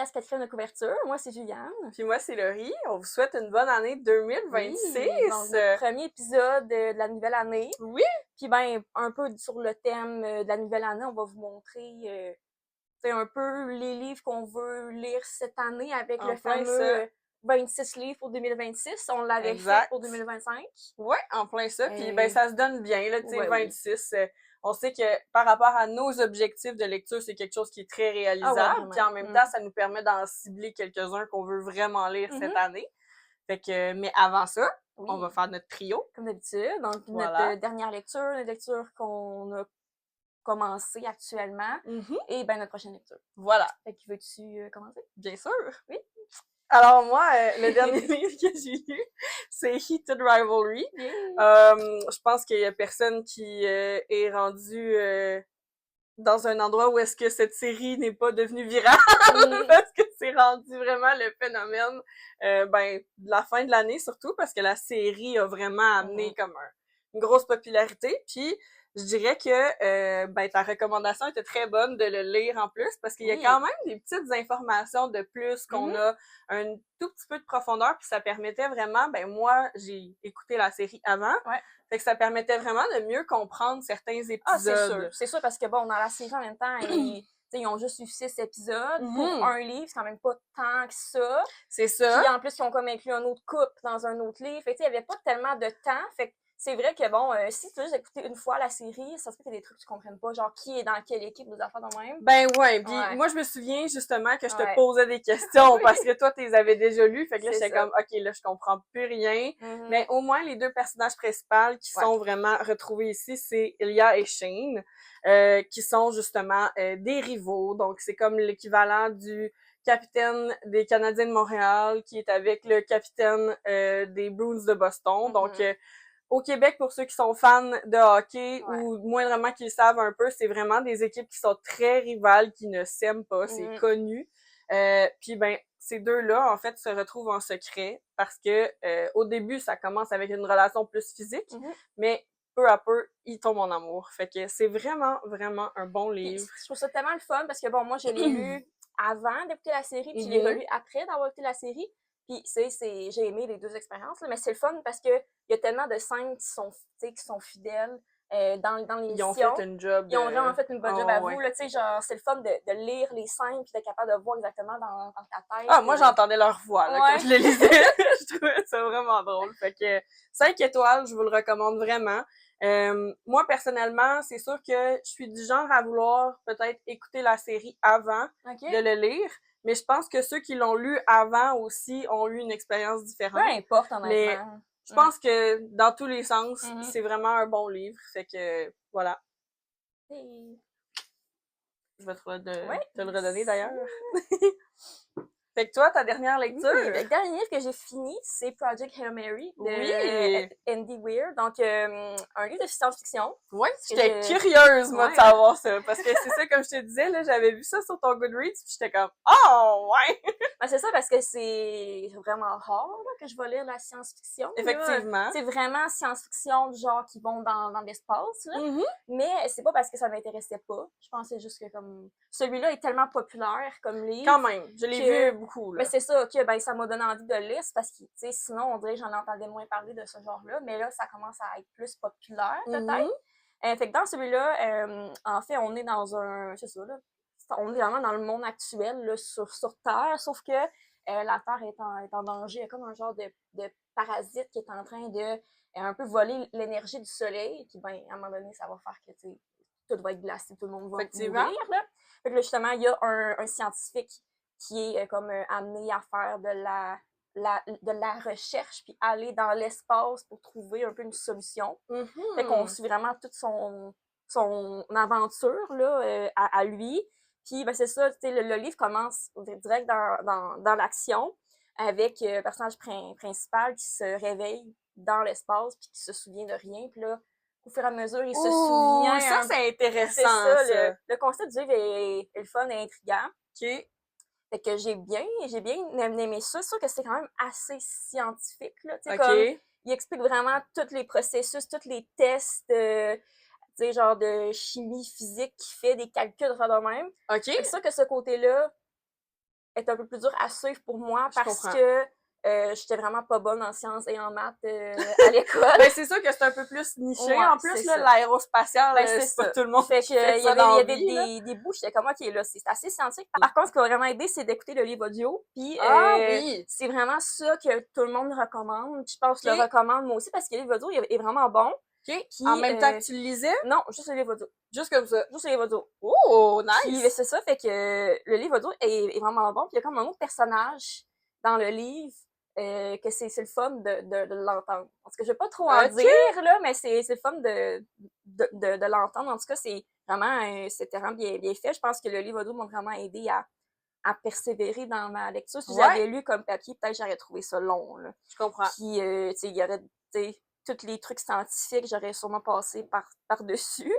podcast 4e de couverture. Moi, c'est Juliane. Puis moi, c'est Laurie. On vous souhaite une bonne année 2026. Oui, donc notre premier épisode de la nouvelle année. Oui. Puis ben, un peu sur le thème de la nouvelle année, on va vous montrer un peu les livres qu'on veut lire cette année avec En le plein fameux ça. 26 livres pour 2026. On l'avait Exact. fait pour 2025. Ouais, en plein ça. Puis ben ça se donne bien, là, tu sais, 26. On sait que par rapport à nos objectifs de lecture, c'est quelque chose qui est très réalisable. Puis en même temps, ça nous permet d'en cibler quelques-uns qu'on veut vraiment lire cette année. Fait que, mais avant ça, on va faire notre trio. Comme d'habitude. Donc, notre dernière lecture, notre lecture qu'on a commencé actuellement, et ben notre prochaine lecture. Voilà. Fait que veux-tu commencer? Bien sûr. Oui. Alors moi, le dernier livre que j'ai lu, c'est Heated Rivalry. Je pense qu'il y a personne qui est rendu dans un endroit où est-ce que cette série n'est pas devenue virale, parce que c'est rendu vraiment le phénomène de la fin de l'année, surtout parce que la série a vraiment amené comme une grosse popularité. Puis je dirais que ta recommandation était très bonne de le lire en plus, parce qu'il y a quand même des petites informations de plus qu'on a un tout petit peu de profondeur, puis ça permettait vraiment, moi j'ai écouté la série avant, fait que ça permettait vraiment de mieux comprendre certains épisodes. Ah, c'est sûr, parce que bon, dans la série en même temps, ils ont juste eu 6 épisodes pour un livre, c'est quand même pas tant que ça. C'est ça. Puis en plus, ils ont comme inclus un autre couple dans un autre livre. Fait que il y avait pas tellement de temps. Fait que c'est vrai que bon, si tu as juste écouté une fois la série, ça se peut qu'il y a des trucs que tu comprennes pas, genre qui est dans quelle équipe, des affaires de même. Ben ouais, puis moi je me souviens justement que je te posais des questions parce que toi tu les avais déjà lues, fait que là j'étais comme OK, là je comprends plus rien. Mais au moins les deux personnages principaux qui sont vraiment retrouvés ici, c'est Ilya et Shane, qui sont justement des rivaux. Donc c'est comme l'équivalent du capitaine des Canadiens de Montréal qui est avec le capitaine des Bruins de Boston. Donc au Québec, pour ceux qui sont fans de hockey ou moindrement qui le savent un peu, c'est vraiment des équipes qui sont très rivales, qui ne s'aiment pas, c'est connu. Puis ces deux-là, en fait, se retrouvent en secret parce que au début, ça commence avec une relation plus physique, mais peu à peu, ils tombent en amour. Fait que c'est vraiment, vraiment un bon livre. Puis, je trouve ça tellement le fun parce que bon, moi, je l'ai lu avant d'écouter la série, puis je l'ai relu après d'avoir écouté la série. Puis j'ai aimé les deux expériences, là, mais c'est le fun parce que il y a tellement de scènes qui sont fidèles dans l'émission. Ils ont fait une job. Ils ont vraiment fait une bonne job à vous, là, tu sais, genre, c'est le fun de lire les scènes puis d'être capable de voir exactement dans ta tête. Ah, moi, j'entendais leur voix, là, quand je les lisais. Je trouvais ça vraiment drôle. Fait que 5 étoiles, je vous le recommande vraiment. Moi, personnellement, c'est sûr que je suis du genre à vouloir peut-être écouter la série avant de le lire. Mais je pense que ceux qui l'ont lu avant aussi ont eu une expérience différente. Peu importe, honnêtement. Mais je pense que dans tous les sens, c'est vraiment un bon livre. Fait que, voilà. Je vais te le redonner d'ailleurs. Fait que toi, ta dernière lecture? Le dernier livre que j'ai fini, c'est Project Hail Mary de Andy Weir. Donc, un livre de science-fiction. Oui, j'étais curieuse, moi, de savoir ça. Parce que c'est ça, comme je te disais, là, j'avais vu ça sur ton Goodreads, puis j'étais comme, oh, ouais! C'est ça, parce que c'est vraiment rare là, que je vais lire la science-fiction. Effectivement. C'est vraiment science-fiction du genre qui vont dans l'espace. Mais c'est pas parce que ça m'intéressait pas. Je pensais juste que comme celui-là est tellement populaire comme livre. Quand même, je l'ai vu beaucoup. Là. Mais c'est ça, que ça m'a donné envie de le lire, parce que sinon, on dirait que j'en entendais moins parler de ce genre-là. Mais là, ça commence à être plus populaire, peut-être. Fait que dans celui-là, en fait, on est dans un... C'est ça, là. On est vraiment dans le monde actuel, là, sur Terre, sauf que la Terre est en danger. Il y a comme un genre de parasite qui est en train de un peu voler l'énergie du soleil. Puis, à un moment donné, ça va faire que, tout va être glacé, tout le monde va mourir, là. Fait que là, justement, il y a un scientifique qui est comme amené à faire de la recherche, puis aller dans l'espace pour trouver un peu une solution. Fait qu'on suit vraiment toute son aventure là, à lui. Puis c'est ça, le livre commence direct dans l'action avec le personnage principal qui se réveille dans l'espace puis qui se souvient de rien. Puis là, au fur et à mesure, il se souvient. Ça, c'est intéressant. C'est ça. Le concept du livre est le fun et intriguant. OK. Fait que j'ai bien aimé ça. C'est sûr que c'est quand même assez scientifique, là. Tu sais, comme, il explique vraiment tous les processus, tous les tests, tu sais, genre de chimie, physique, qui fait des calculs de même. OK. C'est sûr que ce côté-là, est un peu plus dur à suivre pour moi Je parce comprends. que j'étais vraiment pas bonne en sciences et en maths à l'école. Ben, c'est sûr que c'est un peu plus niché. Ouais, En plus, c'est là, ça. l'aérospatial, Ben, c'est pas tout le monde Fait qui que, fait il ça dans y la avait vie, là. des bouts, j'étais comme, OK, là, c'est assez scientifique. Par contre, ce qui m'a vraiment aidé, c'est d'écouter le livre audio. Puis, Ah oui! c'est vraiment ça que tout le monde recommande. Puis, je pense que je le OK. recommande moi aussi parce que le livre audio est vraiment bon. OK. Puis, En même temps que tu le lisais? non, juste le livre audio. Juste comme ça. Juste le livre audio. Oh, Puis, nice! c'est ça, fait que le livre audio est vraiment bon. Puis, il y a comme un autre personnage dans le livre que c'est le fun de l'entendre. Parce que je vais pas trop en OK. dire, là, mais c'est le fun de l'entendre. En tout cas, c'est vraiment, c'était vraiment bien fait. Je pense que le livre audio m'a vraiment aidé à persévérer dans ma lecture. Si j'avais lu comme papier, peut-être j'aurais trouvé ça long, là. Je comprends. Puis, tu sais, il y aurait, tu sais, tous les trucs scientifiques, j'aurais sûrement passé par-dessus.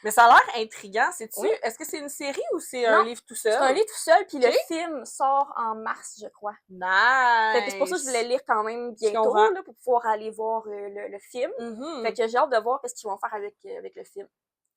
Mais ça a l'air intriguant, sais-tu? Oui. Est-ce que c'est une série ou c'est Non, un livre tout seul? C'est un livre tout seul, puis le OK. film sort en mars, je crois. Nice! Fait que c'est pour ça que je voulais lire quand même bientôt, comprends. là, pour pouvoir aller voir le film. Mhm. Fait que j'ai hâte de voir ce qu'ils vont faire avec le film.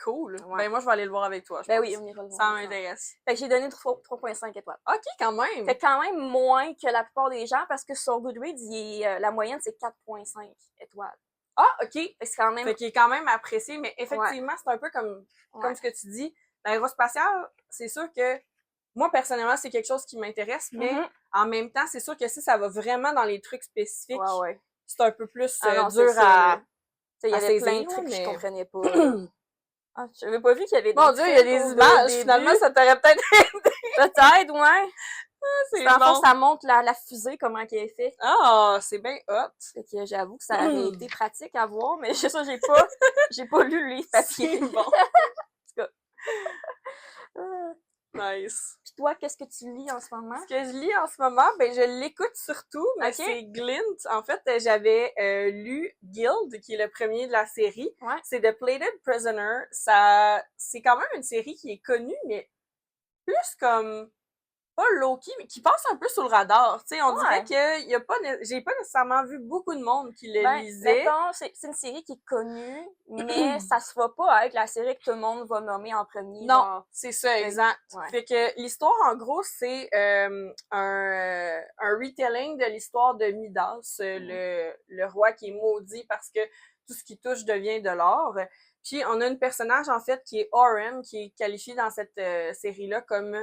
Cool. Ouais. Ben, moi, je vais aller le voir avec toi, je Ben pense. oui, on ira le voir. Ça ensemble. m'intéresse. Fait que j'ai donné 3.5 étoiles. OK, quand même. Fait quand même moins que la plupart des gens, parce que sur Goodreads, la moyenne, c'est 4.5 étoiles. Ah, OK. Fait que c'est quand même... Fait qu'il est quand même apprécié, mais effectivement, c'est un peu comme ce que tu dis. L'aérospatial, c'est sûr que moi, personnellement, c'est quelque chose qui m'intéresse, mais en même temps, c'est sûr que si ça va vraiment dans les trucs spécifiques, c'est un peu plus dur à il y avait plein de saisir, trucs que je mais... comprenais pas. Ah, j'avais pas vu qu'il y avait des Mon Dieu, il y a des images. Finalement, ça t'aurait peut-être aidé. Peut-être, ouais. C'est dans le fond, bon. ça montre la fusée, comment elle est faite. Ah, c'est bien hot. Fait que j'avoue que ça aurait été pratique à voir, mais ça, j'ai pas lu le livre papier. C'est bon. En tout cas. Nice. Puis toi, qu'est-ce que tu lis en ce moment? Ce que je lis en ce moment, ben je l'écoute surtout, mais c'est Glint. En fait, j'avais lu Guild, qui est le premier de la série. Ouais. C'est The Plated Prisoner. C'est quand même une série qui est connue, mais plus comme pas low-key, mais qui passe un peu sous le radar. Tu sais, on dirait que y a pas, j'ai pas nécessairement vu beaucoup de monde qui le lisait. Mettons, c'est une série qui est connue, mais ça se va pas être la série que tout le monde va nommer en premier. Non, genre. c'est ça, exact. Ouais. Fait que l'histoire, en gros, c'est un retelling de l'histoire de Midas, le roi qui est maudit parce que tout ce qui touche devient de l'or. Puis on a une personnage, en fait, qui est Oren, qui est qualifiée dans cette série-là comme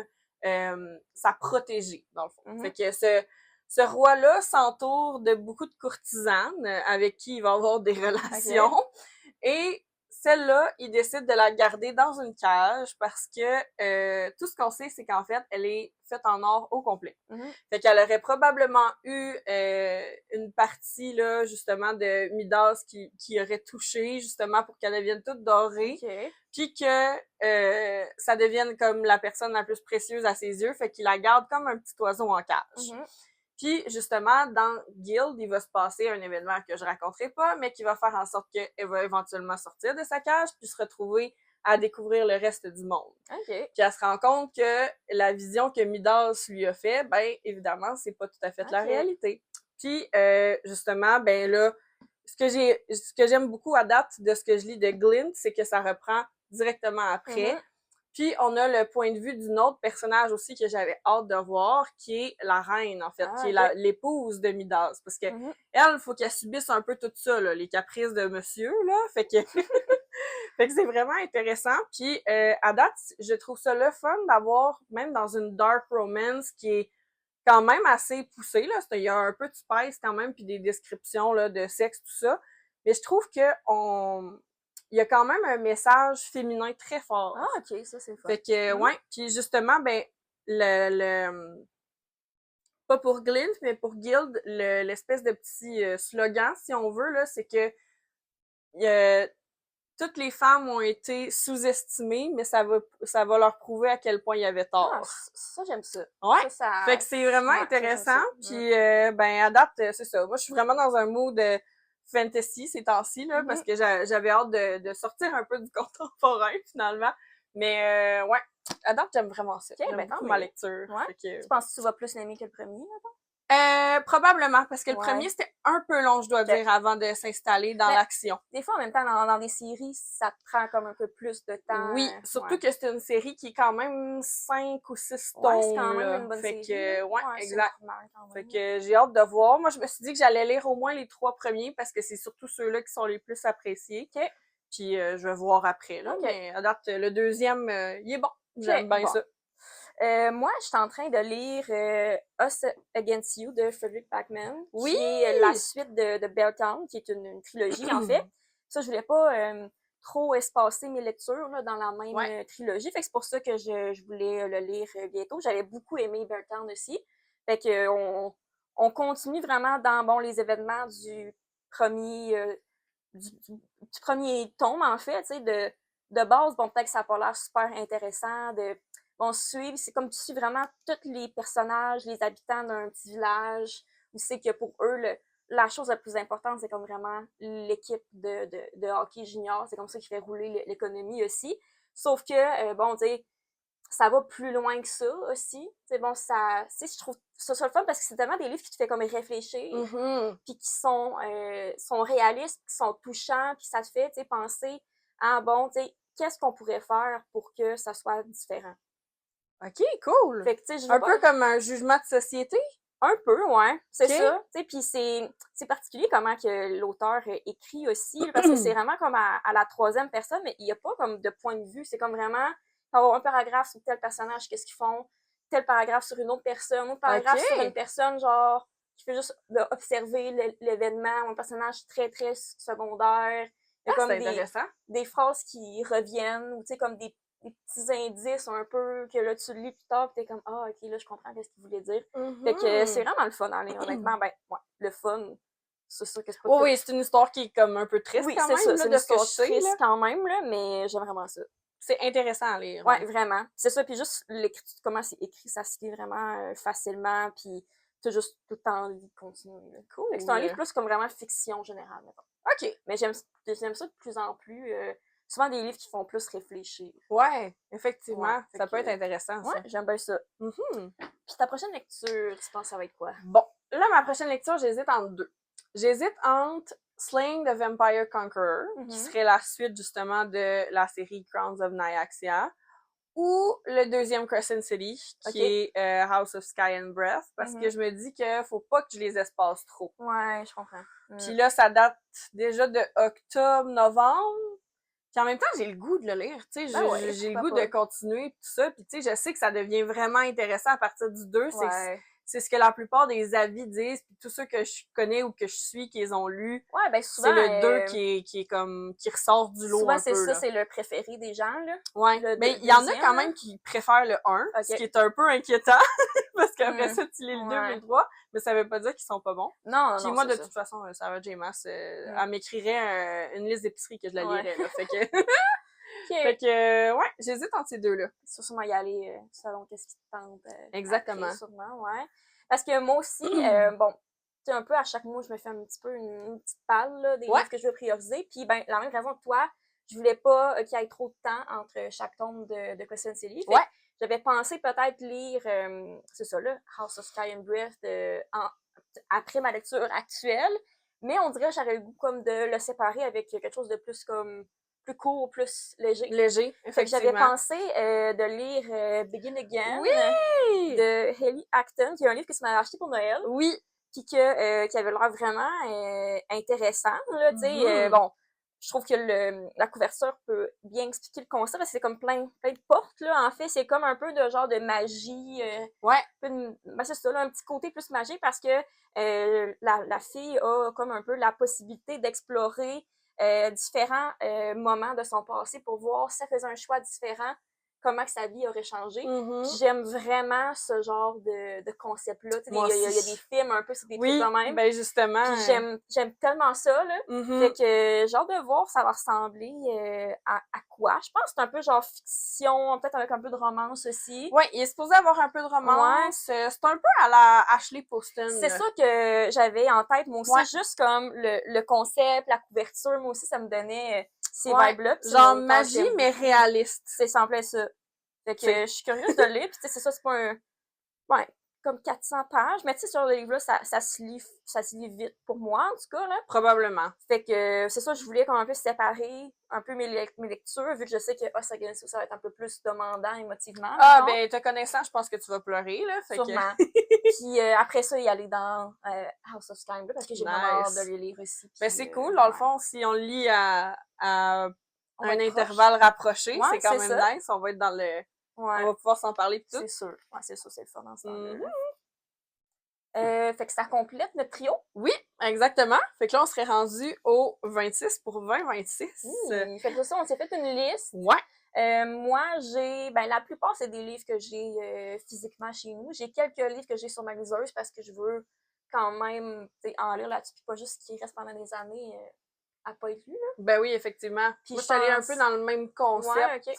sa protégée, dans le fond. Fait que ce roi-là s'entoure de beaucoup de courtisanes avec qui il va avoir des relations. Et celle-là, il décide de la garder dans une cage parce que tout ce qu'on sait, c'est qu'en fait, elle est faite en or au complet. Fait qu'elle aurait probablement eu une partie, là, justement, de Midas qui aurait touché, justement, pour qu'elle devienne toute dorée. Puis que ça devienne comme la personne la plus précieuse à ses yeux. Fait qu'il la garde comme un petit oiseau en cage. Puis, justement, dans Guild, il va se passer un événement que je raconterai pas, mais qui va faire en sorte qu'elle va éventuellement sortir de sa cage puis se retrouver à découvrir le reste du monde. Puis elle se rend compte que la vision que Midas lui a fait, ben, évidemment, c'est pas tout à fait la réalité. Puis, justement, ben là, ce que j'aime beaucoup à date de ce que je lis de Glint, c'est que ça reprend directement après. Puis, on a le point de vue d'une autre personnage aussi que j'avais hâte de voir, qui est la reine, en fait, qui est l'épouse de Midas. Parce que elle, faut qu'elle subisse un peu tout ça, là, les caprices de monsieur, là. Fait que c'est vraiment intéressant. Puis, à date, je trouve ça le fun d'avoir, même dans une dark romance qui est quand même assez poussée, là. Il y a un peu de spice quand même, puis des descriptions, là, de sexe, tout ça. Mais je trouve que il y a quand même un message féminin très fort. Ah, OK, ça, c'est fun. Fait que, ouais. Puis justement, ben, pas pour Glint, mais pour Guild, l'espèce de petit slogan, si on veut, là, c'est que toutes les femmes ont été sous-estimées, mais ça va leur prouver à quel point il y avait tort. Ah, ça, j'aime ça. Ouais. Fait que c'est vraiment intéressant. Puis, ben, à date, c'est ça. Moi, je suis vraiment dans un mood fantasy ces temps-ci, là, parce que j'avais hâte de sortir un peu du contemporain, finalement. Mais, ouais, à date, j'aime vraiment ça. J'aime beaucoup ma lecture. Ouais. Fait que... Tu penses que tu vas plus l'aimer que le premier, maintenant? Probablement, parce que le Ouais. premier, c'était un peu long, je dois dire, avant de s'installer dans l'action. Des fois, en même temps, dans des séries, ça te prend comme un peu plus de temps. Oui, surtout que c'est une série qui est quand même 5 ou 6 tomes, ouais, c'est quand même là. une bonne Fait série. que, ouais, c'est exact. normal quand même. Fait que j'ai hâte de voir. Moi, je me suis dit que j'allais lire au moins les 3 premiers parce que c'est surtout ceux-là qui sont les plus appréciés. OK. Puis je vais voir après, là. OK. Mais à date, le deuxième, il est bon. J'aime bien ça. Moi, je suis en train de lire Us Against You de Frederick Backman, Oui! qui est la suite de Beartown, qui est une trilogie, en fait. Ça, je voulais pas trop espacer mes lectures là, dans la même trilogie. Fait que c'est pour ça que je voulais le lire bientôt. J'avais beaucoup aimé Beartown aussi. Fait que on continue vraiment dans les événements du premier du premier tome, en fait, tu sais, de base, bon, peut-être que ça n'a pas l'air super intéressant de suivre, c'est comme tu suis vraiment tous les personnages, les habitants d'un petit village, où c'est que pour eux, la chose la plus importante, c'est comme vraiment l'équipe de hockey junior, c'est comme ça qui fait rouler l'économie aussi. Sauf que, bon, tu sais, ça va plus loin que ça aussi. C'est bon, ça, tu sais, je trouve ça le fun parce que c'est tellement des livres qui te fait comme réfléchir, puis qui sont réalistes, qui sont touchants, puis ça te fait, tu sais, penser à, bon, tu sais, qu'est-ce qu'on pourrait faire pour que ça soit différent. OK, cool! Fait que, tu sais, je un peu comme un jugement de société? Un peu, ouais, c'est OK. ça. Tu sais, puis c'est particulier comment que l'auteur écrit aussi, parce que c'est vraiment comme à la troisième personne, mais il n'y a pas comme de point de vue. C'est comme vraiment, il va y avoir un paragraphe sur tel personnage, qu'est-ce qu'ils font, tel paragraphe sur une autre personne, un autre paragraphe sur une personne, genre, qui fait juste observer l'événement, un personnage très, très secondaire. Il y a comme c'est intéressant. des phrases qui reviennent, ou tu sais, comme des petits indices un peu que là tu lis plus tard pis t'es comme ok là je comprends qu'est-ce qu'il voulait dire. Fait que c'est vraiment le fun en ligne, honnêtement. Ben ouais, le fun, c'est sûr que c'est pas oui, c'est une histoire qui est comme un peu triste quand même, ça, là, c'est une histoire triste quand même là, mais j'aime vraiment ça. C'est intéressant à lire. Ouais, vraiment. C'est ça, puis juste l'écriture, comment c'est écrit, ça se lit vraiment facilement, puis t'as juste tout le temps envie de continuer. Là. Cool. C'est un livre plus comme vraiment fiction générale, mettons. OK. Mais j'aime ça de plus en plus. Souvent des livres qui font plus réfléchir. Ouais, effectivement. Ouais, ça peut être intéressant, ça. Ouais, j'aime bien ça. Puis ta prochaine lecture, tu penses que ça va être quoi? Bon, là, ma prochaine lecture, j'hésite entre deux. J'hésite entre Slaying the Vampire Conqueror, qui serait la suite, justement, de la série Crowns of Nyaxia, ou le deuxième Crescent City, qui est House of Sky and Breath, parce que je me dis qu'il faut pas que je les espace trop. Ouais, je comprends. Puis là, ça date déjà de octobre, novembre. Puis en même temps, j'ai le goût de le lire, tu sais, j'ai le goût de continuer tout ça, puis tu sais, je sais que ça devient vraiment intéressant à partir du 2, c'est ce que la plupart des avis disent, puis tous ceux que je connais ou que je suis qui les ont lus, ben souvent, c'est le 2 qui est comme qui ressort du lot souvent, un peu. Souvent, c'est ça, c'est le préféré des gens, là. Ouais, mais il y en a quand même qui préfèrent le 1, ce qui est un peu inquiétant, parce qu'après ça, tu lis le 2 et le 3, mais ça veut pas dire qu'ils sont pas bons. Non, puis moi, de toute façon, Sarah J. Maas, elle m'écrirait une liste d'épicerie que je la lirais, là, fait que... Fait que, ouais, j'hésite entre ces deux-là. C'est sûrement y aller selon qu'est-ce qui te tente. Exactement. Après, sûrement, ouais. Parce que moi aussi, bon, tu sais, un peu à chaque mois, je me fais un petit peu une petite palle là, des livres que je veux prioriser. Puis, ben, la même raison que toi, je voulais pas qu'il y ait trop de temps entre chaque tome de Crescent City. Fait j'avais pensé peut-être lire, c'est ça là, House of Sky and Breath après ma lecture actuelle. Mais on dirait que j'aurais le goût comme de le séparer avec quelque chose de plus comme plus court, plus léger. Léger, effectivement. J'avais pensé de lire Begin Again de Hayley Acton, qui est un livre que tu m'avais acheté pour Noël. Oui. Puis qui avait l'air vraiment intéressant. Là, bon, je trouve que la couverture peut bien expliquer le concept, parce que c'est comme plein de portes. Là. En fait, c'est comme un peu de genre de magie. Ben c'est ça, là, un petit côté plus magique, parce que la fille a comme un peu la possibilité d'explorer différents moments de son passé pour voir si elle faisait un choix différent, comment que sa vie aurait changé. J'aime vraiment ce genre de concept-là. Il y a des films un peu sur des trucs de même. Ben justement. Puis j'aime tellement ça, là. Fait que j'ai hâte de voir ça va ressembler à quoi. Je pense que c'est un peu genre fiction, peut-être avec un peu de romance aussi. Ouais, il est supposé avoir un peu de romance. C'est un peu à la Ashley Poston. C'est ça que j'avais en tête, moi aussi. Juste comme le concept, la couverture, moi aussi, ça me donnait ces vibes-là. Genre magie, mais réaliste. C'est simple ça. Fait que je suis curieuse de le lire. Puis c'est ça, c'est pas un... Ouais, comme 400 pages. Mais tu sais, sur le livre-là, ça se lit vite pour moi, en tout cas, là. Probablement. Fait que c'est ça, je voulais comme un peu séparer un peu mes lectures, vu que je sais que Us Against You, ça va être un peu plus demandant émotivement. Ah, ben, te connaissant, je pense que tu vas pleurer, là. Fait sûrement. Que... Puis après ça, y aller dans House of Slime, là, parce que j'ai vraiment hâte de le lire aussi. Ben, c'est cool, dans le fond, si on le lit à un intervalle rapproché, ouais, c'est quand même ça. nice. On va être dans le... Ouais. On va pouvoir s'en parler pis tout. C'est sûr. Ouais, c'est sûr, c'est le fun dans ce temps-là. Fait que ça complète notre trio. Oui, exactement. Fait que là, on serait rendu au 26 pour 2026. Fait que ça, on s'est fait une liste. Ouais. Moi, la plupart, c'est des livres que j'ai physiquement chez nous. J'ai quelques livres que j'ai sur ma liseuse parce que je veux quand même en lire là-dessus, puis pas juste qu'ils restent pendant des années à pas être lus. Ben oui, effectivement. Puis moi, je suis allée un peu dans le même concept. Ouais, ok.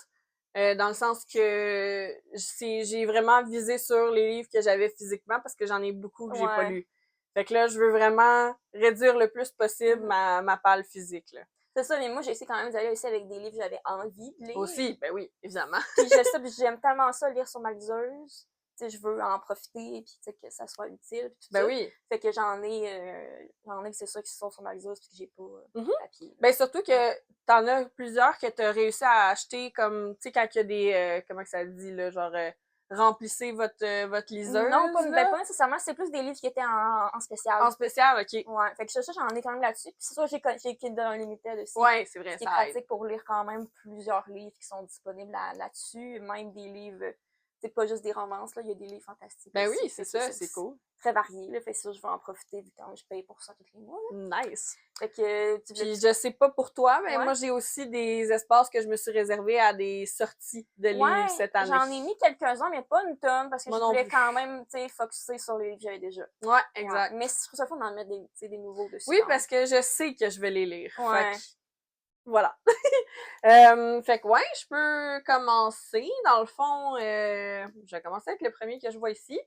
Dans le sens que j'ai vraiment visé sur les livres que j'avais physiquement parce que j'en ai beaucoup que j'ai pas lus. Fait que là, je veux vraiment réduire le plus possible ma palle physique, là. C'est ça, mais moi, j'ai essayé quand même d'aller aussi avec des livres que j'avais envie de lire. Aussi, ben oui, évidemment. Puis j'aime tellement ça, lire sur ma liseuse. Tu sais, je veux en profiter, puis tu sais, que ça soit utile, puis tout ça. Oui. Fait que j'en ai que c'est ça qui sont sur ma liseuse, puis que j'ai pas papier. Ben surtout que t'en as plusieurs que t'as réussi à acheter, comme, tu sais, quand il y a des, comment que ça dit, là, genre, remplissez votre liseuse. Non, pas nécessairement, c'est plus des livres qui étaient en spécial. En spécial, ok. Ouais, fait que ça, j'en ai quand même là-dessus. Puis c'est sûr, j'ai Kindle Unlimited aussi. Ouais, c'est vrai, ça. C'est pratique pour lire quand même plusieurs livres qui sont disponibles là-dessus, même des livres, c'est pas juste des romances, là, il y a des livres fantastiques. Ben aussi, oui, c'est ça, c'est cool. Très varié, là, fait que ça, je vais en profiter vu que je paye pour ça tous les mois. Là. Nice. Fait que puis je sais pas pour toi, mais moi j'ai aussi des espaces que je me suis réservés à des sorties de livres cette année. J'en ai mis quelques-uns, mais pas une tonne, parce que je voulais quand même, tu sais, focusser sur les livres que j'avais déjà. Ouais, exact. Mais je trouve ça fun d'en mettre des nouveaux dessus. Oui, parce que je sais que je vais les lire. Ouais. Fait que, voilà. Fait que ouais, je peux commencer. Dans le fond, je vais commencer avec le premier que je vois ici.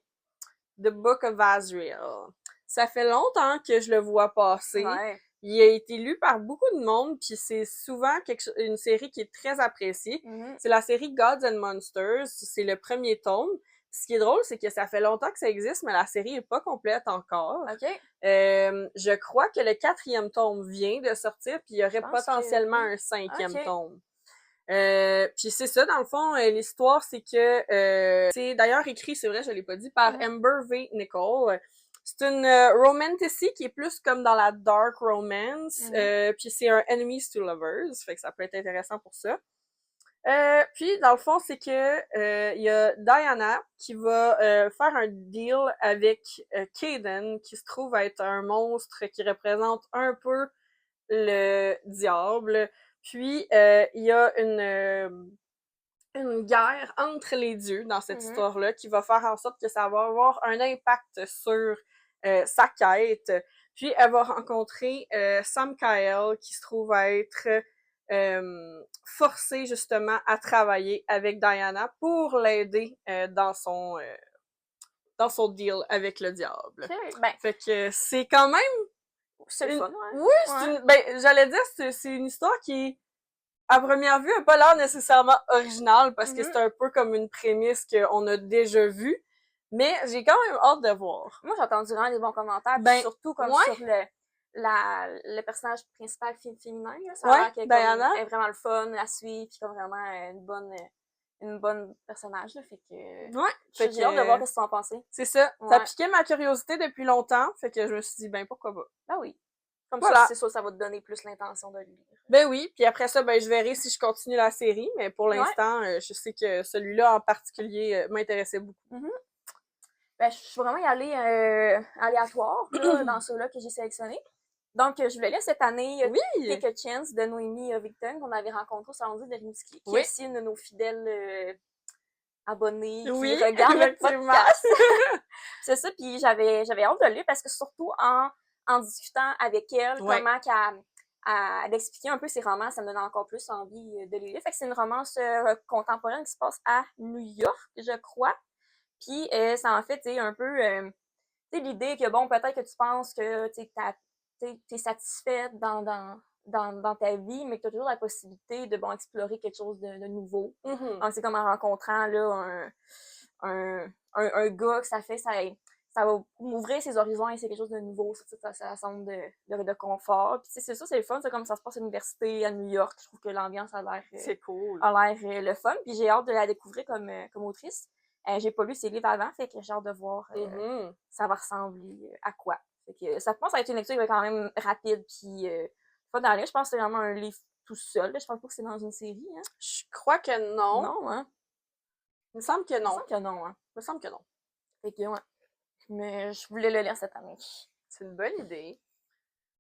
The Book of Azrael. Ça fait longtemps que je le vois passer. Ouais. Il a été lu par beaucoup de monde, puis c'est souvent une série qui est très appréciée. C'est la série Gods and Monsters. C'est le premier tome. Ce qui est drôle, c'est que ça fait longtemps que ça existe, mais la série est pas complète encore. OK. Je crois que le 4e tome vient de sortir, puis il y aurait potentiellement un 5e tome. Puis c'est ça, dans le fond, l'histoire, c'est que c'est d'ailleurs écrit, c'est vrai, je l'ai pas dit, par Amber V. Nicole. C'est une romantasy qui est plus comme dans la dark romance, puis c'est un enemies to lovers, fait que ça peut être intéressant pour ça. Puis dans le fond, c'est que il y a Diana qui va faire un deal avec Caden, qui se trouve être un monstre qui représente un peu le diable. Puis il y a une guerre entre les dieux dans cette histoire-là qui va faire en sorte que ça va avoir un impact sur sa quête. Puis elle va rencontrer Sam Kyle qui se trouve être forcé justement à travailler avec Diana pour l'aider dans son deal avec le diable. Ben, fait que c'est quand même c'est le fun, ouais. Oui, j'allais dire c'est une histoire qui à première vue n'a pas l'air nécessairement originale parce que c'est un peu comme une prémisse qu'on a déjà vue, mais j'ai quand même hâte de voir. Moi, j'ai entendu vraiment des bons commentaires, surtout comme sur le personnage principal féminin, là, ça a l'air qu'elle est vraiment le fun à suivre, puis comme vraiment une bonne personnage, là, fait que j'ai hâte de voir ce que tu en pensais. C'est ça. Ça piquait ma curiosité depuis longtemps, fait que je me suis dit ben pourquoi pas. Ben oui. Comme ça, c'est sûr, ça va te donner plus l'intention de le lire. Ben oui, puis après ça, je verrai si je continue la série, mais pour l'instant, je sais que celui-là en particulier m'intéressait beaucoup. Ben, je suis vraiment y aller aléatoire là, dans ceux-là que j'ai sélectionnés. Donc, je voulais lire cette année Take a Chance de Noémie Victon qu'on avait rencontré au Salon de Rimouski, qui est aussi une de nos fidèles abonnés qui regarde le podcast. C'est ça, puis j'avais hâte de le lire parce que surtout en discutant avec elle, comment elle expliquait un peu ses romans, ça me donnait encore plus envie de les lire. Fait que c'est une romance contemporaine qui se passe à New York, je crois. Puis ça en fait, tu sais, un peu, tu sais, l'idée que, bon, peut-être que tu penses que, tu sais, t'es satisfaite dans ta vie, mais que tu as toujours la possibilité de, bon, explorer quelque chose de nouveau. Donc, c'est comme en rencontrant, là, un gars que ça va m'ouvrir ses horizons et c'est quelque chose de nouveau, ça semble de confort. Puis c'est ça, c'est le fun, c'est comme ça se passe à l'université à New York, je trouve que l'ambiance a l'air c'est cool. Le fun, puis j'ai hâte de la découvrir comme autrice. J'ai pas lu ses livres avant, fait que j'ai hâte de voir ça va ressembler à quoi. Fait que ça pense à être une lecture quand même rapide puis pas dans je pense que c'est vraiment un livre tout seul, là. Je pense pas que c'est dans une série, hein. Je crois que non. Non, hein. Il me semble que non. Il me semble que non, hein. Il me semble que non. Fait que ouais. Mais je voulais le lire cette année. C'est une bonne idée.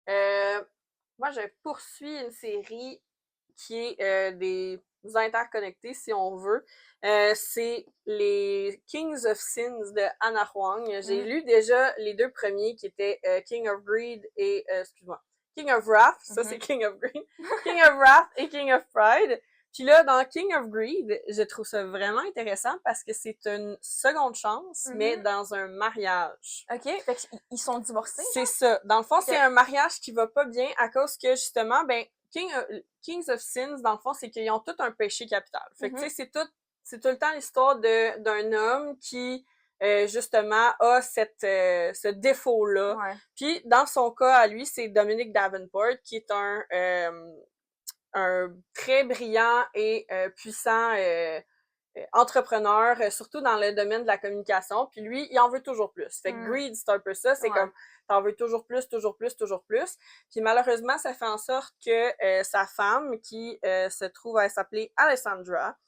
Moi, je poursuis une série qui est des interconnectés, si on veut. C'est les Kings of Sins de Anna Huang. J'ai lu déjà les 2 premiers qui étaient King of Greed et, excuse-moi, King of Wrath. Ça, c'est King of Greed. King of Wrath et King of Pride. Puis là, dans King of Greed, je trouve ça vraiment intéressant parce que c'est une seconde chance, mais dans un mariage. OK. Fait qu'ils sont divorcés? C'est ça. Dans le fond, c'est un mariage qui va pas bien à cause que, justement, Kings of Sins, dans le fond, c'est qu'ils ont tous un péché capital. Fait que, tu sais, c'est tout le temps l'histoire d'un homme qui, justement, a ce défaut-là. Ouais. Puis, dans son cas, à lui, c'est Dominic Davenport, qui est un très brillant et puissant entrepreneur, surtout dans le domaine de la communication. Puis lui, il en veut toujours plus. Fait que Greed, c'est un peu ça. C'est comme, t'en veux toujours plus, toujours plus, toujours plus. Puis malheureusement, ça fait en sorte que sa femme, qui se trouve à s'appeler Alessandra,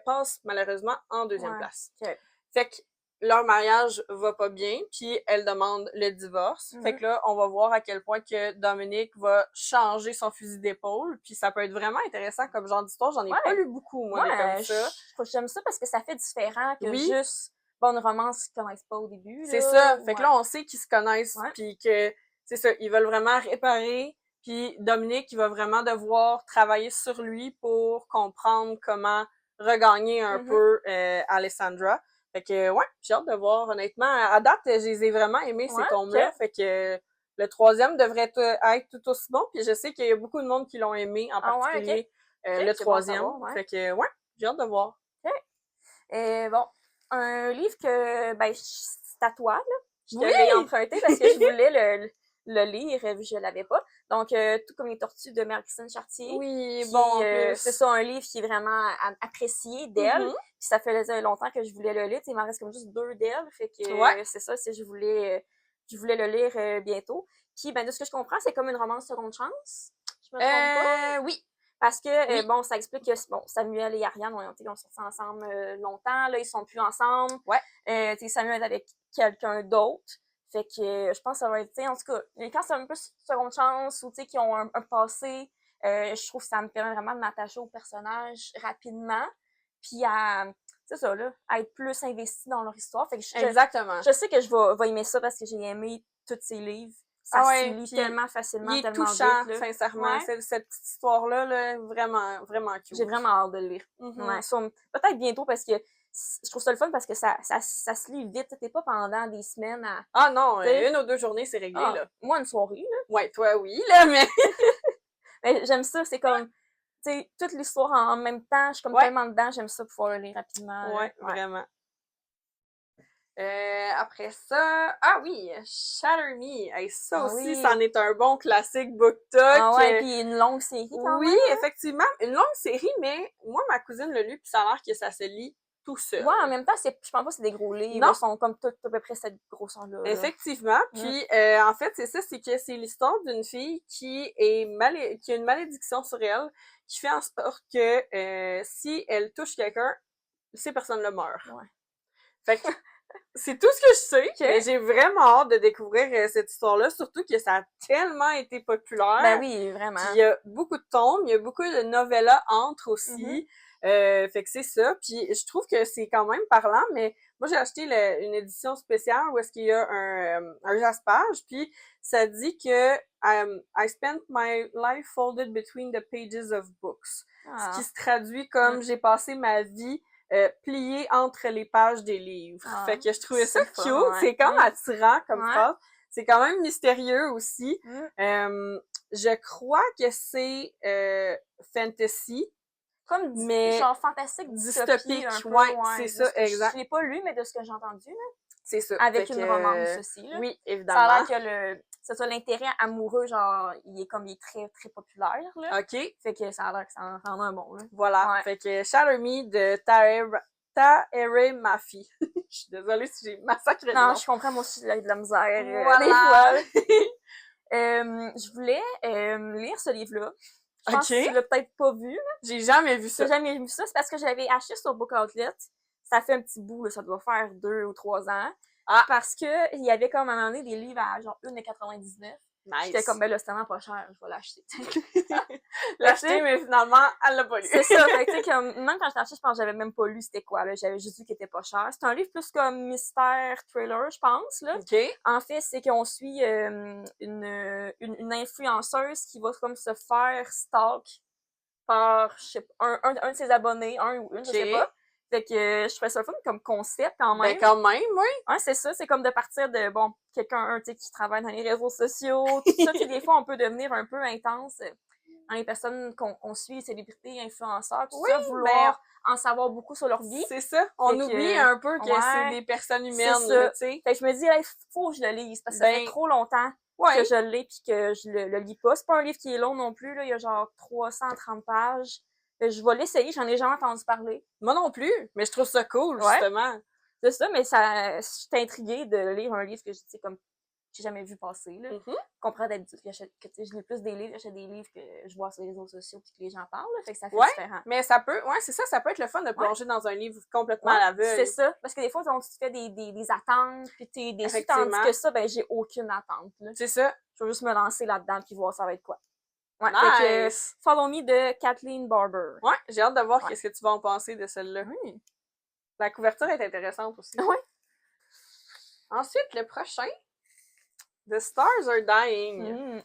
passe malheureusement en deuxième place. Okay. Fait que leur mariage va pas bien, puis elle demande le divorce. Fait que là, on va voir à quel point que Dominique va changer son fusil d'épaule, puis ça peut être vraiment intéressant comme genre d'histoire. J'en ai pas lu beaucoup, moi, comme ça. J'aime ça parce que ça fait différent que juste une romance qu'ils connaissent pas au début. C'est ça. Fait que là, on sait qu'ils se connaissent, puis que, c'est ça, ils veulent vraiment réparer, puis Dominique, il va vraiment devoir travailler sur lui pour comprendre comment regagner un peu Alessandra. Fait que, ouais, j'ai hâte de voir, honnêtement. À date, je les ai vraiment aimés, ces tomes-là. Fait que le 3e devrait être tout aussi bon. Puis je sais qu'il y a beaucoup de monde qui l'ont aimé, en particulier le 3e. Fait que, ouais, j'ai hâte de voir. Bon, un livre que, c'est à toi, là. Je te l'ai emprunté parce que je voulais le lire, je l'avais pas. Donc, tout comme les tortues de Marie-Christine Chartier. Oui, c'est ça, un livre qui est vraiment apprécié d'elle. Puis ça fait longtemps que je voulais le lire. Il m'en reste comme juste 2 d'elle. Fait que c'est ça, je voulais le lire bientôt. Puis, de ce que je comprends, c'est comme une romance seconde chance. Je me trompe pas? Oui. Parce que, bon, ça explique que, Samuel et Ariane ont sorti ensemble longtemps. Là, ils sont plus ensemble. Samuel est avec quelqu'un d'autre. Fait que je pense que ça va être, en tout cas, quand c'est un peu seconde chance ou qui ont un passé, je trouve que ça me permet vraiment de m'attacher au personnage rapidement, puis c'est ça, là, à être plus investi dans leur histoire. Fait que exactement. Je sais que je vais aimer ça parce que j'ai aimé tous ces livres. Ça se lit tellement facilement, il est tellement touchant, vite, là. sincèrement. Cette petite histoire-là, là, vraiment, vraiment cute. J'ai vraiment hâte de le lire. Peut-être bientôt parce que je trouve ça le fun parce que ça se lit vite. T'es pas pendant des semaines à... Ah non, 1 ou 2 journées, c'est réglé, là. Moi, une soirée, là. Ouais, toi, oui, là, mais... mais j'aime ça, c'est comme... Tu sais, toute l'histoire en même temps, je suis comme tellement dedans, j'aime ça pouvoir le lire rapidement. Ouais, vraiment. Après ça, ah oui, Shatter Me. Hey, ça aussi, c'en est un bon classique BookTok. Ah ouais, puis une longue série quand même. Oui, effectivement, une longue série, mais moi, ma cousine l'a lu, puis ça a l'air que ça se lit tout seul. Ouais, en même temps, je pense pas que c'est des gros livres. Non. Ils sont comme tout à peu près cette grosseur-là. Effectivement. Puis, en fait, c'est ça, c'est que c'est l'histoire d'une fille qui a une malédiction sur elle, qui fait en sorte que si elle touche quelqu'un, ces personnes-là meurent. Ouais. Fait que c'est tout ce que je sais, mais j'ai vraiment hâte de découvrir cette histoire-là, surtout que ça a tellement été populaire. Ben oui, vraiment. Puis il y a beaucoup de tomes, il y a beaucoup de novellas entre aussi. Fait que c'est ça. Puis je trouve que c'est quand même parlant, mais moi j'ai acheté une édition spéciale où est-ce qu'il y a un jaspage, puis ça dit que I spent my life folded between the pages of books. Ce qui se traduit comme j'ai passé ma vie pliée entre les pages des livres. Fait que je trouvais ça cute. C'est comme attirant comme phrase. C'est quand même mystérieux aussi. Je crois que c'est fantasy. Comme genre fantastique, dystopique, un peu, ouais, c'est ça, exact. Je l'ai pas lu, mais de ce que j'ai entendu, là. C'est ça. Avec une romance aussi, là. Oui, évidemment. Ça a l'air que c'est ça, l'intérêt amoureux, genre, il est très, très populaire, là. OK. Fait que ça a l'air que ça en a un bon, là. Voilà. Ouais. Fait que Shatter Me de Tahereh Mafi. Je suis désolée si j'ai massacré le nom. Non, je comprends, moi aussi, j'ai de la misère. Voilà. Des fois. Je voulais lire ce livre-là. Je pense que tu l'as peut-être pas vu. J'ai jamais vu ça. J'ai jamais vu ça. C'est parce que j'avais acheté sur Book Outlet. Ça fait un petit bout, là, ça doit faire 2 ou 3 ans. Ah. Parce que il y avait comme à un moment donné des livres à genre 1,99 $. Nice. J'étais comme, ben là, c'est tellement pas cher, je vais l'acheter. L'acheter, mais finalement, elle l'a pas lu. C'est ça, fait que tu sais, comme, même quand j'étais acheté, je pense que j'avais même pas lu c'était quoi, là. J'avais juste vu qu'il était pas cher. C'est un livre plus comme mystère, thriller, je pense, là. OK. En fait, c'est qu'on suit une influenceuse qui va comme se faire stalk par, je sais pas, un de ses abonnés, un ou une, je sais pas. Fait que je trouvais ça fun comme concept quand même. Ben quand même, oui. Ouais, c'est ça, c'est comme de partir de, bon, quelqu'un, tu sais, qui travaille dans les réseaux sociaux, tout ça, tu sais, des fois, on peut devenir un peu intense dans les personnes qu'on suit, les célébrités, influenceurs, tout ça, vouloir en savoir beaucoup sur leur vie. C'est ça, on oublie un peu que c'est des personnes humaines, tu sais. Fait que je me dis, il faut que je le lise, parce que ça fait trop longtemps que je l'ai pis que je le lis pas. C'est pas un livre qui est long non plus, là, il y a genre 330 pages. Je vais l'essayer, j'en ai jamais entendu parler. Moi non plus, mais je trouve ça cool, justement. C'est ça, mais je suis intriguée de lire un livre que je sais comme j'ai jamais vu passer, là. Je comprends d'habitude que je lis plus des livres, j'achète des livres que je vois sur les réseaux sociaux puis que les gens parlent, là, fait que ça fait différent. Mais ça peut, c'est ça, ça peut être le fun de plonger dans un livre complètement à l'aveugle. C'est ça, parce que des fois, tu fais des attentes puis t'es déçu, tandis que ça, ben j'ai aucune attente, là. C'est ça. Je vais juste me lancer là-dedans puis voir ça va être quoi. Ouais, nice. Fait que, Follow Me de Kathleen Barber. Ouais, j'ai hâte de voir qu'est-ce que tu vas en penser de celle-là. Oui. La couverture est intéressante aussi. Ouais. Ensuite, le prochain, The Stars Are Dying.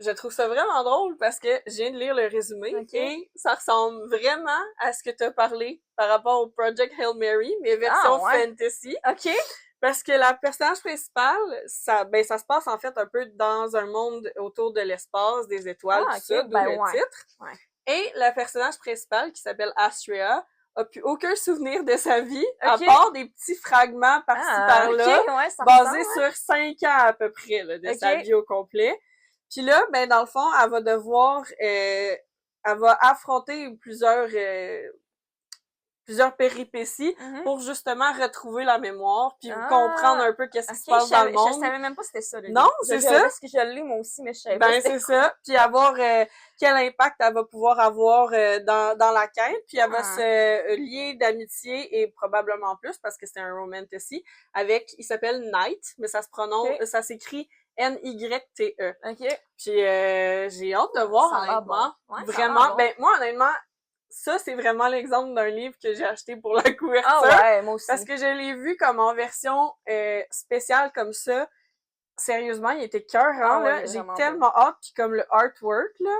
Je trouve ça vraiment drôle parce que je viens de lire le résumé et ça ressemble vraiment à ce que tu as parlé par rapport au Project Hail Mary, mais version fantasy. OK. Parce que la personnage principale, ça se passe en fait un peu dans un monde autour de l'espace, des étoiles, tout ça, d'où le titre. Ouais. Et la personnage principale, qui s'appelle Astrea, a plus aucun souvenir de sa vie, à part des petits fragments par-ci par-là, basés sur 5 ans à peu près là, de sa vie au complet. Puis là, ben dans le fond, elle va devoir, elle va affronter plusieurs péripéties pour justement retrouver la mémoire puis comprendre un peu qu'est-ce qui se passe dans le monde. Je savais même pas c'était ça. Non, c'est ça. Parce que je l'ai moi aussi, mais je savais pas. Ben c'est ça. Puis avoir quel impact elle va pouvoir avoir dans la quête. Puis elle va se lier d'amitié et probablement plus parce que c'est un romantasy avec, il s'appelle Knight, mais ça se prononce, ça s'écrit N-Y-T-E. OK. Puis j'ai hâte de voir honnêtement. Vraiment. Ben moi honnêtement, ça, c'est vraiment l'exemple d'un livre que j'ai acheté pour la couverture. Ah ouais, moi aussi. Parce que je l'ai vu comme en version spéciale comme ça. Sérieusement, il était cœurant, là. J'ai tellement hâte. Puis comme le artwork, là.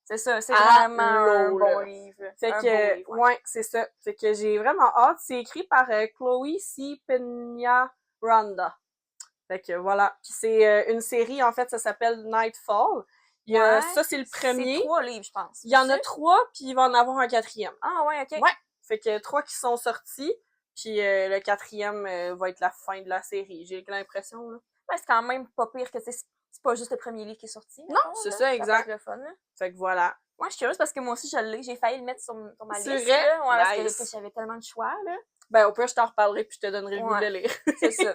C'est ça, c'est vraiment un bon livre. Fait que, ouais, c'est ça. Fait que j'ai vraiment hâte. C'est écrit par Chloe C. Peñaranda. Fait que voilà. Puis c'est une série, en fait, ça s'appelle Nightfall. Il y a, ça, c'est le premier. C'est 3 livres, je pense. Il y en a 3, puis il va en avoir un 4e. Ah ouais, OK. Ouais. Fait que 3 qui sont sortis, puis le 4e va être la fin de la série. J'ai l'impression, là. Ouais, c'est quand même pas pire que c'est pas juste le premier livre qui est sorti. Non, c'est ça, exact. Le fun, là. Fait que voilà. Moi, je suis curieuse parce que moi aussi, je l'ai. J'ai failli le mettre sur ma liste. C'est vrai? Ouais, parce que j'avais tellement de choix, là. Ben, au pire, je t'en reparlerai puis je te donnerai le goût de lire. C'est ça.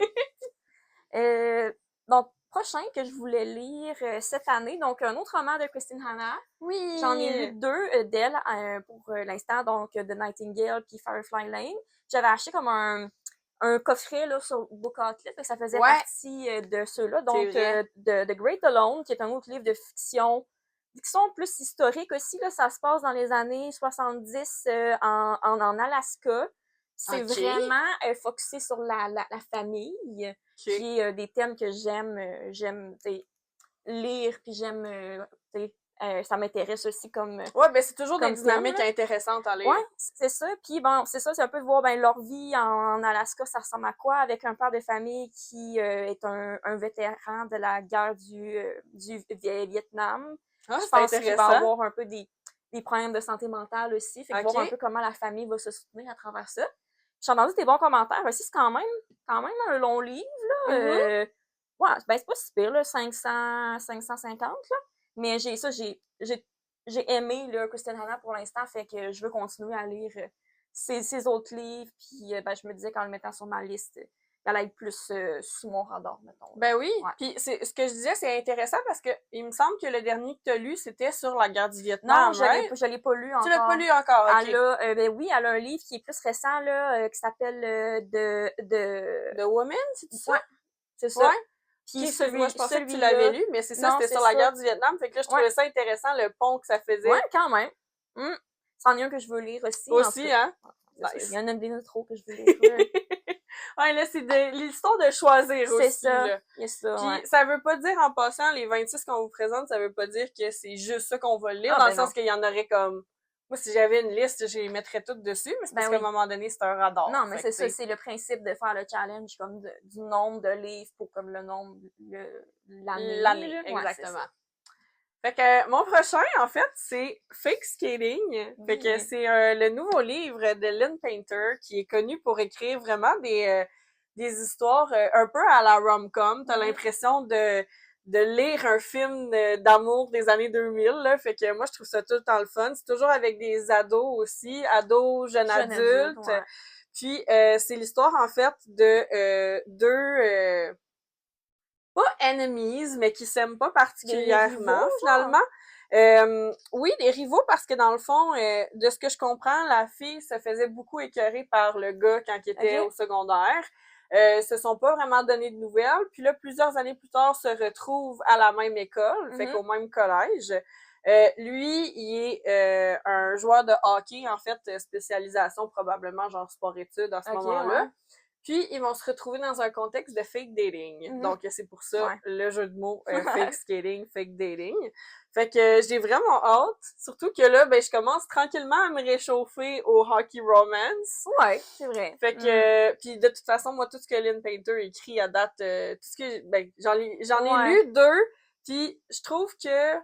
Donc, prochain que je voulais lire cette année, donc un autre roman de Christine Hanna. Oui! J'en ai lu 2 d'elle pour l'instant, donc The Nightingale puis Firefly Lane. J'avais acheté comme un coffret là, sur Book Outlet, ça faisait partie de ceux-là. Donc, The Great Alone, qui est un autre livre de fiction plus historique aussi. Là, ça se passe dans les années 70 en Alaska. C'est vraiment focusé sur la famille, qui est des thèmes que j'aime lire, puis j'aime, ça m'intéresse aussi comme... Ouais, ben c'est toujours des dynamiques intéressantes à lire. Ouais, c'est ça. Puis bon, c'est ça, c'est un peu de voir leur vie en Alaska, ça ressemble à quoi, avec un père de famille qui est un vétéran de la guerre du Vietnam. Ah, je pense qu'il va avoir un peu des des problèmes de santé mentale aussi. Fait que Ok. voir un peu comment la famille va se soutenir à travers ça. J'ai entendu des bons commentaires aussi. C'est quand même un long livre, là. Ouais, ben c'est pas si pire, là, 550, là. Mais j'ai aimé, là, Kristen Hanna pour l'instant, fait que je veux continuer à lire ses autres livres. Puis, ben, je me disais qu'en le mettant sur ma liste, elle allait être plus sous mon radar, mettons. Ben oui. Ouais. Puis ce que je disais, c'est intéressant parce que il me semble que le dernier que tu as lu, c'était sur la guerre du Vietnam. Non, je l'ai pas lu encore. Tu l'as pas lu encore, ok. Ben oui, elle a un livre qui est plus récent, là, qui s'appelle The Woman, c'est ça? Ouais, c'est ça. Ouais. Puis Moi, je pensais que tu l'avais lu, mais c'est ça, c'était sur la guerre du Vietnam. Fait que là, je trouvais ça intéressant, le pont que ça faisait. Ouais, quand même. C'en est un que je veux lire aussi. Aussi, hein? Nice. Il y en a des trop que je veux lire. Ouais, là, c'est l'histoire de choisir aussi. C'est ça. Là. C'est ça, puis ça veut pas dire, en passant, les 26 qu'on vous présente, ça veut pas dire que c'est juste ça qu'on va lire, dans le sens qu'il y en aurait comme... Moi, si j'avais une liste, je les mettrais toutes dessus, mais c'est parce qu'à un moment donné, c'est un radar. Non, mais c'est ça, c'est le principe de faire le challenge comme du nombre de livres pour comme le nombre, l'année. Exactement. Fait que mon prochain, en fait, c'est Fake Skating. Fait que c'est le nouveau livre de Lynn Painter, qui est connu pour écrire vraiment des histoires un peu à la rom-com. T'as l'impression de lire un film d'amour des années 2000, là. Fait que moi, je trouve ça tout le temps le fun. C'est toujours avec des ados aussi, ados, jeunes adultes. Ouais. Puis, c'est l'histoire, en fait, de deux... pas enemies, mais qui s'aiment pas particulièrement, rivaux, finalement. Oui, des rivaux, parce que dans le fond, de ce que je comprends, la fille se faisait beaucoup écœurer par le gars quand il était au secondaire. Se sont pas vraiment donné de nouvelles. Puis là, plusieurs années plus tard, se retrouvent à la même école, fait qu'au même collège. Lui, il est un joueur de hockey, en fait, spécialisation probablement genre sport-études à ce moment-là. Ouais. Puis, ils vont se retrouver dans un contexte de fake dating. Donc, c'est pour ça le jeu de mots fake skating, fake dating. Fait que j'ai vraiment hâte. Surtout que là, ben, je commence tranquillement à me réchauffer au hockey romance. Ouais, c'est vrai. Fait que, puis de toute façon, moi, tout ce que Lynn Painter écrit à date, tout ce que, ben, j'en ai lu 2. Puis, je trouve que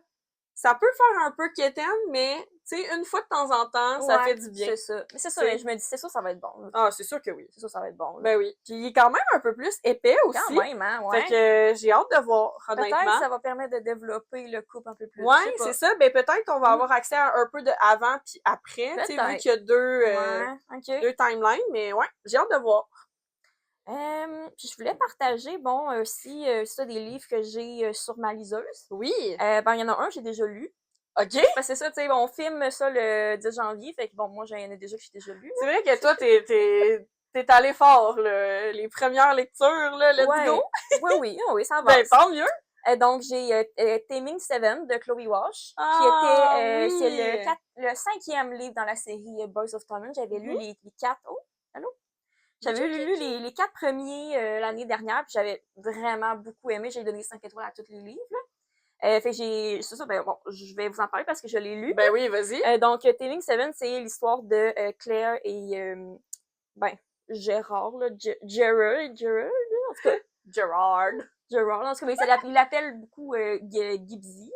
ça peut faire un peu quétaine, mais tu sais, une fois de temps en temps, ça fait du bien. C'est ça. Mais c'est ça, mais je me dis, c'est sûr, ça va être bon. Ah, c'est sûr que oui. C'est sûr, ça va être bon. Là. Ben oui. Puis il est quand même un peu plus épais aussi. Quand même, hein, ouais. Fait que j'ai hâte de voir, honnêtement. Peut-être que ça va permettre de développer le couple un peu plus. Ouais, c'est ça. Ben peut-être qu'on va avoir accès à un peu de avant puis après, tu sais, vu qu'il y a deux timelines, mais ouais, j'ai hâte de voir. Puis je voulais partager, bon, aussi, ça, des livres que j'ai sur ma liseuse. Oui. Ben, il y en a un que j'ai déjà lu. OK. Parce que c'est ça, tu sais, on filme ça le 10 janvier, fait que bon, moi, j'en ai déjà que j'ai déjà lu. C'est vrai que toi, t'es allé fort, là. Les premières lectures, là, let's go. Oui, ça va. Ben, tant mieux. Donc, j'ai Taming Seven de Chloe Walsh, qui était, c'est le 5e livre dans la série Boys of Tommen. J'avais lu les 4. Oh, allô? J'avais lu les 4 premiers l'année dernière, puis j'avais vraiment beaucoup aimé. J'ai donné 5 étoiles à tous les livres, là. Fait que c'est ça, ben bon, je vais vous en parler parce que je l'ai lu. Ben oui, vas-y. Donc, Taming Seven, c'est l'histoire de Claire et, Gérard, là, Gerard, en tout cas. Gerard, en tout cas, il l'appelle beaucoup Gibbsy,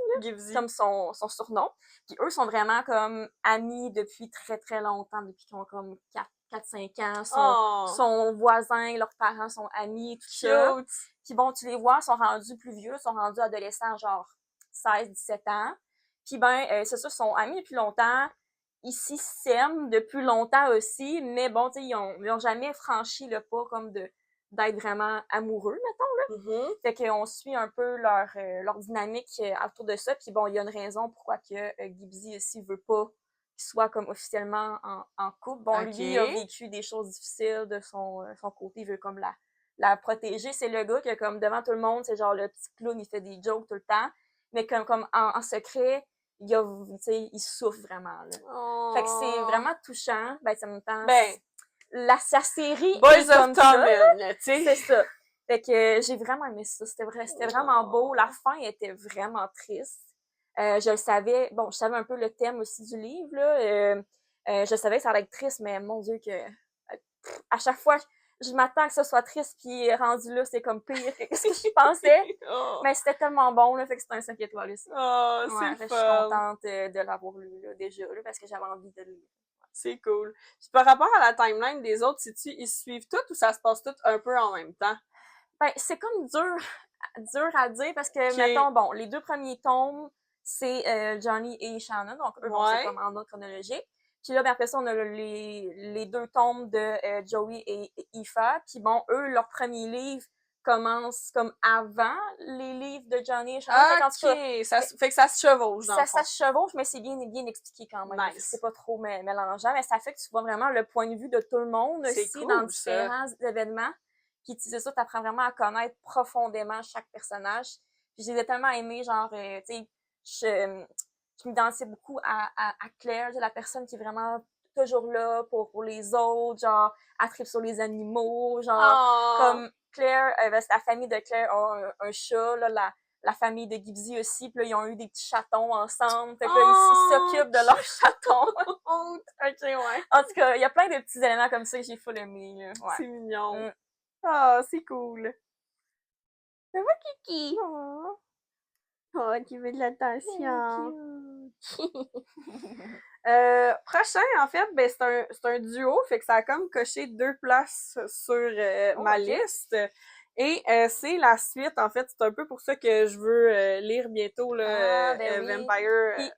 comme son surnom. Puis eux sont vraiment comme amis depuis très très longtemps, depuis qu'ils ont comme 4-5 ans. Son voisin, leurs parents sont amis, tout ça. Puis bon, tu les vois, ils sont rendus plus vieux, ils sont rendus adolescents, genre 16-17 ans. Puis c'est ça, ils sont amis depuis longtemps. Ils s'y s'aiment depuis longtemps aussi, mais bon, tu sais, ils ont jamais franchi le pas comme d'être vraiment amoureux, mettons, là. Fait qu'on suit un peu leur dynamique autour de ça. Puis bon, il y a une raison pourquoi que Gibbsy aussi veut pas qu'il soit comme officiellement en couple. Bon, lui, il a vécu des choses difficiles de son côté, il veut comme la protéger. C'est le gars qui, comme devant tout le monde, c'est genre le petit clown, il fait des jokes tout le temps. Mais comme en secret, il souffre vraiment, là. Fait que c'est vraiment touchant. Ben, ça me pense. La série Boys est comme of Tommen, tu sais. C'est ça. Fait que j'ai vraiment aimé ça. C'était vraiment beau. La fin était vraiment triste. Je le savais. Bon, je savais un peu le thème aussi du livre, là. Je savais que ça allait être triste, mais mon Dieu que à chaque fois, je m'attends que ça soit triste, puis rendu là, c'est comme pire que ce que je pensais. Mais c'était tellement bon, là, fait que c'était un 5 étoiles aussi. Oh, Ouais, c'est je suis fun! contente de l'avoir lu, là, déjà, là, parce que j'avais envie de le lire. C'est cool. Puis par rapport à la timeline des autres, ils suivent tout ou ça se passe tout un peu en même temps? Ben, c'est comme dur à dire parce que, Okay. mettons, bon, les 2 premiers tomes, c'est Johnny et Shannon, donc eux, bon, c'est comme en ordre chronologique. Puis là, ben, après ça, on a les 2 tomes de Joey et Aoife. Puis bon, eux, leur premier livre commence comme avant les livres de Johnny et Shannon. OK! Fait que ça se chevauche, dans le fond. Ça se chevauche, mais c'est bien expliqué quand même. Nice. C'est pas trop mélangeant, mais ça fait que tu vois vraiment le point de vue de tout le monde aussi cool, dans différents événements. Puis tu sais ça, t'apprends vraiment à connaître profondément chaque personnage. Puis je les ai tellement aimés, genre, tu sais, je m'identifiais beaucoup à Claire, la personne qui est vraiment toujours là pour les autres, genre, elle tripe sur les animaux, genre, comme Claire, la famille de Claire a un chat, là, la famille de Gibbsy aussi, puis là, ils ont eu des petits chatons ensemble, fait que là, ils s'occupent de leurs chatons. OK, ouais. En tout cas, il y a plein de petits éléments comme ça que j'ai full aimé, là. Ouais. C'est mignon. Ah, c'est cool. Ça va, Kiki? Oh, tu veux de l'attention. Prochain, en fait, ben, c'est un duo, fait que ça a comme coché 2 places sur ma liste. Et c'est la suite, en fait, c'est un peu pour ça que je veux lire bientôt là, Vampire. Puis,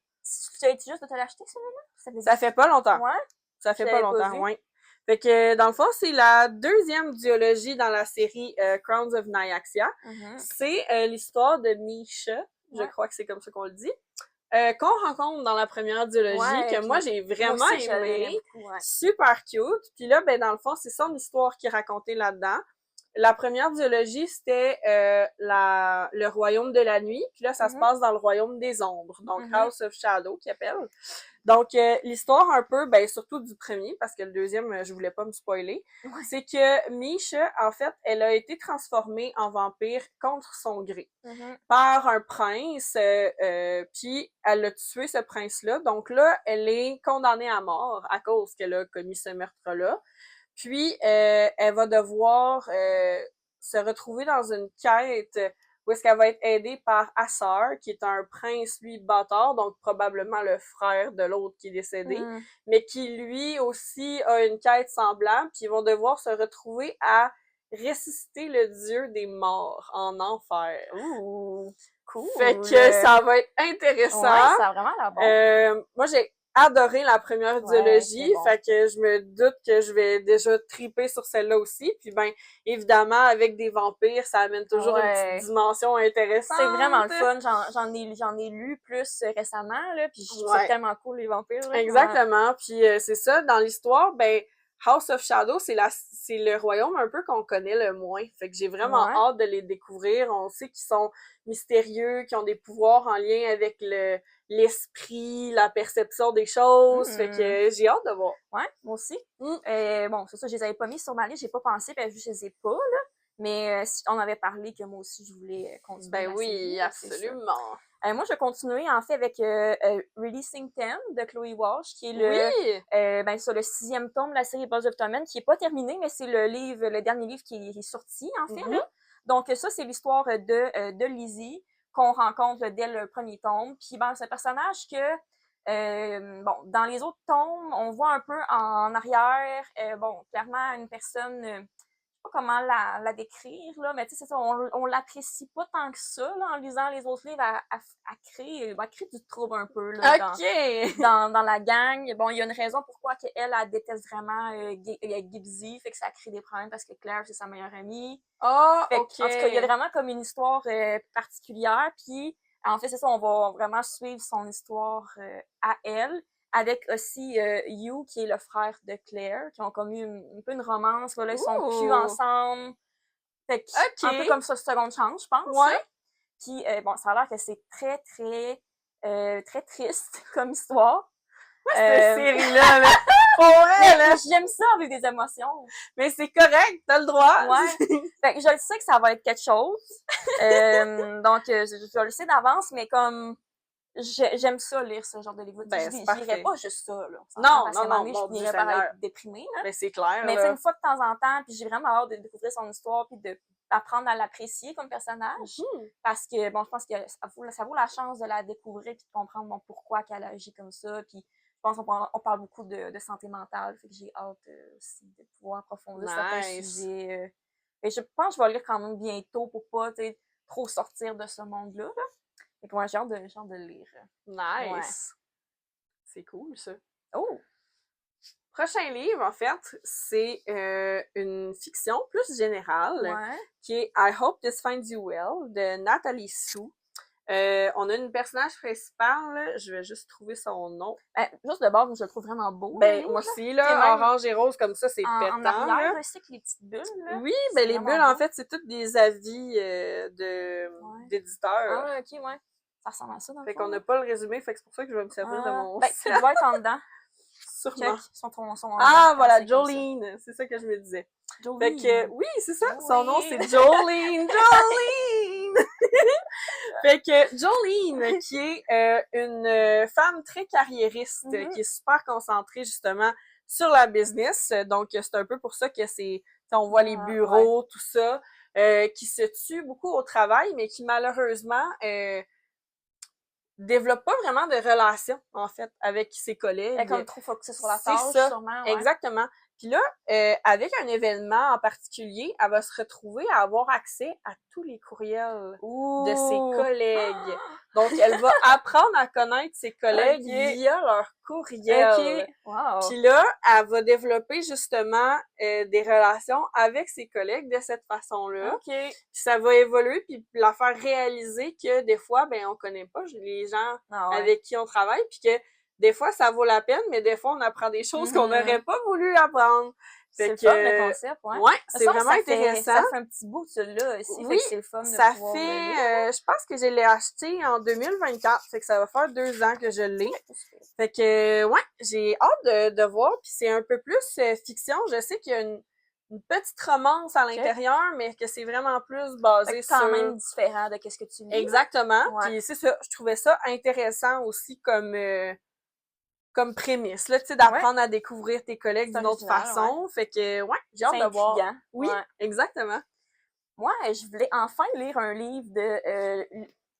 tu as juste de te l'acheter, celui-là? Ça fait pas longtemps. Ouais? Ça fait pas longtemps, ouais. Fait que, dans le fond, c'est la 2e duologie dans la série Crowns of Nyaxia. C'est l'histoire de Misha, je crois que c'est comme ça qu'on le dit, qu'on rencontre dans la première duologie, que moi, j'ai vraiment aimé. Super cute. Puis là, ben, dans le fond, c'est son histoire qui est racontée là-dedans. La première duologie, c'était le royaume de la nuit. Puis là, ça se passe dans le royaume des ombres. Donc, House of Shadow, qui appelle. Donc, l'histoire un peu, ben surtout du premier, parce que le deuxième, je voulais pas me spoiler, c'est que Misha, en fait, elle a été transformée en vampire contre son gré par un prince, puis elle a tué ce prince-là. Donc là, elle est condamnée à mort à cause qu'elle a commis ce meurtre-là. Puis, elle va devoir se retrouver dans une quête où est-ce qu'elle va être aidée par Assar, qui est un prince, lui, bâtard, donc probablement le frère de l'autre qui est décédé, mais qui, lui, aussi a une quête semblable, puis ils vont devoir se retrouver à ressusciter le dieu des morts en enfer. Ouh, cool! Fait que ça va être intéressant. Ouais, ça a vraiment l'air bon. Moi, j'ai adoré la première duologie, fait que je me doute que je vais déjà triper sur celle-là aussi. Puis ben, évidemment, avec des vampires, ça amène toujours une petite dimension intéressante. C'est vraiment le fun. J'en ai lu plus récemment, là, puis je trouve ça tellement cool, les vampires. Là. Exactement. Puis c'est ça, dans l'histoire, ben, House of Shadow, c'est le royaume un peu qu'on connaît le moins. Fait que j'ai vraiment hâte de les découvrir. On sait qu'ils sont mystérieux, qu'ils ont des pouvoirs en lien avec l'esprit, la perception des choses. Fait que j'ai hâte de voir. Ouais, moi aussi. Bon, c'est ça, je les avais pas mis sur ma liste, j'ai pas pensé, puis je les ai pas, là. Mais si on avait parlé que moi aussi, je voulais continuer. Ben oui, absolument. Moi, je vais continuer, en fait, avec Releasing 10 de Chloe Walsh, qui est le 6e tome de la série Buzz of Tommen, qui est pas terminé, mais c'est le dernier livre qui est sorti, en fait, là. Donc, ça, c'est l'histoire de Lizzie, qu'on rencontre dès le premier tome. Puis, ben, c'est un personnage que, dans les autres tomes, on voit un peu en arrière, clairement, une personne... Je sais pas comment la décrire, là, mais tu sais, c'est ça, on l'apprécie pas tant que ça, là, en lisant les autres livres, elle crée du trouble un peu, là, dans la gang. Bon, il y a une raison pourquoi elle déteste vraiment Gibbsy, fait que ça crée des problèmes parce que Claire, c'est sa meilleure amie. En tout cas, il y a vraiment comme une histoire particulière, puis en fait, c'est ça, on va vraiment suivre son histoire à elle. Avec aussi Hugh, qui est le frère de Claire, qui ont comme eu un peu une romance. Là, ils sont plus ensemble. Fait que, un peu comme ça, seconde chance, je pense. Ouais. Puis, ça a l'air que c'est très, très, très triste comme histoire. Cette série-là, là. Pour vrai, là. J'aime ça avec des émotions. Mais c'est correct, t'as le droit. Ouais. Fait que je le sais que ça va être quelque chose. Donc, je le sais d'avance, mais comme... j'aime ça, lire ce genre de livre. Ben, Je c'est parfait. lirais pas juste ça, là. Non, parce qu'à un moment donné, je finirais par être déprimée, là. Mais c'est clair, mais tu sais, une fois de temps en temps, puis j'ai vraiment hâte de découvrir son histoire, puis d'apprendre à l'apprécier comme personnage. Parce que, bon, je pense que ça vaut la chance de la découvrir, puis de comprendre bon, pourquoi qu'elle agit comme ça, puis je pense qu'on parle beaucoup de santé mentale, fait que j'ai hâte aussi de pouvoir approfondir certains sujets. Et je pense que je vais lire quand même bientôt pour pas trop sortir de ce monde-là. Là. Et que moi, j'ai hâte de le lire. Nice! Ouais. C'est cool, ça. Oh! Prochain livre, en fait, c'est une fiction plus générale qui est I Hope This Finds You Well de Nathalie Sue. On a une personnage principale, je vais juste trouver son nom. Juste de base, je le trouve vraiment beau. Moi aussi, là, orange et rose comme ça, c'est pétant. En arrière, aussi, avec les petites bulles. Là. Oui, ben les bulles, en fait, c'est toutes des avis d'éditeurs. Ah, ok, ouais. Ça ressemble à ça, dans le fond. Fait qu'on n'a pas le résumé, fait que c'est pour ça que je vais me servir de mon... tu dois être en dedans. Sûrement. Son voilà, Jolene, c'est ça que je me disais. Jolene. Fait que, oui, c'est ça, son nom c'est Jolene. Jolene! Fait que Jolene, qui est une femme très carriériste, qui est super concentrée justement sur la business, donc c'est un peu pour ça que on voit les bureaux, tout ça, qui se tue beaucoup au travail, mais qui malheureusement développe pas vraiment de relations, en fait, avec ses collègues. Elle est comme trop focusée sur la tâche, sûrement. Ouais. Exactement. Puis là, avec un événement en particulier, elle va se retrouver à avoir accès à tous les courriels de ses collègues. Donc, elle va apprendre à connaître ses collègues via leur courriel. Wow. Puis là, elle va développer justement des relations avec ses collègues de cette façon-là. Puis ça va évoluer puis la faire réaliser que des fois, ben on connaît pas les gens avec qui on travaille, puis que des fois, ça vaut la peine, mais des fois, on apprend des choses qu'on n'aurait pas voulu apprendre. C'est le fun, le concept, ouais. Ouais, c'est vraiment intéressant. Ça fait un petit bout, celui-là, aussi. Oui, c'est le fun de ça fait, je pense que je l'ai acheté en 2024, fait que ça va faire 2 ans que je l'ai. Fait que, ouais, j'ai hâte de voir, puis c'est un peu plus fiction. Je sais qu'il y a une petite romance à l'intérieur, mais que c'est vraiment plus basé sur... quand même différent de ce que tu lis. Exactement, puis c'est ça, je trouvais ça intéressant aussi comme prémisse, là, tu sais, d'apprendre à découvrir tes collègues d'une autre façon. Fait que, ouais, j'ai hâte de voir. Oui, exactement. Moi, je voulais enfin lire un livre de...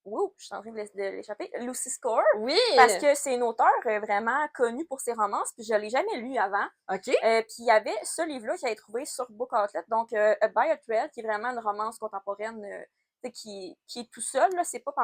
je suis en train de l'échapper. Lucy Score. Oui! Parce que c'est une auteure vraiment connue pour ses romances, puis je l'ai jamais lu avant. OK. Puis il y avait ce livre-là que j'avais trouvé sur Book Outlet, donc A By a Thread, qui est vraiment une romance contemporaine qui est tout seul, là, c'est pas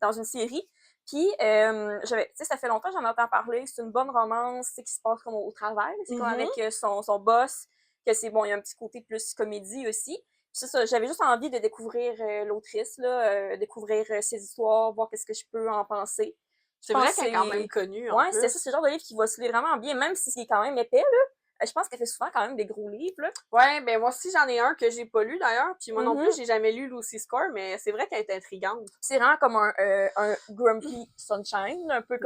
dans une série. Puis, ça fait longtemps que j'en entends parler. C'est une bonne romance, qui se passe comme au travail. C'est comme avec son boss, que c'est bon, il y a un petit côté plus comédie aussi. Puis c'est ça, j'avais juste envie de découvrir l'autrice, là, découvrir ses histoires, voir qu'est-ce que je peux en penser. C'est vrai qu'elle est quand même connue, en plus. C'est ça, c'est le genre de livre qui va se lire vraiment bien, même si c'est quand même épais, là. Je pense qu'elle fait souvent quand même des gros livres, là. Ouais, ben moi aussi j'en ai un que j'ai pas lu d'ailleurs, puis moi non plus j'ai jamais lu Lucy Score, mais c'est vrai qu'elle est intrigante. C'est vraiment comme un Grumpy Sunshine, un peu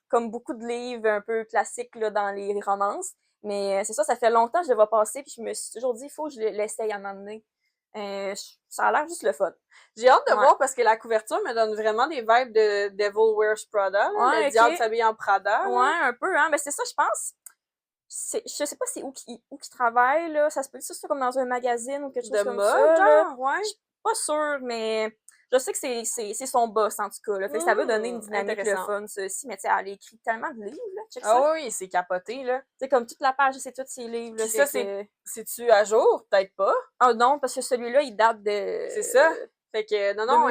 comme beaucoup de livres un peu classiques là, dans les romances. Mais c'est ça fait longtemps que je le vois passer, puis je me suis toujours dit, il faut que je l'essaye à m'amener. Ça a l'air juste le fun. J'ai hâte de voir parce que la couverture me donne vraiment des vibes de Devil Wears Prada, le diable s'habille en Prada. Ouais, un peu, hein. Mais c'est ça, je pense. Je sais pas c'est où qui travaille, là. Ça se peut dire ça comme dans un magazine ou quelque chose comme ça. Genre, ouais. Je suis pas sûre, mais je sais que c'est son boss, en tout cas, là. Fait que ça veut donner une dynamique le fun, ça aussi. Mais tu sais, elle écrit tellement de livres, là. Check ça. Oui, c'est capoté, là. Tu sais, comme toute la page, c'est tous ses livres, là. Puis ça, c'est-tu à jour? Peut-être pas. Ah non, parce que celui-là, il date de... C'est ça. Fait que, non,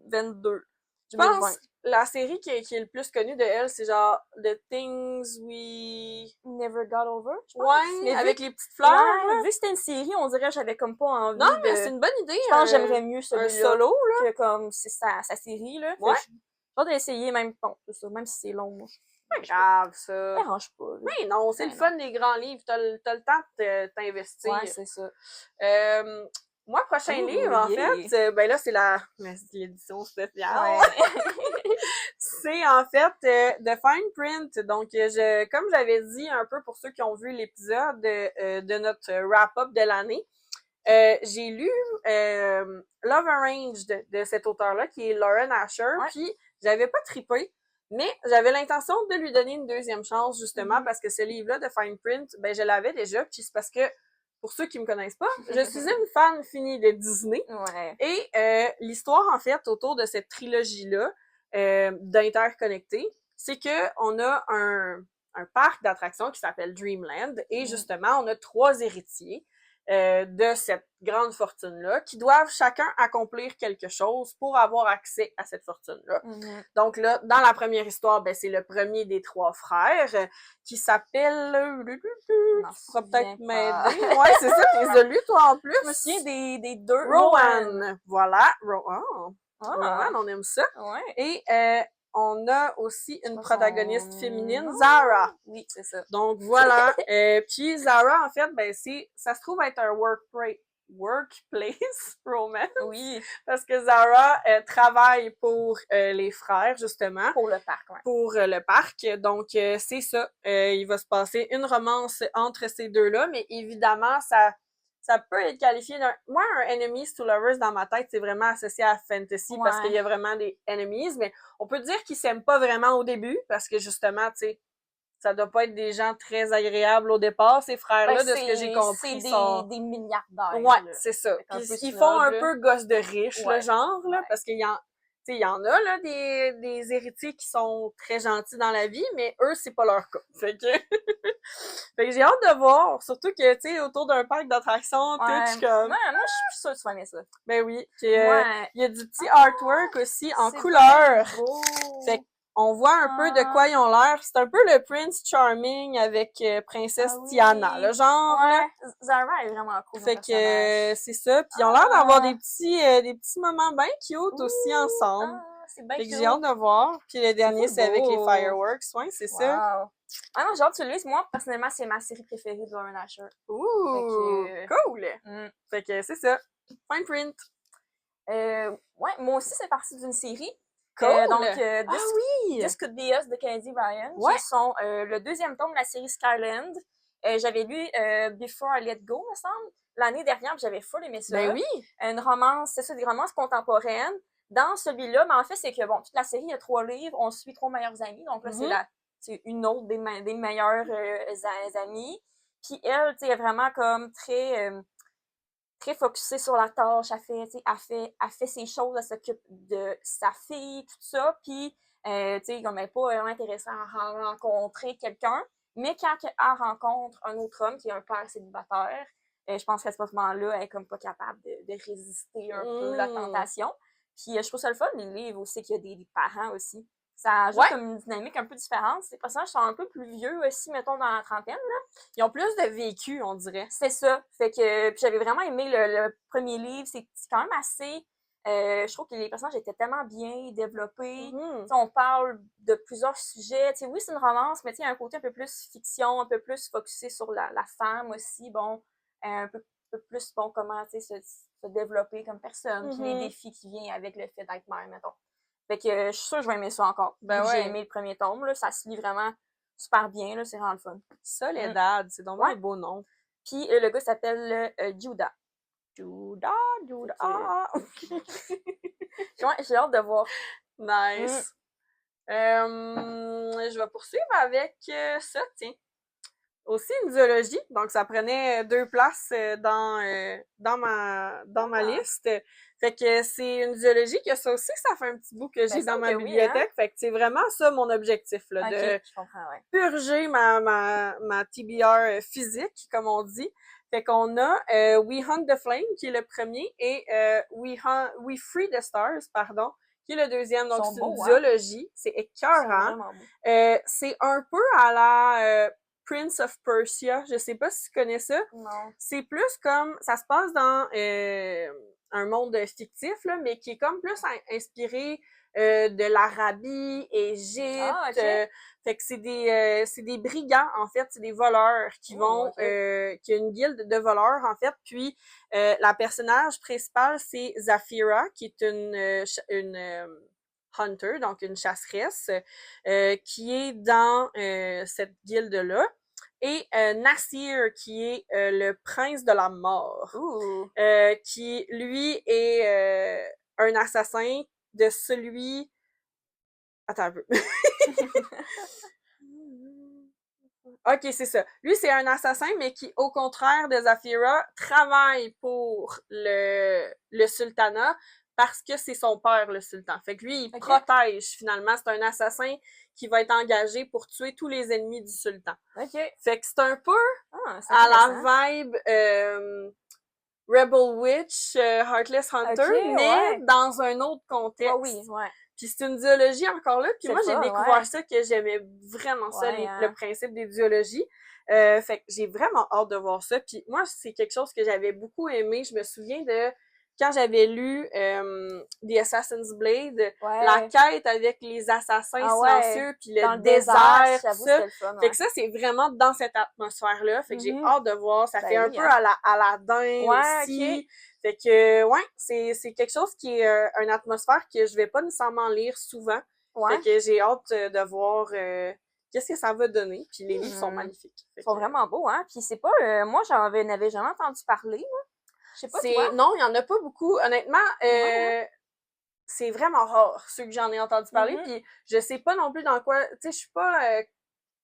2022. Je pense la série qui est le plus connue de elle, c'est genre The Things We Never Got Over, je pense. Ouais, mais avec les petites fleurs. Ouais, vu que c'était une série, on dirait que j'avais comme pas envie Non, mais c'est une bonne idée. Je pense que j'aimerais mieux celui-là. Un solo, là. Que comme c'est sa série, là. Ouais. J'ai hâte d'essayer, même si c'est long. Pas grave, ça. Ça dérange pas. Là. Mais non, c'est le fun des grands livres. T'as le temps de t'investir. Ouais, c'est ça. Moi, prochain livre, en fait, ben là, c'est l'édition spéciale. Ouais. C'est en fait The Fine Print. Donc, comme j'avais dit un peu pour ceux qui ont vu l'épisode de notre wrap-up de l'année, j'ai lu Love Arranged de cet auteur-là, qui est Lauren Asher, puis j'avais pas trippé, mais j'avais l'intention de lui donner une deuxième chance, justement, parce que ce livre-là de Fine Print, ben je l'avais déjà, puis c'est parce que, pour ceux qui me connaissent pas, je suis une fan finie de Disney. Ouais. Et l'histoire, en fait, autour de cette trilogie-là, d'interconnectés, c'est que on a un parc d'attractions qui s'appelle Dreamland, et justement, on a 3 héritiers de cette grande fortune-là, qui doivent chacun accomplir quelque chose pour avoir accès à cette fortune-là. Donc là, dans la première histoire, ben c'est le premier des 3 frères qui s'appelle... Tu pourras peut-être m'aider. Ouais, c'est ça, t'es lu, toi, en plus. Je me souviens des 2. Rowan. Voilà. Rowan, on aime ça. Ouais. Et on a aussi une protagoniste féminine, Zara. Oui, c'est ça. Donc voilà. Puis Zara, en fait, ben ça se trouve être un workplace romance. Oui. Parce que Zara travaille pour les frères, justement. Pour le parc, ouais. Pour le parc. Donc c'est ça. Il va se passer une romance entre ces deux-là, mais évidemment, ça peut être qualifié d'un... Moi, un enemies to lovers dans ma tête, c'est vraiment associé à fantasy parce qu'il y a vraiment des enemies, mais on peut dire qu'ils s'aiment pas vraiment au début parce que justement, tu sais, ça doit pas être des gens très agréables au départ, ces frères-là, de ce que j'ai compris. C'est des milliardaires. Ouais, c'est ça. Ils font un peu gosse de riche, le genre, là, parce qu'il y en... Tu sais, il y en a, là, des héritiers qui sont très gentils dans la vie, mais eux, c'est pas leur cas. Fait que, fait que j'ai hâte de voir. Surtout que, tu sais, autour d'un parc d'attractions, tout, je suis comme... Ouais, moi, je suis sûre que tu vas aimer ça. Ben oui. Il y a du petit artwork aussi en couleur. Fait qu'on voit un peu de quoi ils ont l'air. C'est un peu le Prince Charming avec Princesse Tiana, le genre. Ouais, Zara est vraiment cool. Fait que c'est ça. Puis ils ont l'air d'avoir des petits moments bien cute aussi ensemble. C'est bien cute. Fait que j'ai hâte de voir. Puis le dernier, c'est avec les fireworks. Ouais, c'est ça. Ah non, j'ai hâte que tu le lises. Moi, personnellement, c'est ma série préférée de Lauren Asher. Ouh! Cool! Fait que c'est ça. Fine Print. Ouais, moi aussi, c'est parti d'une série. Cool! Donc, This Could Be Us de Kennedy Ryan, qui sont le 2e tome de la série Skyland. J'avais lu Before I Let Go, me semble, l'année dernière, j'avais full aimé ça. Ben oui! Une romance, c'est ça, des romances contemporaines. Dans celui-là, mais en fait, c'est que, bon, toute la série, il y a 3 livres, on suit 3 meilleures amies, donc là, c'est une autre des meilleures amies. Puis elle, tu sais, est vraiment comme très focusée sur la tâche, elle fait ses choses, elle s'occupe de sa fille, tout ça, puis, tu sais, comme elle n'est pas vraiment intéressée à rencontrer quelqu'un, mais quand elle rencontre un autre homme qui est un père célibataire, je pense qu'à ce moment-là, elle est comme pas capable de résister un peu la tentation. Puis je trouve ça le fun, les livres aussi, qu'il y a des parents aussi. Ça ajoute comme une dynamique un peu différente. Ces personnages sont un peu plus vieux aussi, mettons, dans la trentaine, là. Ils ont plus de vécu, on dirait. C'est ça. Fait que, puis j'avais vraiment aimé le premier livre. C'est quand même assez... je trouve que les personnages étaient tellement bien développés. On parle de plusieurs sujets. T'sais, oui, c'est une romance, mais il y a un côté un peu plus fiction, un peu plus focusé sur la femme aussi. Bon, un peu plus, bon, comment se développer comme personne. Puis les défis qui viennent avec le fait d'être mère, mettons. Fait que je suis sûre que je vais aimer ça encore. J'ai aimé le premier tome, là, ça se lit vraiment super bien, là, c'est vraiment le fun. Soledad, c'est donc un beau nom. Puis le gars s'appelle Judah. Judah. J'ai hâte de voir. Nice. Je vais poursuivre avec ça, tiens. Aussi une zoologie, donc ça prenait 2 places dans ma liste. Fait que c'est une zoologie que ça aussi, ça fait un petit bout que j'ai dans ma bibliothèque. Fait que c'est vraiment ça mon objectif, là, de purger ma TBR physique, comme on dit. Fait qu'on a We Hunt the Flame, qui est le premier, et We Free the Stars, pardon, qui est le deuxième. Donc c'est une zoologie, c'est écœurant. C'est un peu à la... Prince of Persia, je sais pas si tu connais ça. Non. C'est plus comme, ça se passe dans un monde fictif, là, mais qui est comme plus inspiré de l'Arabie, Égypte. Fait que c'est des brigands, en fait, c'est des voleurs qui vont, qui a une guilde de voleurs, en fait. Puis, la personnage principale, c'est Zafira, qui est une hunter, donc une chasseresse, qui est dans cette guilde-là. Et Nasir, qui est le prince de la mort, qui, lui, est un assassin de celui Attends un peu. Ok, c'est ça. Lui, c'est un assassin, mais qui, au contraire de Zafira, travaille pour le sultanat parce que c'est son père, le sultan. Fait que lui, il protège, finalement. C'est un assassin qui va être engagé pour tuer tous les ennemis du sultan. Fait que c'est un peu à la vibe Rebel Witch, Heartless Hunter, mais dans un autre contexte. Puis c'est une duologie encore là. Puis moi, j'ai découvert ça, que j'aimais vraiment ça, le principe des duologies. Fait que j'ai vraiment hâte de voir ça. Puis moi, c'est quelque chose que j'avais beaucoup aimé. Je me souviens de quand j'avais lu The Assassin's Blade, la quête avec les assassins silencieux, puis le désert, tout ça. Fait que ça, c'est vraiment dans cette atmosphère-là. Fait que j'ai hâte de voir. Ça fait un peu à la Aladdin aussi. Fait que, c'est quelque chose qui est une atmosphère que je vais pas nécessairement lire souvent. Fait que j'ai hâte de voir qu'est-ce que ça va donner. Puis les livres sont magnifiques. Ils sont vraiment beaux, hein. Puis c'est pas... moi, n'avais jamais entendu parler, là. Je sais pas, toi. Non, il y en a pas beaucoup. Honnêtement, c'est vraiment rare, ceux que j'en ai entendu parler. Puis je sais pas non plus dans quoi... Tu sais, je suis pas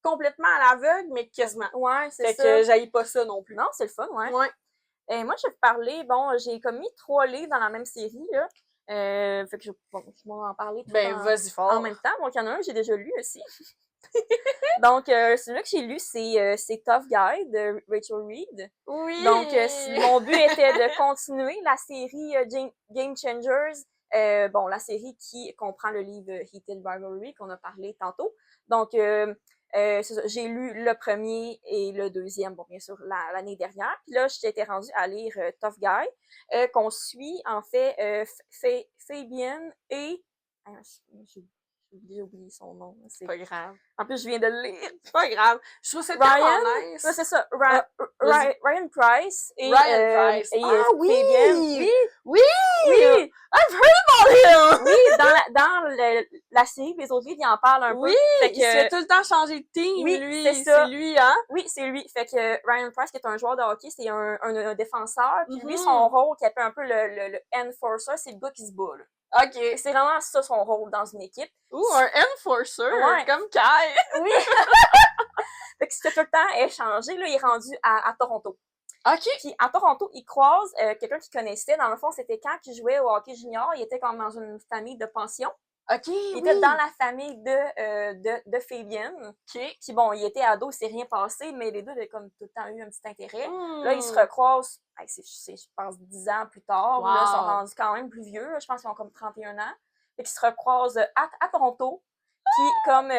complètement à l'aveugle, mais quasiment. C'est ça. Fait que j'haïs pas ça non plus. Non, c'est le fun, Et moi, je vais te parler, j'ai comme mis 3 livres dans la même série, là. Fait que je vais en parler tout vas-y fort. En même temps. Donc, il y en a un que j'ai déjà lu aussi. Donc, celui-là que j'ai lu, c'est Tough Guy de Rachel Reed. Oui! Donc, mon but était de continuer la série Game Changers. La série qui comprend le livre Heated Rivalry qu'on a parlé tantôt. Donc, c'est ça, j'ai lu le premier et le deuxième, bien sûr, l'année dernière. Puis là, j'étais rendue à lire Tough Guy, qu'on suit, en fait, Fabienne et... J'ai oublié son nom. C'est pas grave. En plus, je viens de le lire. C'est pas grave. Je trouve ça tellement nice. C'est ça. Ryan Price et Price. Et Fabienne. Oui! I've heard about him! Oui, dans la série, les autres livres, ils en parlent un peu. Oui, il se fait tout le temps changer de team, lui. C'est lui, hein? Oui, c'est lui. Fait que Ryan Price, qui est un joueur de hockey, c'est un défenseur. Puis lui, son rôle, qui appelle un peu le enforcer, c'est le gars qui se bat, là. OK. C'est vraiment ça, son rôle dans une équipe. Un enforcer, comme Kai. Oui. Fait que c'était tout le temps échangé. Là, il est rendu à Toronto. OK. Puis à Toronto, il croise quelqu'un qu'il connaissait. Dans le fond, c'était quand il jouait au hockey junior. Il était comme dans une famille de pension. OK, il était dans la famille de Fabienne. OK. Puis bon, il était ado, il s'est rien passé, mais les deux avaient comme tout le temps eu un petit intérêt. Là, ils se recroisent, je pense, 10 ans plus tard. Là, ils sont rendus quand même plus vieux. Là, je pense qu'ils ont comme 31 ans. Fait qu'ils se recroisent à Toronto. Puis comme,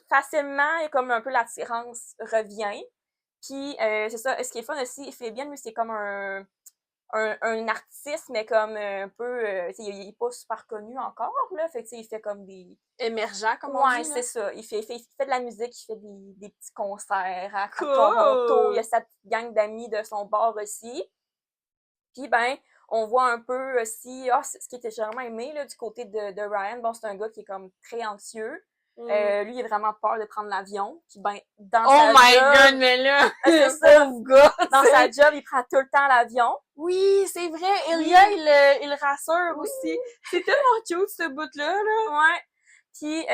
facilement, et comme un peu l'attirance revient. Puis c'est ça, ce qui est fun aussi, Fabienne, lui, c'est comme un artiste, mais comme un peu, il est pas super connu encore, là, fait que il fait comme des... Émergents, comme on dit. Ouais, c'est ça. Il fait de la musique, il fait des petits concerts à Toronto. Il y a sa petite gang d'amis de son bord aussi. Puis on voit un peu aussi, ce qui était vraiment aimé, là, du côté de Ryan, c'est un gars qui est comme très anxieux. Lui, il a vraiment peur de prendre l'avion. Puis dans sa job... God, mais là! C'est ça! Gars, dans sa job, il prend tout le temps l'avion. Oui, c'est vrai! Elia, il le rassure aussi. C'est tellement cute, ce bout-là, là! Ouais. Puis,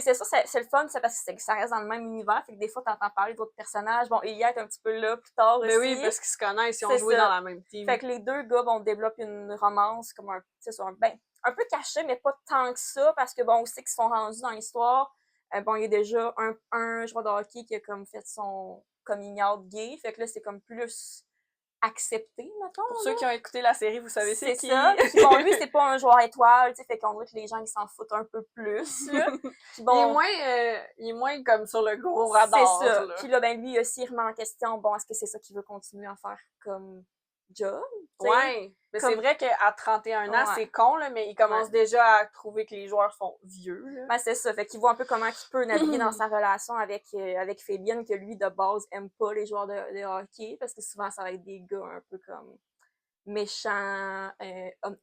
c'est ça, c'est le fun, c'est parce que ça reste dans le même univers. Fait que des fois, t'entends parler d'autres personnages. Bon, Elia est un petit peu là plus tard aussi. Mais oui, parce qu'ils se connaissent, ils ont joué dans la même team. Fait que les deux gars, développent une romance comme un peu cachée, mais pas tant que ça, parce que on sait qu'ils sont rendus dans l'histoire. Il y a déjà un joueur de hockey qui a comme fait son coming out gay. Fait que là, c'est comme plus accepté, mettons. Pour ceux qui ont écouté la série, vous savez c'est qui. Ça. Puis lui, c'est pas un joueur étoile, tu sais, fait qu'on dirait que les gens, ils s'en foutent un peu plus, là. Puis il est moins comme sur le gros radar. C'est ça. Là. Puis là, lui, aussi, il remet en question, est-ce que c'est ça qu'il veut continuer à faire comme job? T'sais? Ouais. Mais c'est vrai qu'à 31 ans, c'est con, là, mais il commence déjà à trouver que les joueurs sont vieux, là. C'est ça. Fait qu'il voit un peu comment il peut naviguer dans sa relation avec Fabienne, que lui, de base, aime pas les joueurs de hockey, parce que souvent, ça va être des gars un peu comme méchants,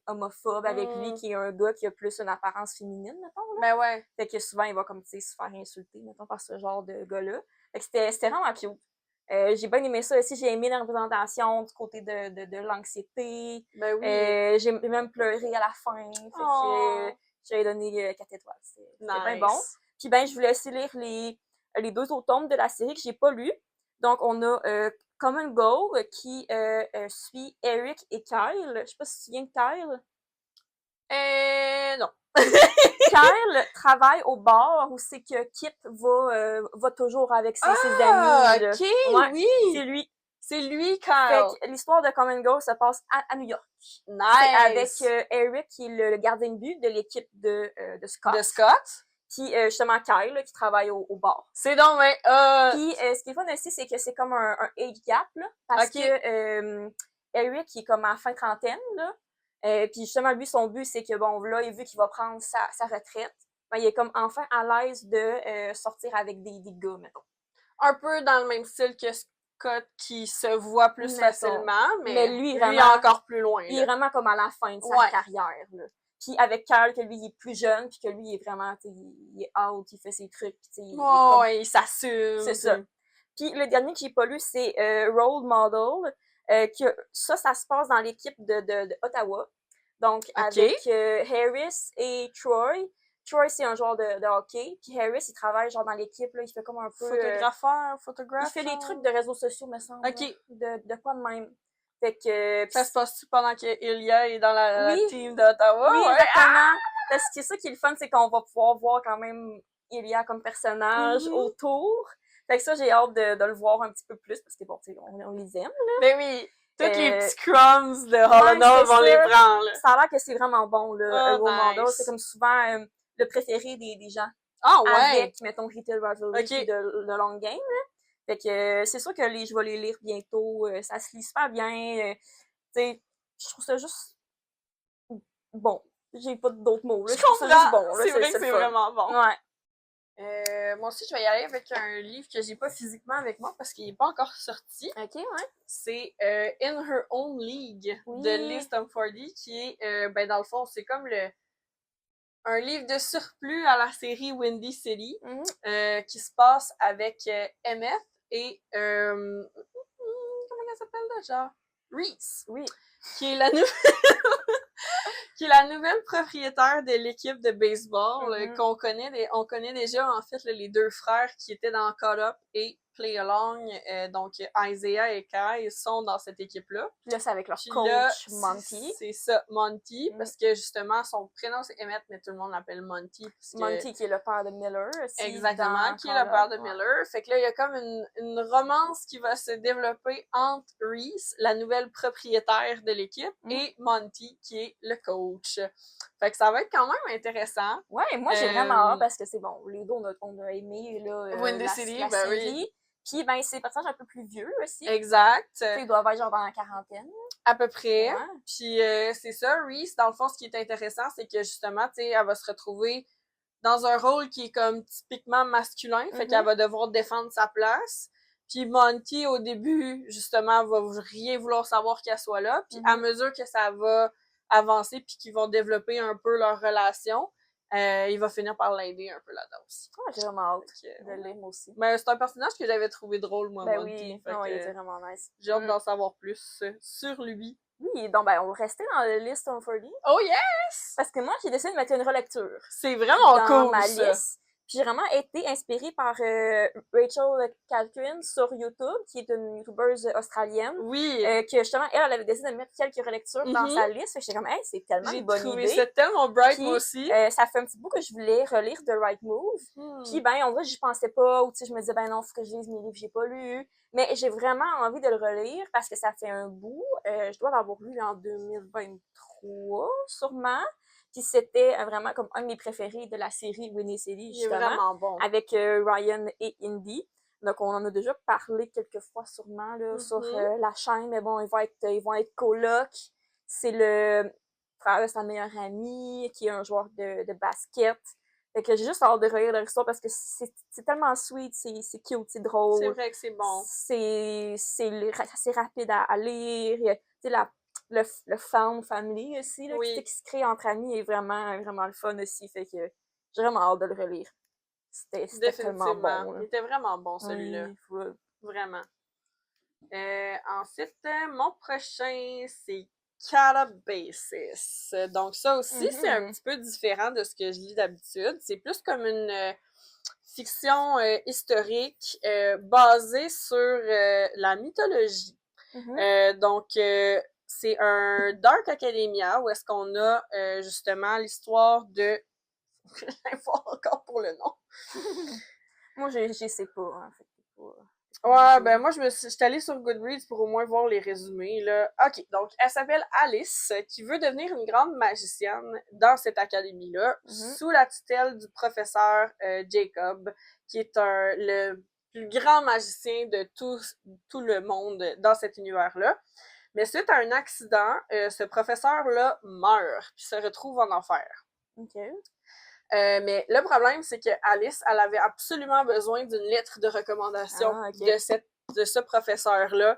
homophobes avec lui, qui est un gars qui a plus une apparence féminine, mettons. Ben ouais. Fait que souvent, il va comme, se faire insulter, mettons, par ce genre de gars-là. Fait que c'était vraiment cute. J'ai bien aimé ça aussi. J'ai aimé la représentation du côté de l'anxiété. Ben oui. J'ai même pleuré à la fin. Fait que J'avais donné 4 étoiles. C'était bien Nice. bon. Puis ben, je voulais aussi lire les 2 autres tomes de la série que j'ai pas lus. Donc, on a Common Goal qui suit Eric et Kyle. Je sais pas si tu te souviens de Kyle. Non. Kyle travaille au bar où c'est que Kip va toujours avec ses amis. Là. Ok, Ouais, oui! c'est lui. C'est lui, Fait Kyle! que l'histoire de Common Goal se passe à New York. Nice! C'est avec Eric, qui est le gardien de but de l'équipe de Scott. De Scott? Puis justement Kyle, là, qui travaille au bar. C'est donc, mais Puis ce qui est fun aussi, c'est que c'est comme un age gap, là, parce que Eric, il est comme en fin trentaine, là. Puis justement, lui, son but, c'est que, bon, là, vu qu'il va prendre sa retraite, ben, il est comme enfin à l'aise de sortir avec des gars, mettons. Un peu dans le même style que Scott, qui se voit plus facilement, mais lui vraiment, encore plus loin. Il est vraiment comme à la fin de sa carrière, là. Puis avec Carl, que lui, il est plus jeune, puis que lui, il est vraiment, tu sais, il est out, il fait ses trucs, tu sais. Il s'assume. C'est ça. Puis le dernier que j'ai pas lu, c'est Role Model, que ça se passe dans l'équipe de Ottawa. Donc, avec Harris et Troy. Troy, c'est un joueur de hockey. Puis Harris, il travaille genre dans l'équipe, là, il fait comme un peu... photographe. Il fait des trucs de réseaux sociaux, me semble. OK. De quoi de même. Fait que... Ça se passe-tu pendant qu'Ilia est dans la team d'Ottawa? Oui, exactement. Parce que ça qui est le fun, c'est qu'on va pouvoir voir quand même Ilia comme personnage autour. Fait que ça, j'ai hâte de le voir un petit peu plus, parce que bon, tu sais, on les aime, là. Ben oui! Tous les petits crumbs de Holland, on les prend, là. Ça a l'air que c'est vraiment bon, là, Role Model. C'est comme souvent le préféré des gens. Ah ouais! Avec, mettons, Retail Rivalry de Long Game, là. Fait que c'est sûr que je vais les lire bientôt. Ça se lit super bien. Tu sais, je trouve ça juste bon. J'ai pas d'autres mots, là. Je comprends! Ça juste bon, là. C'est vrai que c'est vraiment bon. Ouais. Moi aussi, je vais y aller avec un livre que j'ai pas physiquement avec moi parce qu'il est pas encore sorti. Ok, ouais. C'est In Her Own League de Liz Stamfordy, qui est, ben dans le fond, c'est comme un livre de surplus à la série Windy City, qui se passe avec MF et comment elle s'appelle déjà? Reese. Oui. Qui est la nouvelle qui est la nouvelle propriétaire de l'équipe de baseball qu'on connaît. On connaît déjà, en fait, les 2 frères qui étaient dans Caught Up et Play Along. Donc, Isaiah et Kai sont dans cette équipe-là. Puis là, c'est avec leur coach, Monty. C'est ça, Monty, parce que justement, son prénom, c'est Emmett, mais tout le monde l'appelle Monty. Monty, qui est le père de Miller aussi. Exactement, qui est le père de Miller. Fait que là, il y a comme une romance qui va se développer entre Reese, la nouvelle propriétaire de l'équipe, et Monty, qui est le coach. Fait que ça va être quand même intéressant. Ouais, moi, j'ai vraiment hâte parce que c'est bon. Les deux, on a aimé là, Windy City, la série. Puis, ben, c'est des personnages un peu plus vieux aussi. Exact. Ils doivent être genre dans la quarantaine. À peu près. Ouais. Puis, c'est ça, Reese, dans le fond, ce qui est intéressant, c'est que justement, tu sais, elle va se retrouver dans un rôle qui est comme typiquement masculin. Fait qu'elle va devoir défendre sa place. Puis Monty, au début, justement, va rien vouloir savoir qu'elle soit là. Puis, à mesure que ça va avancer puis qu'ils vont développer un peu leur relation, il va finir par l'aider un peu là-dedans aussi. J'ai vraiment hâte de l'aimer aussi. Mais c'est un personnage que j'avais trouvé drôle, moi, Monty. Oui, il était vraiment nice. J'ai hâte d'en savoir plus sur lui. Oui, donc ben, on va rester dans la liste Stamfordy. Oh yes! Parce que moi, j'ai décidé de mettre une relecture. C'est vraiment dans cool, ma ça. liste. Puis j'ai vraiment été inspirée par Rachel Calkin sur YouTube, qui est une youtubeuse australienne. Oui. Que justement, elle avait décidé de mettre quelques relectures dans sa liste. Fait que j'étais comme, hey, c'est tellement une bonne idée. J'ai trouvé ça tellement bright, puis, moi aussi. Ça fait un petit bout que je voulais relire The Right Move. Puis ben, en vrai, j'y pensais pas. Ou tu sais, je me disais, ben non, faut que je lise mes livres que j'ai pas lus. Mais j'ai vraiment envie de le relire parce que ça fait un bout. Je dois l'avoir lu en 2023, sûrement. Puis c'était vraiment comme un de mes préférés de la série Windy City, justement. Il est vraiment bon. Avec Ryan et Indy. Donc, on en a déjà parlé quelques fois, sûrement, là, sur la chaîne. Mais bon, ils vont être colocs. C'est le frère de sa meilleure amie, qui est un joueur de basket. Fait que j'ai juste hâte de relire leur histoire parce que c'est tellement sweet, c'est cute, c'est drôle. C'est vrai que c'est bon. C'est rapide à lire. Tu sais, le found family aussi, là, qui se crée entre amis est vraiment, vraiment le fun aussi. Fait que j'ai vraiment hâte de le relire. C'était tellement bon. Il était vraiment bon, celui-là. Oui, vraiment. Ensuite, mon prochain, c'est Catabasis. Donc ça aussi, c'est un petit peu différent de ce que je lis d'habitude. C'est plus comme une fiction historique basée sur la mythologie. Donc, c'est un Dark Academia où est-ce qu'on a justement l'histoire de... Je voir encore pour le nom. Moi, je sais pas, en fait. Ouais, ben moi, je suis allée sur Goodreads pour au moins voir les résumés, là. OK, donc, elle s'appelle Alice, qui veut devenir une grande magicienne dans cette académie-là, sous la tutelle du professeur Jacob, qui est le plus grand magicien de tout le monde dans cet univers-là. Mais suite à un accident, ce professeur-là meurt, puis se retrouve en enfer. OK. Mais le problème, c'est que Alice, elle avait absolument besoin d'une lettre de recommandation de ce professeur-là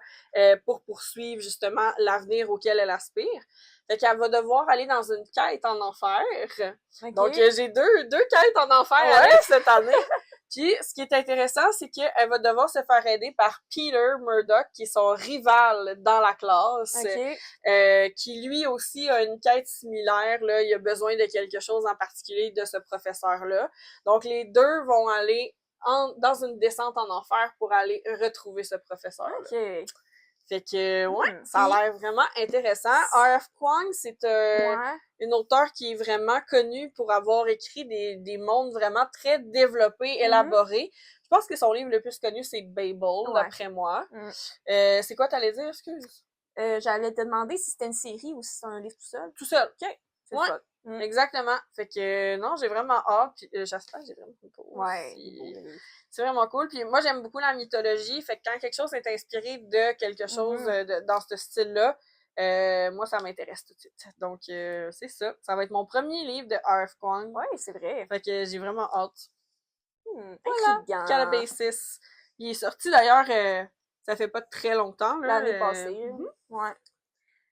pour poursuivre justement l'avenir auquel elle aspire. Fait qu'elle va devoir aller dans une quête en enfer. Okay. Donc, j'ai deux quêtes en enfer avec cette année. Puis, ce qui est intéressant, c'est qu'elle va devoir se faire aider par Peter Murdoch, qui est son rival dans la classe, qui lui aussi a une quête similaire. Là, il a besoin de quelque chose en particulier de ce professeur-là. Donc, les deux vont aller dans une descente en enfer pour aller retrouver ce professeur-là. Okay. Fait que, ça a l'air vraiment intéressant. R.F. Kuang, c'est une auteure qui est vraiment connue pour avoir écrit des mondes vraiment très développés, élaborés. Je pense que son livre le plus connu, c'est Babel, d'après moi. C'est quoi t'allais dire, excuse? J'allais te demander si c'était une série ou si c'est un livre tout seul. Tout seul, OK. C'est ça. Exactement. Fait que, non, j'ai vraiment hâte. Puis, j'espère que j'ai vraiment cool. C'est vraiment cool. Puis moi, j'aime beaucoup la mythologie. Fait que quand quelque chose est inspiré de quelque chose dans ce style-là, moi, ça m'intéresse tout de suite. Donc, c'est ça. Ça va être mon premier livre de R.F. Kuang. Oui, c'est vrai. Fait que j'ai vraiment hâte. Voilà. Catabasis. Il est sorti d'ailleurs, ça fait pas très longtemps. L'année passée.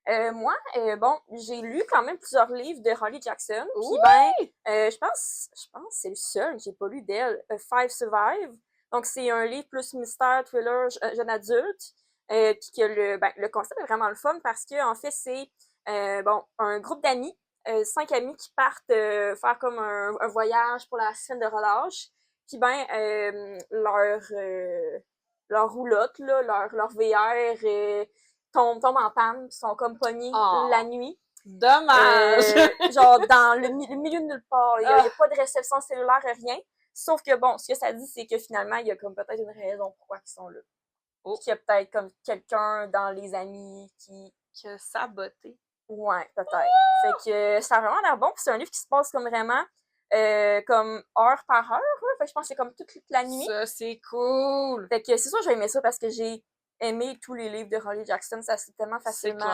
Moi, bon, j'ai lu quand même plusieurs livres de Holly Jackson. Puis je pense que c'est le seul que j'ai pas lu d'elle, Five Survive. Donc c'est un livre plus mystère, thriller, jeune adulte. Puis que le concept est vraiment le fun parce que en fait c'est un groupe d'amis, 5 amis qui partent faire comme un voyage pour la semaine de relâche. Puis leur roulotte là, leur VR tombent en panne, pis sont comme pognés la nuit. Dommage! Genre dans le milieu de nulle part. Il y a pas de réception cellulaire, rien. Sauf que bon, ce que ça dit, c'est que finalement, il y a comme peut-être une raison pourquoi ils sont là. Qu'il y a peut-être comme quelqu'un dans les amis qui a saboté. Ouais, peut-être. Fait que ça a vraiment l'air bon. Puis c'est un livre qui se passe comme vraiment comme heure par heure. Fait que je pense que c'est comme toute la nuit. Ça, c'est cool! Fait que c'est sûr que j'ai aimé ça parce que j'ai aimé tous les livres de Holly Jackson, ça se lit tellement facilement.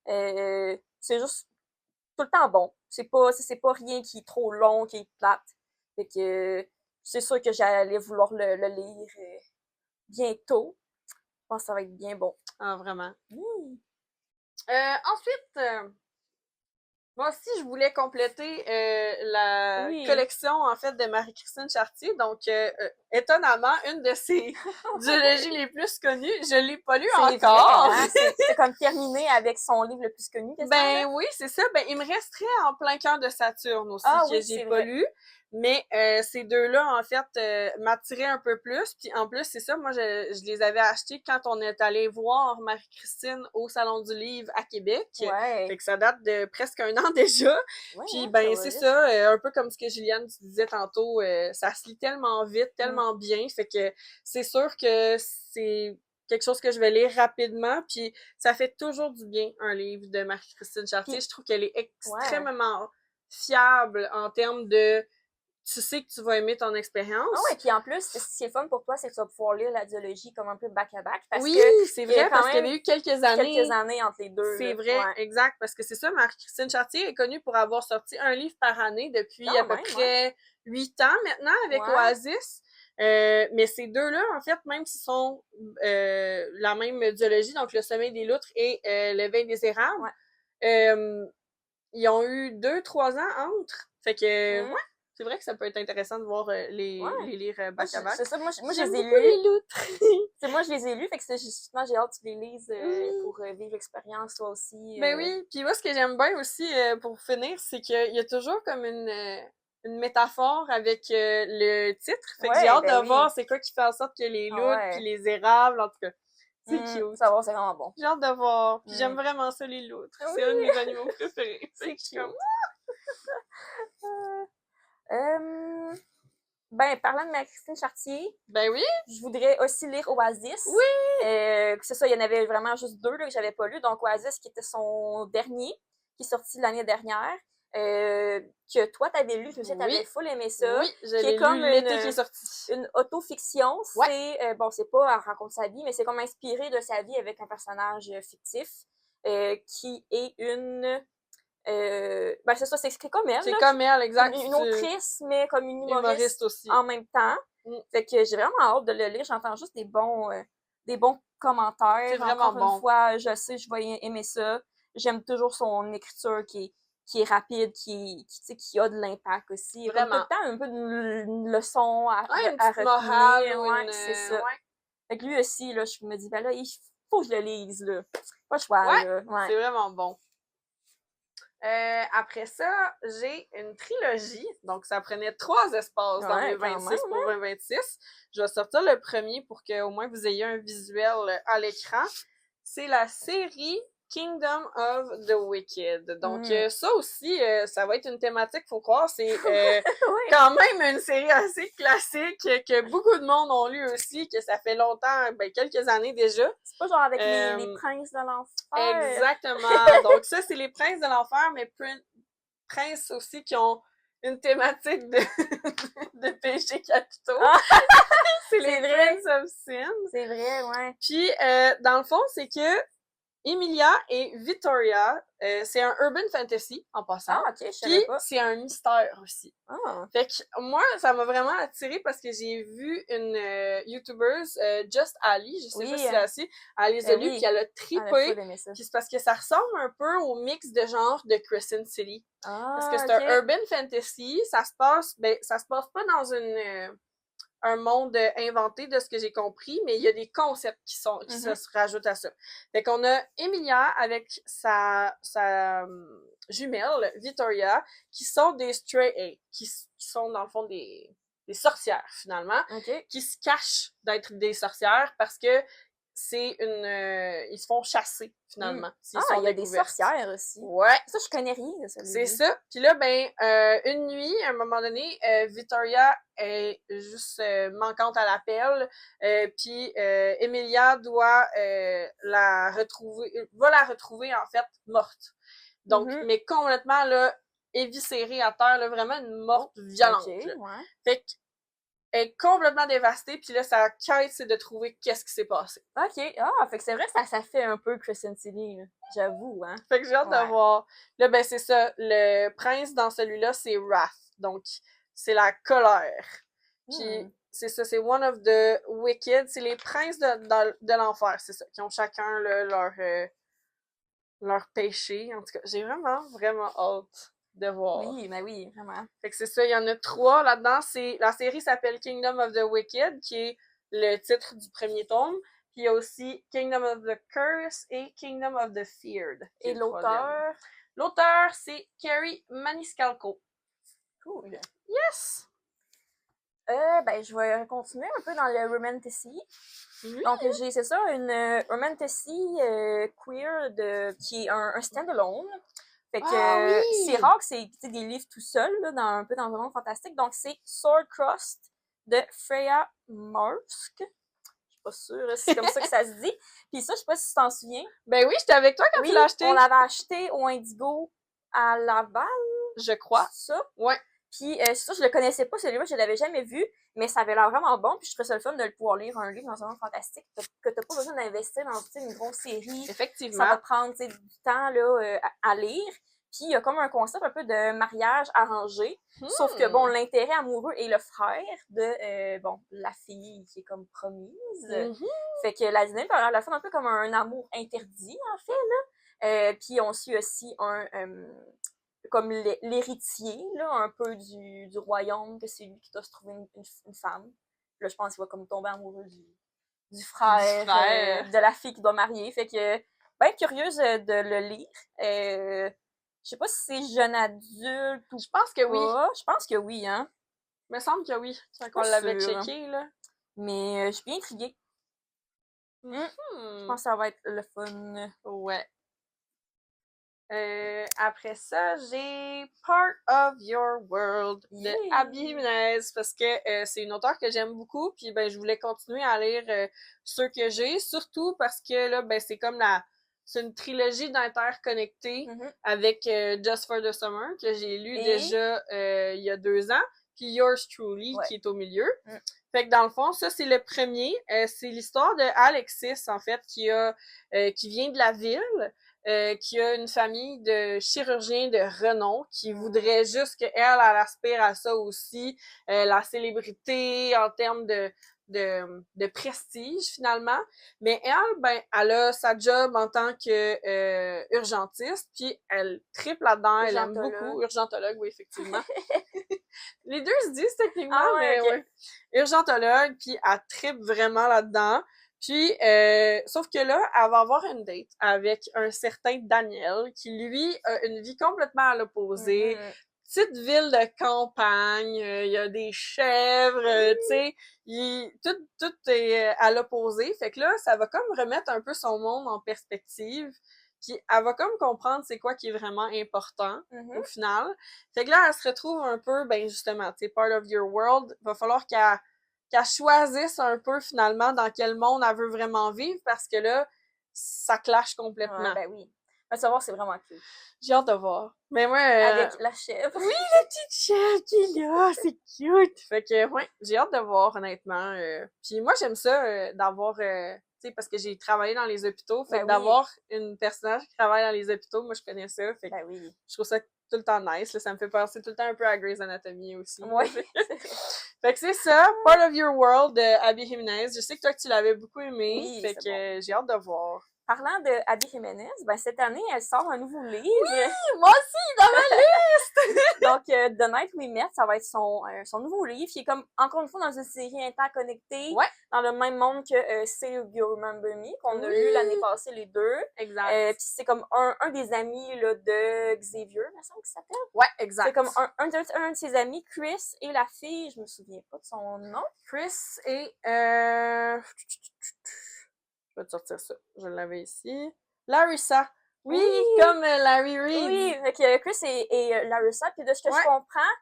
C'est clair. C'est juste tout le temps bon. C'est pas rien qui est trop long, qui est plate. Fait que c'est sûr que j'allais vouloir le lire bientôt. Je pense que ça va être bien bon. Ah, vraiment. Ensuite, moi aussi, je voulais compléter la collection, en fait, de Marie-Christine Chartier. Donc, étonnamment, une de ses duologies les plus connues, je l'ai pas lue encore. Vrai, hein? C'est comme terminé avec son livre le plus connu. Oui, c'est ça. Il me resterait En plein cœur de Saturne aussi, que j'ai pas lu. Mais ces deux-là, en fait, m'attiraient un peu plus. Puis en plus, c'est ça, moi, je les avais achetés quand on est allé voir Marie-Christine au Salon du Livre à Québec. Fait que ça date de presque 1 an déjà. Puis c'est ça, un peu comme ce que Juliane tu disais tantôt, ça se lit tellement vite, tellement bien. Fait que c'est sûr que c'est quelque chose que je vais lire rapidement, puis ça fait toujours du bien, un livre de Marie-Christine Chartier. Je trouve qu'elle est extrêmement fiable en termes de... Tu sais que tu vas aimer ton expérience. Ah ouais, puis en plus, ce qui est fun pour toi, c'est que tu vas pouvoir lire la duologie comme un peu back-à-back. C'est vrai, parce qu'il y a eu quelques années entre les deux. C'est vrai, exact, parce que c'est ça, Marie-Christine Chartier est connue pour avoir sorti un livre par année depuis à peu près 8 ans maintenant avec Oasis. Mais ces deux-là, en fait, même s'ils sont la même duologie, donc Le Sommeil des loutres et L'éveil des érables, ils ont eu 2-3 ans entre. Fait que, C'est vrai que ça peut être intéressant de voir les lire back-à-back. C'est ça, moi je J'aime les ai beaucoup lus. les loutres. Moi, je les ai lus, fait que c'est justement, j'ai hâte que tu les lises pour vivre l'expérience, toi aussi. Ben oui, puis moi, ce que j'aime bien aussi, pour finir, c'est qu'il y a toujours comme une métaphore avec le titre. Fait que j'ai hâte de voir c'est quoi qui fait en sorte que les loutres puis les érables, en tout cas, c'est cute. Ça va, c'est vraiment bon. J'ai hâte de voir. Puis j'aime vraiment ça, les loutres. C'est un de mes animaux préférés. C'est cute. Ben, parlant de Marie-Christine Chartier, ben oui, je voudrais aussi lire Oasis. Oui! C'est ça, il y en avait vraiment juste 2 là, que j'avais pas lu. Donc, Oasis, qui était son dernier, qui est sorti l'année dernière, que toi, t'avais lu, je me souviens, t'avais full aimé ça. Oui, je l'ai lu l'été qui est sorti. Une autofiction. C'est, bon, c'est pas elle raconte sa vie, mais c'est comme inspiré de sa vie avec un personnage fictif, qui est une... ben c'est ça, c'est comme elle. C'est comme elle, exact. Une autrice, mais comme une humoriste aussi. en même temps. Fait que j'ai vraiment hâte de le lire. J'entends juste des bons commentaires. C'est vraiment Encore une fois, je sais, je vais aimer ça. J'aime toujours son écriture qui est rapide, qui a de l'impact aussi. Vraiment. Tout le temps un peu une leçon à retenir. Morale, c'est ça. Fait que lui aussi, là, je me dis, ben là, il faut que je le lise, là. Pas le choix, là. C'est vraiment bon. Après ça, j'ai une trilogie. Donc, ça prenait 3 espaces dans mes 26 pour 2026. Je vais sortir le premier pour qu'au moins vous ayez un visuel à l'écran. C'est la série Kingdom of the Wicked. Donc, ça aussi, ça va être une thématique, faut croire. C'est quand même une série assez classique que beaucoup de monde ont lu aussi, que ça fait longtemps, quelques années déjà. C'est pas genre avec les princes de l'enfer. Exactement. Donc, ça, c'est les princes de l'enfer, mais princes aussi qui ont une thématique de péchés capitaux. C'est les Prince of Sin. C'est vrai, ouais. Puis, dans le fond, c'est que Emilia et Victoria, c'est un urban fantasy, en passant. Ah, ok, je savais pas. C'est un mystère aussi. Ah. Fait que moi, ça m'a vraiment attirée parce que j'ai vu une YouTubeuse, Just Ali, je sais pas si c'est aussi, elle les a lus, puis elle a trippé. Puis c'est parce que ça ressemble un peu au mix de genre de Crescent City. Parce que c'est un urban fantasy, ça se passe pas dans un monde inventé de ce que j'ai compris, mais il y a des concepts qui se rajoutent à ça. Fait qu'on a Emilia avec sa jumelle, Victoria, qui sont des stray eggs, qui sont dans le fond des sorcières, finalement, qui se cachent d'être des sorcières parce que c'est ils se font chasser, finalement. Il y a des sorcières aussi. Ouais. Ça, je connais rien de ça. C'est ça. Puis là, une nuit, à un moment donné, Victoria est juste manquante à l'appel. Puis Emilia va la retrouver, en fait, morte. Donc, mais complètement, là, éviscérée à terre, là, vraiment une morte violente. Fait que elle est complètement dévastée, puis là, sa quête, c'est de trouver qu'est-ce qui s'est passé. OK. Fait que c'est vrai, ça fait un peu Crescent City, là. J'avoue, hein. Fait que j'ai hâte de voir. Là, c'est ça. Le prince dans celui-là, c'est Wrath. Donc, c'est la colère. Puis, c'est ça, c'est One of the Wicked. C'est les princes de l'enfer, c'est ça. Qui ont chacun leur péché. En tout cas, j'ai vraiment, vraiment hâte de voir. Oui, oui, vraiment. Fait que c'est ça, il y en a 3 là-dedans. La série s'appelle Kingdom of the Wicked, qui est le titre du premier tome. Puis il y a aussi Kingdom of the Curse et Kingdom of the Feared. Et l'auteur? L'auteur, c'est Kerry Maniscalco. Cool. Yes! Je vais continuer un peu dans le romantasy. Donc, c'est ça, une romantasy queer qui est un stand-alone. Fait que c'est rare que c'est des livres tout seuls, là, un peu dans un monde fantastique. Donc, c'est Swordcrossed de Freya Marsk. Je suis pas sûre, c'est comme ça que ça se dit. Puis ça, je sais pas si tu t'en souviens. Ben oui, j'étais avec toi quand tu l'as acheté. On l'avait acheté au Indigo à Laval. Je crois. C'est ça? Ouais. Puis ça, je le connaissais pas, celui-là, je l'avais jamais vu, mais ça avait l'air vraiment bon, puis je trouvais ça le fun de pouvoir lire un livre dans un monde fantastique, que t'as pas besoin d'investir dans une grosse série. Effectivement. Ça va prendre du temps là, à lire. Puis il y a comme un concept un peu de mariage arrangé, sauf que bon, l'intérêt amoureux est le frère de la fille qui est comme promise. Fait que la dynamique a l'air un peu comme un amour interdit, en fait, là. Puis on suit aussi comme l'héritier, là, un peu du royaume, que c'est lui qui doit se trouver une femme. Là, je pense qu'il va comme tomber amoureux du frère, de la fille qu'il doit marier. Fait que, ben curieuse de le lire. Je sais pas si c'est jeune adulte ou Je pense que oui. pas. Je pense que oui, hein. Il me semble que oui. Quand on l'avait checké, là. Mais je suis bien intriguée. Je pense que ça va être le fun. Ouais. Après ça, j'ai Part of Your World de Abby Jimenez parce que c'est une auteure que j'aime beaucoup, puis ben je voulais continuer à lire ceux que j'ai, surtout parce que là ben c'est comme c'est une trilogie d'interconnectés avec Just for the Summer que j'ai lu déjà il y a 2 ans, puis Yours Truly qui est au milieu. Fait que dans le fond, ça c'est le premier, c'est l'histoire de Alexis en fait qui vient de la ville. Qui a une famille de chirurgiens de renom qui voudrait juste qu'elle aspire à ça aussi, la célébrité en termes de prestige finalement. Mais elle, ben, elle a sa job en tant que urgentiste, puis elle triple là-dedans, elle aime beaucoup. Urgentologue, oui, effectivement. Les deux se disent techniquement, mais ouais. Urgentologue, puis elle triple vraiment là-dedans. Puis, sauf que là, elle va avoir une date avec un certain Daniel qui, lui, a une vie complètement à l'opposé. Petite ville de campagne, il y a des chèvres, tu sais, tout est à l'opposé. Fait que là, ça va comme remettre un peu son monde en perspective. Puis, elle va comme comprendre c'est quoi qui est vraiment important au final. Fait que là, elle se retrouve un peu, ben justement, tu sais, part of your world. Va falloir qu'elle choisisse un peu finalement dans quel monde elle veut vraiment vivre parce que là, ça clash complètement. Ouais, ben oui. Va savoir, c'est vraiment cool. J'ai hâte de voir. Mais moi... Avec la chèvre. Oui, la petite chèvre qui est là, c'est cute! Fait que, ouais, j'ai hâte de voir, honnêtement. Puis moi, j'aime ça, d'avoir... tu sais, parce que j'ai travaillé dans les hôpitaux. Fait que d'avoir une personnage qui travaille dans les hôpitaux, moi, je connais ça. Fait que je trouve ça tout le temps nice. Là, ça me fait penser tout le temps un peu à Grey's Anatomy aussi. Ouais. Fait que c'est ça, Part of Your World de Abby Jimenez. Je sais que toi, tu l'avais beaucoup aimé. Oui, fait que j'ai hâte de voir. Parlant de Abby Jimenez, ben cette année, elle sort un nouveau livre. Oui, moi aussi, dans ma liste! Donc, The Night We Met, ça va être son nouveau livre, qui est comme, encore une fois, dans une série interconnectée, dans le même monde que Say You Remember Me, qu'on a lu l'année passée, les deux. Exact. Puis c'est comme un des amis là, de Xavier, il me semble qu'il s'appelle. Ouais, exact. C'est comme un de ses amis, Chris, et la fille, je me souviens pas de son nom. Chris et... Je vais te sortir ça. Je l'avais ici. Larissa. Oui, comme Larry Reid. Oui, fait que Chris et Larissa, puis de ce que je comprends,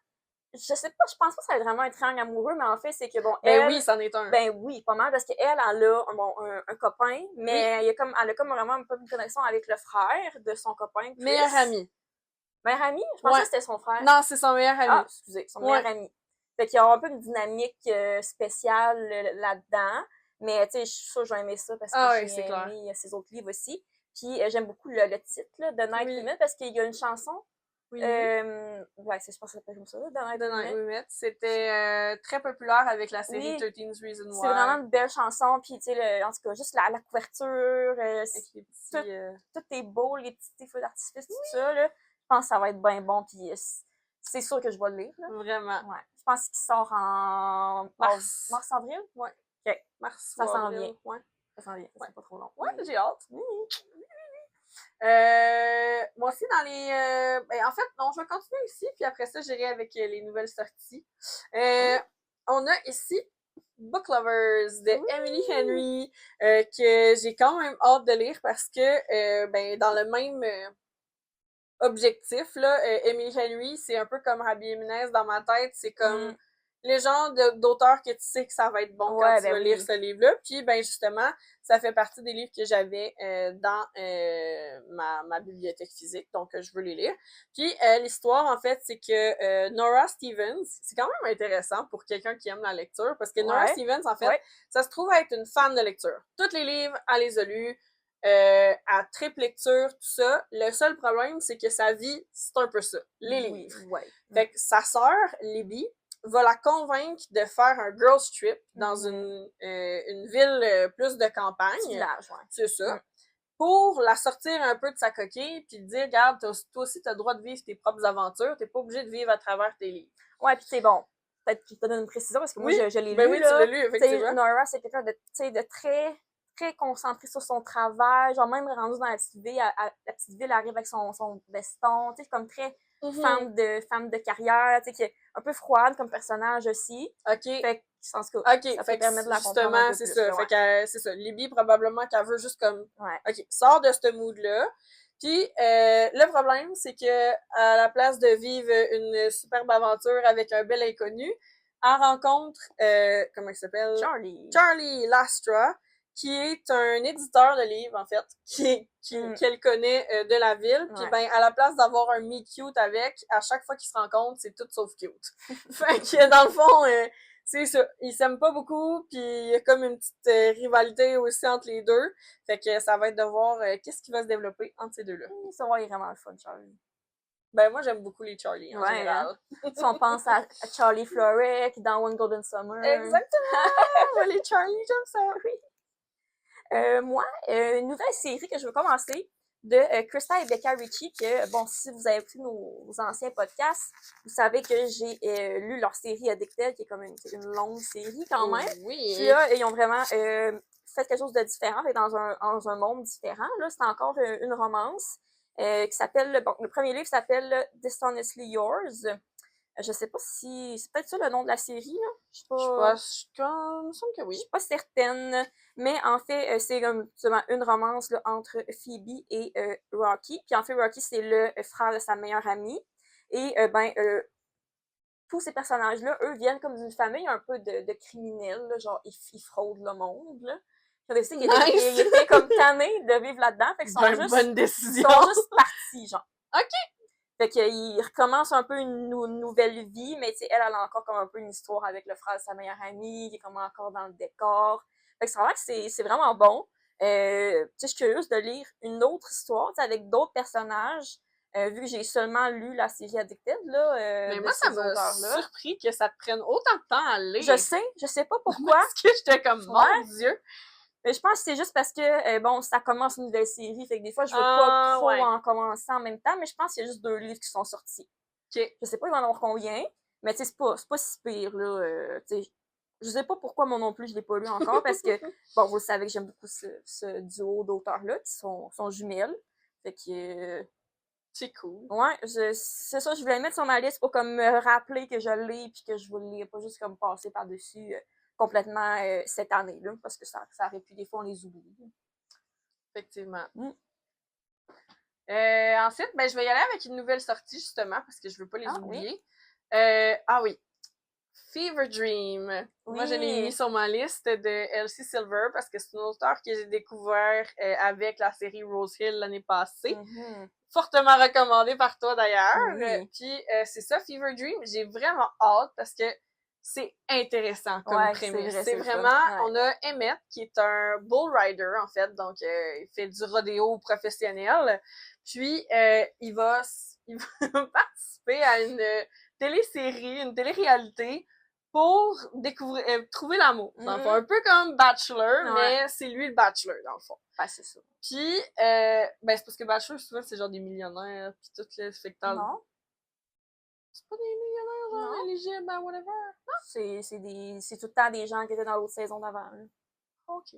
je sais pas, je pense pas que ça va être vraiment un triangle amoureux, mais en fait, c'est que bon, ben oui, c'en est un. Ben oui, pas mal, parce qu'elle, elle a un copain, mais elle a comme vraiment pas une connexion avec le frère de son copain, Chris. Meilleur ami. Meilleur ami? Je pensais que c'était son frère. Non, c'est son meilleur ami. Ah, excusez, son meilleur ami. Fait qu'il y a un peu une dynamique spéciale là-dedans. Mais tu sais, je suis sûre que je vais aimer ça parce que j'ai aimé ses autres livres aussi. Puis j'aime beaucoup le titre là, de Night We Met parce qu'il y a une chanson. Ouais, je pense que ça s'appelle comme ça, The Night We Met. C'était très populaire avec la série 13 Reasons Why. C'est vraiment une belle chanson. Puis tu sais, en tout cas, juste la couverture, tout est beau, les petits feux d'artifice, tout ça. Là. Je pense que ça va être bien bon. Puis c'est sûr que je vais le lire. Là. Vraiment. Ouais. Je pense qu'il sort en mars-avril. Ouais. OK. Mars. Ça s'en vient. Ouais. Ça s'en vient. C'est pas trop long. Ouais, j'ai hâte. Moi aussi, dans les... en fait, non, je vais continuer ici, puis après ça, j'irai avec les nouvelles sorties. On a ici Book Lovers de Emily Henry, que j'ai quand même hâte de lire parce que, dans le même... objectif, là, Emily Henry, c'est un peu comme Abby Jimenez dans ma tête, c'est comme les genres d'auteurs que tu sais que ça va être bon quand tu vas lire ce livre-là, puis ben justement, ça fait partie des livres que j'avais dans ma bibliothèque physique, donc je veux les lire. Puis l'histoire, en fait, c'est que Nora Stevens, c'est quand même intéressant pour quelqu'un qui aime la lecture, parce que Nora Stevens, en fait, ça se trouve être une fan de lecture. Tous les livres, elle les a lus, à triple lecture, tout ça. Le seul problème, c'est que sa vie, c'est un peu ça, les livres. Fait que sa sœur, Libby, va la convaincre de faire un girls trip dans une ville plus de campagne. Village, c'est ça. pour la sortir un peu de sa coquille, puis dire, regarde, toi aussi, t'as le droit de vivre tes propres aventures, t'es pas obligé de vivre à travers tes livres. Ouais, puis c'est bon. Peut-être que je te donne une précision, parce que moi, je l'ai ben lu, oui, là. tu l'as lu, effectivement. Nora, c'est quelqu'un de très, très concentré sur son travail, genre même rendu dans la petite ville, la petite ville arrive avec son veston, tu sais, comme très femme de carrière, tu sais, qui est un peu froide comme personnage aussi. OK. Fait que, en tout cas, ça peut permettre de la comprendre justement, un peu c'est plus, ça. là, Fait que, c'est ça. Libby, probablement qu'elle veut juste comme, ouais. OK, sors de ce mood-là. Puis, le problème, c'est que à la place de vivre une superbe aventure avec un bel inconnu, elle rencontre, comment il s'appelle? Charlie Lastra, qui est un éditeur de livres, en fait, qu'elle connaît de la ville. Puis, ben, à la place d'avoir un meet cute avec, à chaque fois qu'ils se rencontrent, c'est tout sauf cute. Fait que, dans le fond, c'est ça. Ils s'aiment pas beaucoup, puis il y a comme une petite rivalité aussi entre les deux. Fait que ça va être de voir qu'est-ce qui va se développer entre ces deux-là. Ça va être vraiment le fun, Charlie. Ben, moi, j'aime beaucoup les Charlie, en général. Hein? Si on pense à Charlie Florek dans One Golden Summer. Exactement! Les Charlie, j'aime ça. Oui. Moi, une nouvelle série que je veux commencer de Krista et Becca Ritchie, que, bon, si vous avez écouté nos anciens podcasts, vous savez que j'ai lu leur série Addicted, qui est comme une longue série quand même. Oui. Puis là, ils ont vraiment fait quelque chose de différent, et dans un monde différent. Là, c'est encore une romance qui s'appelle, bon, le premier livre s'appelle Dishonestly Yours. Je sais pas si, c'est peut-être ça le nom de la série, là. Je sais pas. Il me semble que oui. Je suis pas certaine. Mais en fait, c'est comme une romance là, entre Phoebe et Rocky. Puis en fait, Rocky, c'est le frère de sa meilleure amie. Et tous ces personnages-là, eux, viennent comme d'une famille un peu de criminels. Là, genre, ils fraudent le monde. Là. Ils étaient comme tannés de vivre là-dedans. Fait qu'ils sont bonne décision. Ils sont juste partis, genre. OK. Fait qu'ils recommencent un peu une nouvelle vie, mais tu sais, elle a encore comme un peu une histoire avec le frère de sa meilleure amie, qui est comme encore dans le décor. Fait que c'est vrai que c'est vraiment bon. Tu sais, je suis curieuse de lire une autre histoire, tu sais, avec d'autres personnages, vu que j'ai seulement lu la série Addicted, là. Mais moi, ça m'a surpris que ça te prenne autant de temps à lire. Je sais pas pourquoi. Parce que j'étais comme, mon Dieu! Mais je pense que c'est juste parce que, bon, ça commence une nouvelle série, fait que des fois, je veux pas trop en commencer en même temps, mais je pense qu'il y a juste 2 livres qui sont sortis. Okay. Je sais pas, il va en avoir combien, mais tu sais, c'est pas si pire, là. Tu sais, je sais pas pourquoi moi non plus, je l'ai pas lu encore, parce que, bon, vous le savez que j'aime beaucoup ce duo d'auteurs-là, qui sont jumelles. Fait que... c'est cool. Ouais, c'est ça, je voulais le mettre sur ma liste pour comme me rappeler que je l'ai, puis que je veux le lire, pas juste comme passer par-dessus... complètement cette année-là, parce que ça aurait pu, des fois, on les oublie. Effectivement. Ensuite, ben, je vais y aller avec une nouvelle sortie, justement, parce que je veux pas les oublier. Oui. Fever Dream. Oui. Moi, je l'ai mis sur ma liste de Elsie Silver, parce que c'est une auteure que j'ai découvert avec la série Rose Hill l'année passée. Fortement recommandée par toi, d'ailleurs. Puis, c'est ça, Fever Dream. J'ai vraiment hâte, parce que c'est intéressant comme prémisse. C'est vraiment, on a Emmett qui est un bull rider en fait, donc il fait du rodéo professionnel. Puis il va participer à une télésérie, une télé-réalité pour découvrir, trouver l'amour. Dans le fond, un peu comme Bachelor, mais c'est lui le Bachelor dans le fond. C'est ça. Puis ben c'est parce que Bachelor souvent c'est genre des millionnaires puis tout le spectacle. Non. C'est pas des millionnaires, genre, éligibles, ben, whatever. Non? C'est tout le temps des gens qui étaient dans l'autre saison d'avant. OK.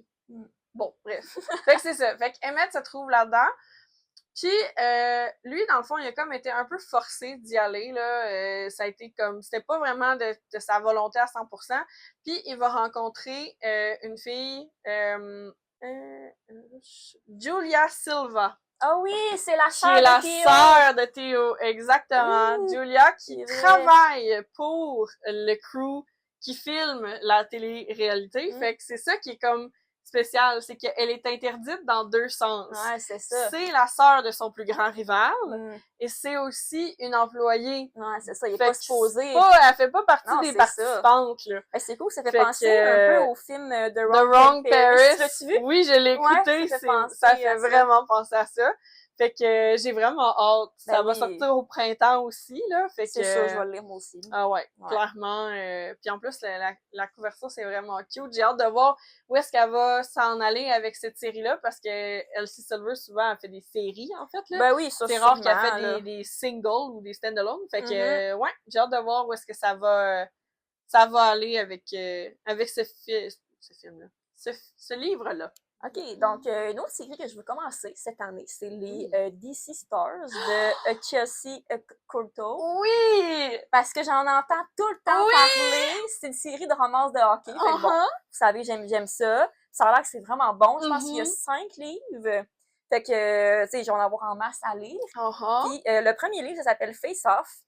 Bon, bref. Fait que c'est ça. Fait que Emmett se trouve là-dedans. Puis, lui, dans le fond, il a comme été un peu forcé d'y aller, là. Ça a été comme... C'était pas vraiment de sa volonté à 100%. Puis, il va rencontrer une fille... Julia Silva. Ah oui, c'est la sœur de Théo. Qui est la sœur de Théo, exactement. Julia qui travaille pour le crew qui filme la télé-réalité. Fait que c'est ça qui est comme spécial, c'est qu'elle est interdite dans 2 sens. Ouais, c'est ça. C'est la sœur de son plus grand rival et c'est aussi une employée. Ouais, c'est ça, il est pas supposé. Elle fait pas partie des participantes, là. C'est cool, ça fait penser un peu au film The Wrong Paris. L'as-tu vu? Oui, je l'ai écouté, ça fait vraiment penser à ça. Fait que j'ai vraiment hâte. Ben Ça va oui. sortir au printemps aussi, là. Fait que... C'est sûr, je vais le lire moi aussi. Ah ouais, clairement. Puis en plus, la couverture, c'est vraiment cute. J'ai hâte de voir où est-ce qu'elle va s'en aller avec cette série-là, parce que Elsie Silver, souvent, elle fait des séries, en fait, là. Ben oui, ça, c'est rare qu'elle sûrement, fait des singles ou des stand-alone. Fait que, Mm-hmm. ouais, j'ai hâte de voir où est-ce que ça va aller avec, avec ce film-là. Ce livre-là. OK, donc une autre série que je veux commencer cette année, c'est les DC Stars de Chelsea Courteau. Oui! Parce que j'en entends tout le temps parler. C'est une série de romances de hockey. Fait que bon, vous savez, j'aime ça. Ça a l'air que c'est vraiment bon. Je pense qu'il y a 5 livres. Fait que, tu sais, je vais en avoir en masse à lire. Puis le premier livre, ça s'appelle Face Off,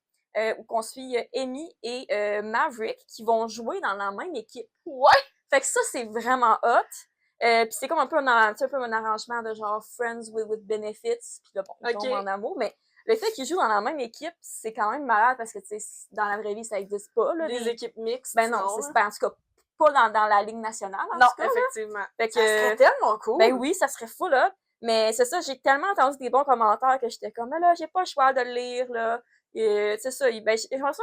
où on suit Amy et Maverick qui vont jouer dans la même équipe. Ouais! Fait que ça, c'est vraiment hot. Puis c'est comme un peu un arrangement de genre Friends with Benefits. Puis là, bon, ils tombent en amour. Mais le fait qu'ils jouent dans la même équipe, c'est quand même malade parce que, tu sais, dans la vraie vie, ça existe pas, là. Des équipes mixtes. Ben non, c'est en tout cas pas dans la Ligue nationale, en tout cas. Non, effectivement. Fait que, ça serait tellement cool. Ben oui, ça serait fou, là. Mais c'est ça, j'ai tellement entendu des bons commentaires que j'étais comme, là, j'ai pas le choix de le lire, là. C'est ça, ben, j'aimerais ça,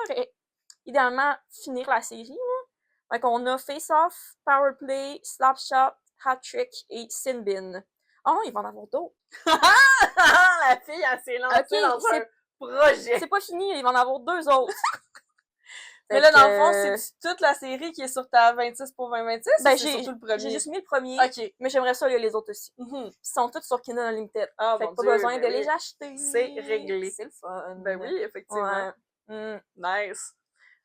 idéalement, finir la série, là. Fait qu'on a Face Off, Power Play, Slap Shot, Hat Trick et Sin Bin. Oh, il va en avoir d'autres. La fille, elle s'est lancée dans un projet. C'est pas fini, il va en avoir 2 autres. Mais là, dans le fond, c'est toute la série qui est sur ta 26 pour 2026 ben, ou c'est surtout le premier? J'ai juste mis le premier, OK. mais j'aimerais ça lire les autres aussi. Ils sont tous sur Kindle Unlimited. Ah, fait que pas besoin de les acheter. C'est réglé. C'est le fun. Ben oui, effectivement. Ouais. Nice.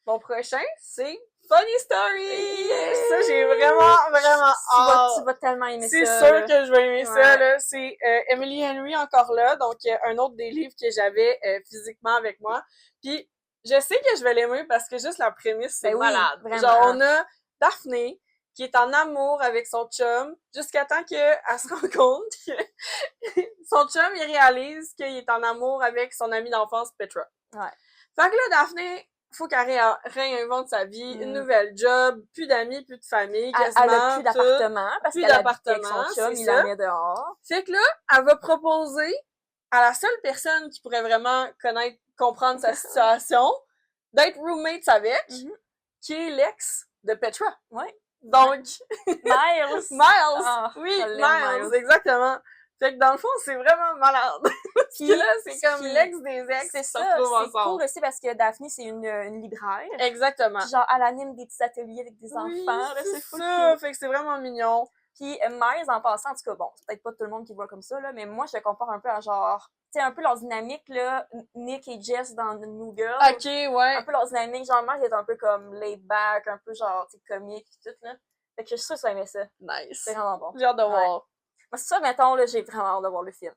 Mon prochain, c'est Funny Story! Ça, j'ai vraiment hâte. Tu vas tellement aimer ça. C'est sûr que je vais aimer ça, là. C'est Emily Henry encore là, donc un autre des livres que j'avais physiquement avec moi. Puis, je sais que je vais l'aimer parce que juste la prémisse, c'est malade. Vraiment. Genre, on a Daphné qui est en amour avec son chum jusqu'à temps qu'elle se rend compte que son chum, il réalise qu'il est en amour avec son amie d'enfance, Petra. Ouais. Fait que là, Daphné, faut qu'elle réinvente sa vie, une nouvelle job, plus d'amis, plus de famille, quasiment. Elle a plus d'appartement, parce qu'elle habite avec son chum, il la met dehors. Fait que là, elle va proposer à la seule personne qui pourrait vraiment comprendre sa situation, d'être roommates avec, qui est l'ex de Petra. Ouais. Donc, Miles! Oui, Miles, exactement. Fait que dans le fond, c'est vraiment malade. Puis là, c'est comme l'ex des ex qui se retrouvent ensemble. C'est cool aussi parce que Daphné, c'est une libraire. Exactement. Puis genre, elle anime des petits ateliers avec des enfants. C'est ça. Fait que c'est vraiment mignon. Puis Miles, en passant, en tout cas, bon, c'est peut-être pas tout le monde qui voit comme ça, là, mais moi, je le compare un peu à genre, tu sais, un peu leur dynamique, là, Nick et Jess dans The New Girl. OK, ouais. Un peu leur dynamique, genre, Miles est un peu comme laid back, un peu genre, tu sais, comique pis tout, là. Fait que je suis sûre que tu vas aimer ça. Nice. C'est vraiment bon. J'ai hâte de voir. Moi, c'est ça, mettons, là, j'ai vraiment hâte de voir le film.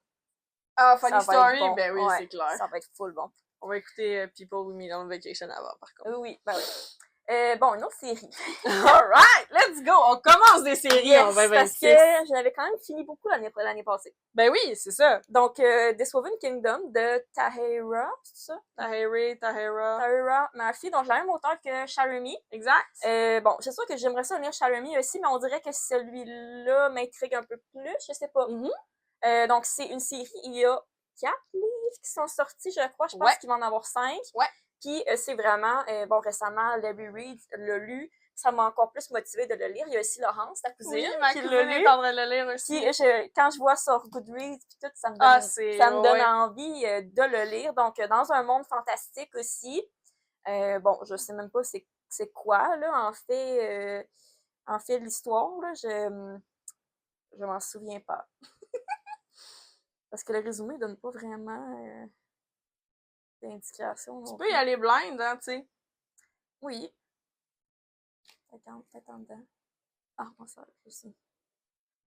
Ah, Funny Story? Bon. Ben oui, c'est clair. Ça va être full bon. On va écouter People We Meet on Vacation avant, par contre. Oui, ben oui. Bon, une autre série. Alright, let's go! On commence des séries en 2026. Parce que j'en avais quand même fini beaucoup l'année passée. Ben oui, c'est ça. Donc, This Woven Kingdom de Tahereh, c'est ça? Tahira Murphy, donc la même auteur que Cherami. Exact. Bon, c'est sûr que j'aimerais ça lire Cherami aussi, mais on dirait que celui-là m'intrigue un peu plus, je sais pas. Donc, c'est une série, il y a 4 livres qui sont sortis, je crois. Je pense qu'il va en avoir 5. Ouais. Puis, c'est vraiment, bon, récemment, Larry Reed l'a lu. Ça m'a encore plus motivée de le lire. Il y a aussi Laurence, ta cousine, qui l'a lu. Est en train de le lire aussi. Puis, quand je vois sur Goodreads, puis tout, ça me donne envie de le lire. Donc, dans un monde fantastique aussi. Bon, je sais même pas c'est quoi, là, en fait l'histoire, là. Je m'en souviens pas. Parce que le résumé donne pas vraiment d'indication. Tu peux y aller blind, hein, tu sais. Oui. Attends dedans. Ah, non, ça aussi.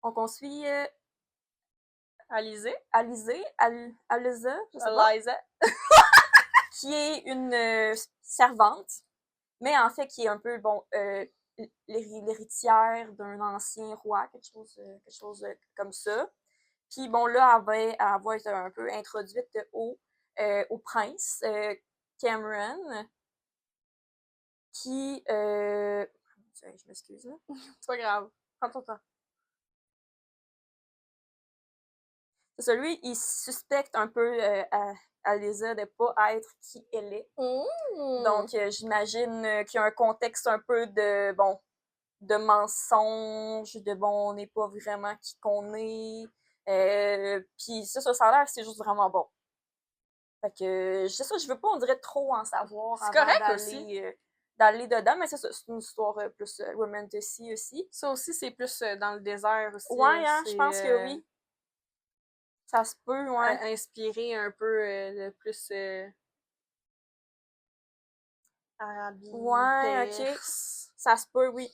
Donc, on suit Alizé, je sais pas. Qui est une servante, mais en fait, qui est un peu, bon, l'héritière d'un ancien roi, quelque chose comme ça. Puis bon, là, elle va être un peu introduite au prince Cameron, qui... je m'excuse, là. C'est pas grave. Prends ton temps. Celui, il suspecte un peu Alyssa de pas être qui elle est. Donc, j'imagine qu'il y a un contexte un peu de, bon, de mensonges, de bon, on n'est pas vraiment qui qu'on est. Puis ça a l'air, c'est juste vraiment bon. Fait que, c'est ça, je veux pas, on dirait, trop en savoir avant d'aller dedans, mais c'est ça, c'est une histoire plus romantasy aussi. Ça aussi, c'est plus dans le désert aussi. Ouais, hein, je pense que oui. Ça se peut, ouais. Inspiré un peu de plus Arabie, ouais, Perse. Ok. Ça se peut, oui.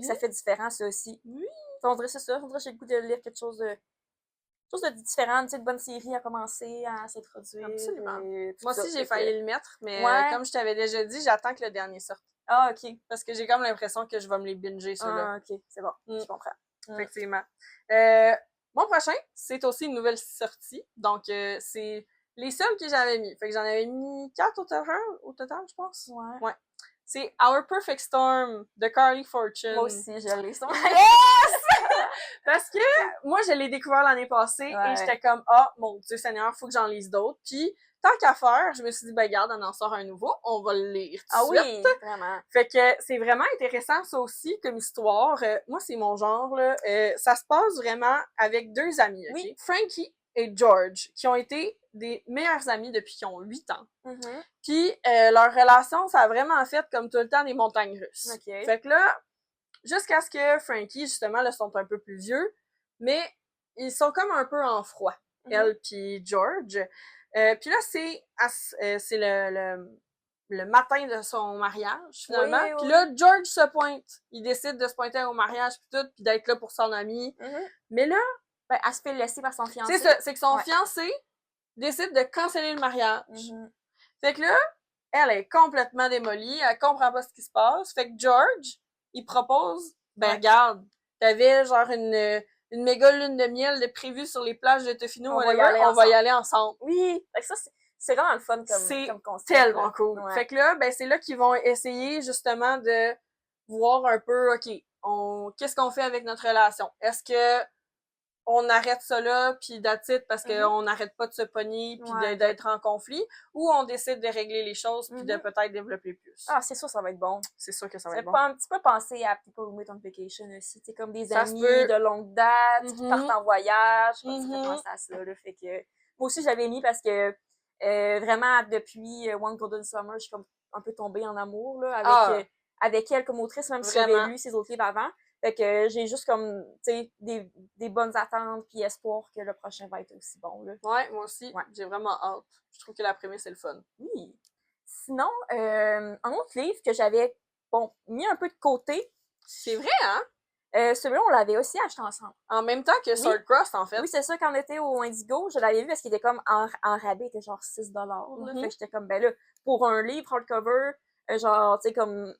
Ça fait différent, ça aussi. Oui. On dirait c'est ça. On dirait que j'ai le goût de lire quelque chose de différent, tu sais, de bonne série à commencer, à s'introduire. Absolument. Moi aussi, j'ai failli le mettre, mais comme je t'avais déjà dit, j'attends que le dernier sorte. Ah, ok. Parce que j'ai comme l'impression que je vais me les binger, ceux-là. Ah, ok, c'est bon. Je comprends. Effectivement. Mon prochain, c'est aussi une nouvelle sortie. Donc, c'est les seuls que j'avais mis. Fait que j'en avais mis 4 au total, je pense. Ouais. C'est Our Perfect Storm de Carly Fortune. Moi aussi, je l'ai sur Yes! Parce que moi, je l'ai découvert l'année passée et j'étais comme, mon Dieu Seigneur, faut que j'en lise d'autres. Puis, tant qu'à faire, je me suis dit, ben regarde, on en sort un nouveau, on va le lire tout de suite. Oui, vraiment. Fait que c'est vraiment intéressant, ça aussi, comme histoire. Moi, c'est mon genre, là. Ça se passe vraiment avec 2 amis, OK? Oui. Frankie et George, qui ont été des meilleurs amis depuis qu'ils ont 8 ans. Puis, leur relation, ça a vraiment fait, comme tout le temps, des montagnes russes. Okay. Fait que là, jusqu'à ce que Frankie, justement, là, sont un peu plus vieux, mais ils sont comme un peu en froid, elle puis George. Puis là, c'est le matin de son mariage, finalement. Oui, puis là, George se pointe. Il décide de se pointer au mariage puis tout, puis d'être là pour son ami. Mais là, ben, elle se fait laisser par son fiancé. C'est ça, c'est que son fiancé décide de canceller le mariage. Fait que là, elle est complètement démolie, elle comprend pas ce qui se passe. Fait que George, il propose, regarde, t'avais genre une méga lune de miel de prévue sur les plages de Tofino, on va y aller ensemble. Oui, fait que ça, c'est vraiment le fun comme concept. C'est tellement cool. Ouais. Fait que là, c'est là qu'ils vont essayer justement de voir un peu, OK, qu'est-ce qu'on fait avec notre relation? Est-ce que on arrête ça là, puis that's it, parce qu'on n'arrête pas de se pogner, puis d'être en conflit, ou on décide de régler les choses, puis de peut-être développer plus. Ah, c'est sûr, ça va être bon. C'est sûr que ça va être bon. Un petit peu penser à People Who Meet on Vacation aussi, c'est comme des amis de longue date, qui partent en voyage, ça fait penser à ça, là, fait que... Moi aussi, j'avais mis parce que, vraiment, depuis One Golden Summer, je suis comme un peu tombée en amour, là, avec elle comme autrice, même si j'avais lu ses autres livres avant. Fait que j'ai juste comme, tu sais, des bonnes attentes puis espoir que le prochain va être aussi bon, là. Ouais, moi aussi. Ouais. J'ai vraiment hâte. Je trouve que la prémisse, c'est le fun. Oui. Sinon, un autre livre que j'avais, mis un peu de côté. C'est vrai, hein? Celui-là, on l'avait aussi acheté ensemble. En même temps que Swordcross, en fait. Oui, c'est ça, quand on était au Indigo, je l'avais vu parce qu'il était comme en rabais, il était genre 6$. Fait que j'étais comme, ben là, pour un livre hardcover, genre, tu sais, comme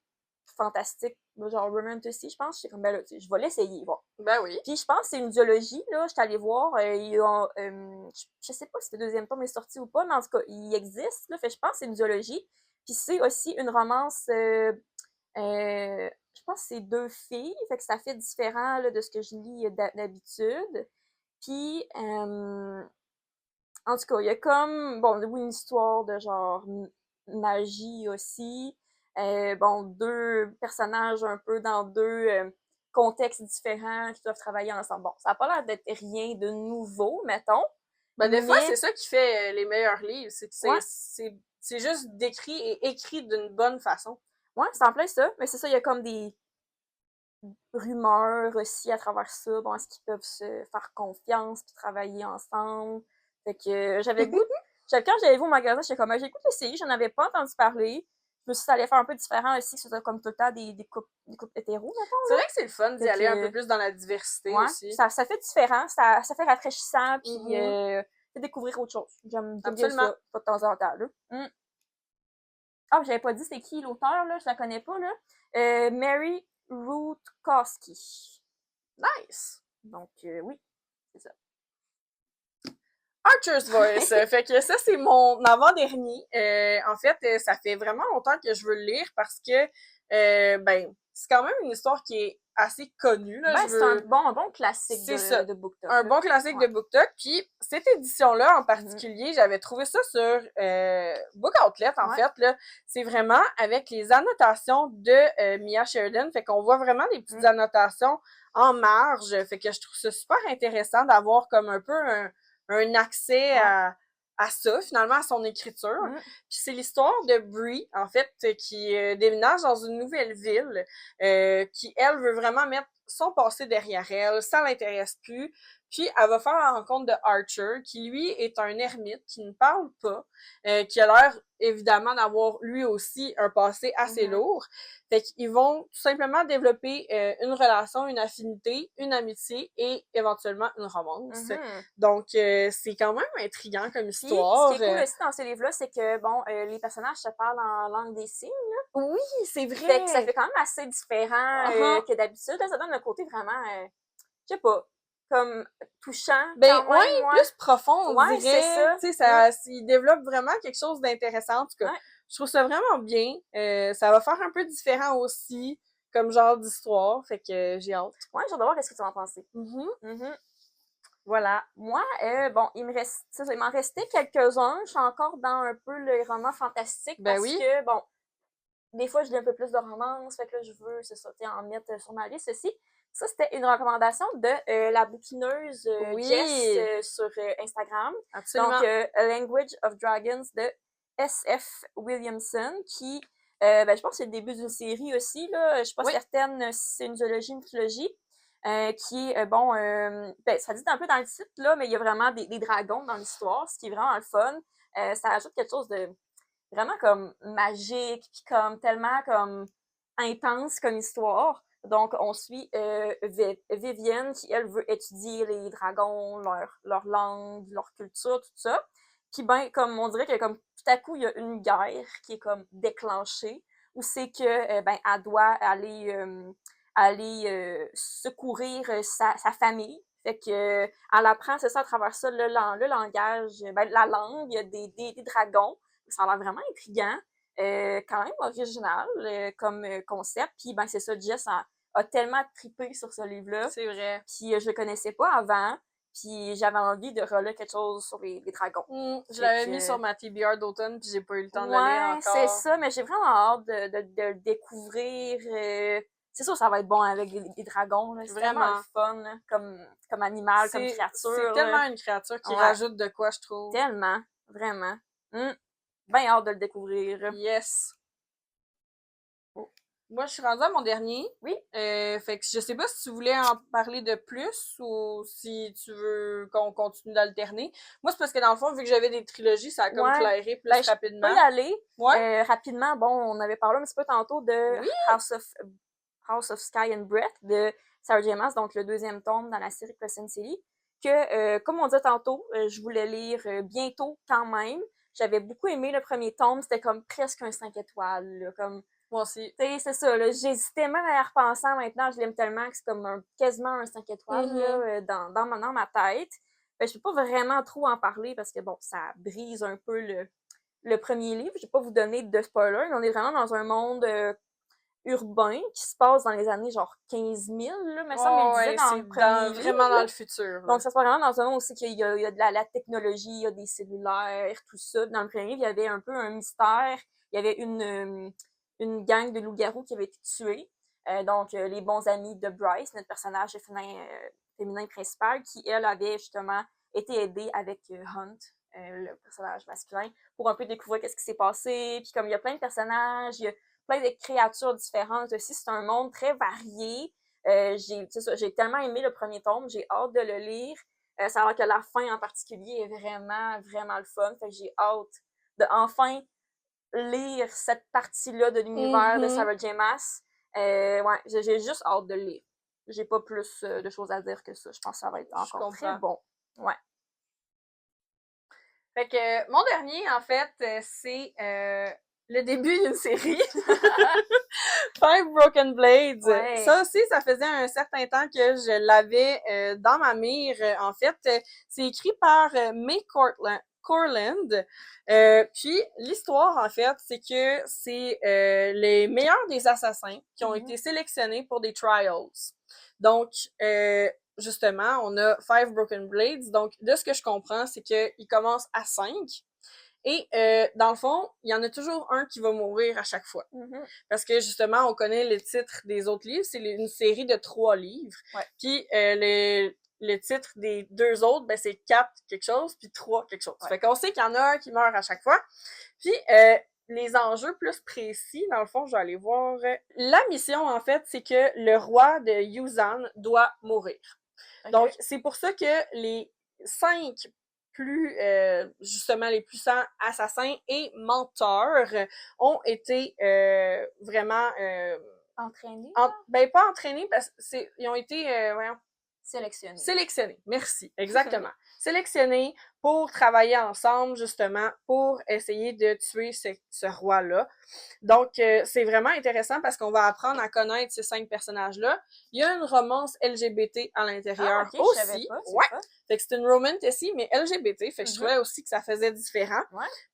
fantastique, genre romantasy, je pense, j'étais comme, ben là, je vais l'essayer, bon. Ben oui. Puis je pense que c'est une duologie, là, j'étais allée voir, je sais pas si le deuxième tome est sorti ou pas, mais en tout cas, il existe, là, fait je pense que c'est une duologie. Puis c'est aussi une romance, je pense que c'est 2 filles, fait que ça fait différent, là, de ce que je lis d'habitude. Puis, en tout cas, il y a comme, une histoire de genre magie aussi. 2 personnages un peu dans 2 contextes différents qui doivent travailler ensemble. Bon, ça n'a pas l'air d'être rien de nouveau, mettons. Des fois, c'est ça qui fait les meilleurs livres. C'est juste décrit et écrit d'une bonne façon. Ouais, c'est en plein ça. Mais c'est ça, il y a comme des rumeurs aussi à travers ça. Est-ce qu'ils peuvent se faire confiance puis travailler ensemble? Fait que j'avais goût. Quand j'avais vu au magasin, j'étais comme, j'ai goût d'essayer, j'en avais pas entendu parler. Je me suis dit, ça allait faire un peu différent aussi, que ce soit comme tout le temps des couples hétéros, mettons. C'est vrai que c'est le fun d'y aller un peu plus dans la diversité aussi. Ça fait différent, ça fait rafraîchissant, puis fait découvrir autre chose. J'aime bien ça, pas de temps en temps, là. Ah, j'avais pas dit c'est qui l'auteur, là, je la connais pas, là. Mary Rutkowski. Nice! Donc, oui, c'est ça. Archer's Voice. Fait que ça, c'est mon avant-dernier. En fait, ça fait vraiment longtemps que je veux le lire parce que, c'est quand même une histoire qui est assez connu. Là, c'est un bon classique de BookTok. Un bon classique de BookTok. Puis cette édition-là en particulier, j'avais trouvé ça sur Book Outlet, en fait. Là, c'est vraiment avec les annotations de Mia Sheridan. Fait qu'on voit vraiment des petites annotations en marge. Fait que je trouve ça super intéressant d'avoir comme un peu un accès à ça, finalement, à son écriture. Puis c'est l'histoire de Bree, en fait, qui déménage dans une nouvelle ville, qui, elle, veut vraiment mettre son passé derrière elle, ça l'intéresse plus. Puis elle va faire la rencontre de Archer, qui lui est un ermite, qui ne parle pas, qui a l'air évidemment d'avoir lui aussi un passé assez lourd. Fait qu'ils vont tout simplement développer une relation, une affinité, une amitié et éventuellement une romance. Donc c'est quand même intriguant comme histoire. Puis, ce qui est cool aussi dans ce livre-là, c'est que bon, les personnages se parlent en langue des signes. Là. Oui, c'est vrai. Fait que ça fait quand même assez différent que d'habitude. Ça donne un côté vraiment, je sais pas, comme touchant. Plus profond, on dirait. C'est ça. Il développe vraiment quelque chose d'intéressant. En tout cas, je trouve ça vraiment bien. Ça va faire un peu différent aussi, comme genre d'histoire. Fait que j'ai hâte. Ouais, j'ai hâte de voir qu'est-ce que tu vas en penser. Voilà. Moi, bon, il m'en restait quelques-uns. Je suis encore dans un peu le roman fantastique parce que, bon, des fois, je lis un peu plus de romance, fait que là, je veux, en mettre sur ma liste aussi. Ça, c'était une recommandation de la bouquineuse Jess sur Instagram. Absolument. Donc, A Language of Dragons de S.F. Williamson, qui, je pense que c'est le début d'une série aussi, là. Je suis pas certaine si c'est une zoologie, une mythologie, qui est, ça dit un peu dans le titre, là, mais il y a vraiment des dragons dans l'histoire, ce qui est vraiment le fun. Ça ajoute quelque chose de vraiment comme magique, puis comme tellement comme intense comme histoire. Donc, on suit Vivienne qui, elle, veut étudier les dragons, leur langue, leur culture, tout ça. Puis, ben, comme on dirait que comme tout à coup, il y a une guerre qui est comme déclenchée, où c'est que, elle doit aller secourir sa famille. Fait que, elle apprend, c'est ça, à travers ça, le langage, la langue des dragons. Ça a l'air vraiment intriguant. Quand même original comme concept. Puis ben c'est ça, Jess a tellement trippé sur ce livre-là. C'est vrai. Puis je le connaissais pas avant. Puis j'avais envie de relire quelque chose sur les dragons. Je l'avais mis sur ma TBR d'automne, puis j'ai pas eu le temps de le lire encore. C'est ça, mais j'ai vraiment hâte de le découvrir. C'est sûr, ça va être bon avec des dragons. Là. C'est vraiment le fun là, comme animal, comme créature. C'est tellement une créature qui rajoute de quoi, je trouve. Tellement, vraiment. Ben hâte de le découvrir. Yes. Moi, je suis rendue à mon dernier. Oui. Fait que je sais pas si tu voulais en parler de plus ou si tu veux qu'on continue d'alterner. Moi, c'est parce que dans le fond, vu que j'avais des trilogies, ça a comme clairé plus rapidement. Je peux y aller. Rapidement, bon, on avait parlé un petit peu tantôt de House of Sky and Breath de Sarah J. Maas, donc le deuxième tome dans la série Crescent City, que, comme on dit tantôt, je voulais lire bientôt quand même. J'avais beaucoup aimé le premier tome, c'était comme presque un 5 étoiles, là, comme... Moi aussi. C'est ça, là, j'hésitais même à y repensant maintenant, je l'aime tellement que c'est comme quasiment un 5 étoiles là, dans ma tête. Je peux pas vraiment trop en parler parce que, bon, ça brise un peu le premier livre. Je vais pas vous donner de spoiler, mais on est vraiment dans un monde urbain qui se passe dans les années genre 15 000, là, mais ça, on disait dans le premier livre. Vraiment dans le futur. Donc, ça se passe vraiment dans un monde aussi qu'il y a de la technologie, il y a des cellulaires, tout ça. Dans le premier livre, il y avait un peu un mystère. Il y avait une gang de loups-garous qui avait été tuée. Donc, les bons amis de Bryce, notre personnage féminin principal, qui, elle, avait justement été aidée avec Hunt, le personnage masculin, pour un peu découvrir qu'est-ce qui s'est passé. Puis comme il y a plein de personnages, il y a plein de créatures différentes aussi, c'est un monde très varié. J'ai tellement aimé le premier tome, j'ai hâte de le lire. Ça a l'air que la fin en particulier est vraiment, vraiment le fun. Fait que j'ai hâte de enfin lire cette partie-là de l'univers de Sarah J. Maas. J'ai juste hâte de le lire. J'ai pas plus de choses à dire que ça. Je pense que ça va être encore très bon. Ouais. Fait que mon dernier, en fait, c'est le début d'une série. Five Broken Blades. Ouais. Ça aussi, ça faisait un certain temps que je l'avais dans ma mire. En fait, c'est écrit par May Courland. Puis l'histoire, en fait, c'est que c'est les meilleurs des assassins qui ont été sélectionnés pour des trials. Donc, justement, on a 5 Broken Blades. Donc, de ce que je comprends, c'est qu'ils commencent à 5. Et dans le fond, il y en a toujours un qui va mourir à chaque fois. Parce que justement, on connaît le titre des autres livres. C'est une série de 3 livres. Puis le titre des 2 autres, ben c'est 4 quelque chose, puis 3 quelque chose. Fait qu'on sait qu'il y en a un qui meurt à chaque fois. Puis les enjeux plus précis, dans le fond, je vais aller voir. La mission, en fait, c'est que le roi de Yuuzhan doit mourir. Donc, c'est pour ça que les 5 plus, justement, les puissants assassins et menteurs ont été vraiment... entraînés? Ben, pas entraînés, parce qu'ils ont été, voyons, sélectionnés. Merci, exactement. Sélectionnés pour travailler ensemble, justement, pour essayer de tuer ce roi-là. Donc, c'est vraiment intéressant parce qu'on va apprendre à connaître ces 5 personnages-là. Il y a une romance LGBT à l'intérieur aussi. Je savais pas, Fait que c'est une romantasy, mais LGBT. Fait que je trouvais aussi que ça faisait différent.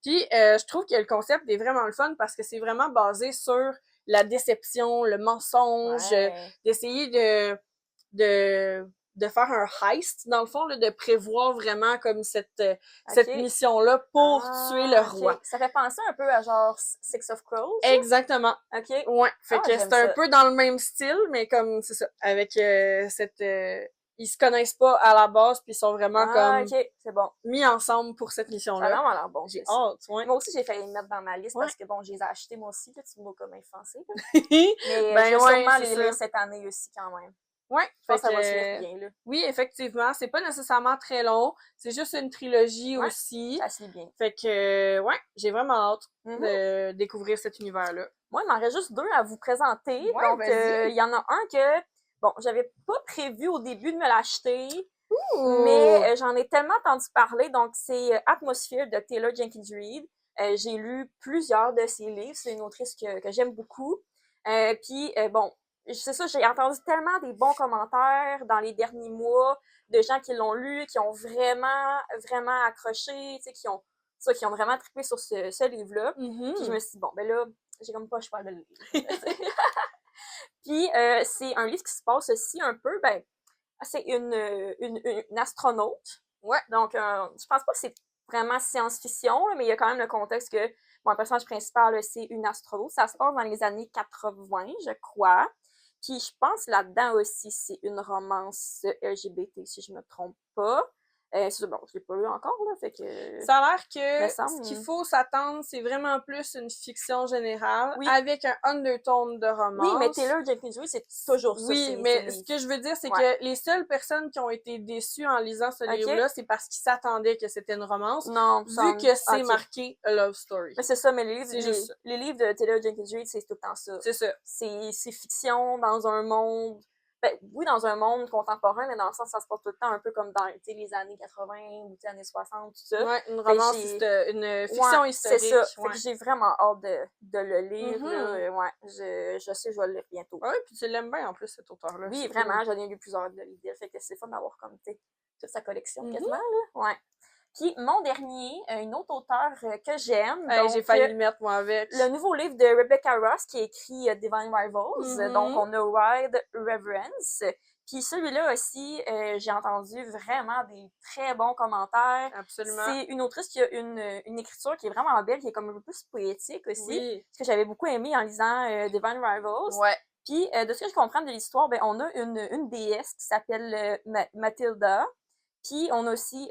Puis, je trouve que le concept est vraiment le fun parce que c'est vraiment basé sur la déception, le mensonge, d'essayer de faire un heist, dans le fond, là, de prévoir vraiment comme cette mission-là pour tuer le roi. Ça fait penser un peu à genre Six of Crows. Exactement. OK. Ouais. Fait que c'est un peu dans le même style, mais comme, c'est ça, avec cette... ils se connaissent pas à la base, puis ils sont vraiment comme c'est bon. mis ensemble pour cette mission-là. Ça a vraiment l'air bon. J'ai hâte, Moi aussi, j'ai failli le mettre dans ma liste parce que, bon, je les ai achetés moi aussi, là, tu m'as comme influencé. Mais ben, je vais sûrement les lire cette année aussi quand même. Ouais, je pense que ça va se lire bien, là. Oui, effectivement, c'est pas nécessairement très long, c'est juste une trilogie aussi. Ça se lit bien. Fait que, j'ai vraiment hâte de découvrir cet univers-là. Moi, il m'en reste juste 2 à vous présenter. Donc, il y en a un que, bon, j'avais pas prévu au début de me l'acheter, mais j'en ai tellement entendu parler. Donc, c'est Atmosphere de Taylor Jenkins Reid. J'ai lu plusieurs de ses livres. C'est une autrice que j'aime beaucoup. Puis, bon, c'est ça, j'ai entendu tellement des bons commentaires dans les derniers mois de gens qui l'ont lu, qui ont vraiment, vraiment accroché, tu sais, qui ont vraiment trippé sur ce livre-là. Puis je me suis dit, bon, ben là, j'ai comme pas le choix de le lire. Puis c'est un livre qui se passe aussi un peu, ben, c'est une astronaute. Donc, je pense pas que c'est vraiment science-fiction, mais il y a quand même le contexte que, bon, le personnage principal, c'est une astronaute. Ça se passe dans les années 80, je crois. Puis je pense là-dedans aussi, c'est une romance LGBT, si je me trompe pas. Bon, je l'ai pas lu encore, là, fait que... Ça a l'air que ce qu'il faut s'attendre, c'est vraiment plus une fiction générale, avec un undertone de romance. Oui, mais Taylor Jenkins Reid, c'est toujours ça. Oui, mais ce que je veux dire, c'est que les seules personnes qui ont été déçues en lisant ce livre-là, c'est parce qu'ils s'attendaient que c'était une romance, vu que c'est marqué « a love story ». Mais c'est ça, mais les livres de Taylor Jenkins Reid, c'est tout le temps ça. C'est ça. C'est fiction dans un monde... Ben, oui, dans un monde contemporain, mais dans le sens, ça se passe tout le temps un peu comme dans les années 80 ou les années 60, tout ça. Ouais, une romance, une fiction historique. C'est ça. Fait que j'ai vraiment hâte de le lire. Là. Je sais que je vais le lire bientôt. Oui, puis tu l'aimes bien en plus, cet auteur-là. Oui, vraiment, j'en ai lu plusieurs de livres. Fait que c'est fun d'avoir comme toute sa collection quasiment. Là. Ouais. Puis mon dernier, une autre auteure que j'aime. J'ai failli le mettre moi avec. Le nouveau livre de Rebecca Ross qui a écrit Divine Rivals. Donc on a Ride Reverence. Puis celui-là aussi, j'ai entendu vraiment des très bons commentaires. Absolument. C'est une autrice qui a une écriture qui est vraiment belle, qui est comme un peu plus poétique aussi. Oui. Ce que j'avais beaucoup aimé en lisant Divine Rivals. Ouais. Puis de ce que je comprends de l'histoire, ben on a une déesse qui s'appelle Mathilda. Puis on a aussi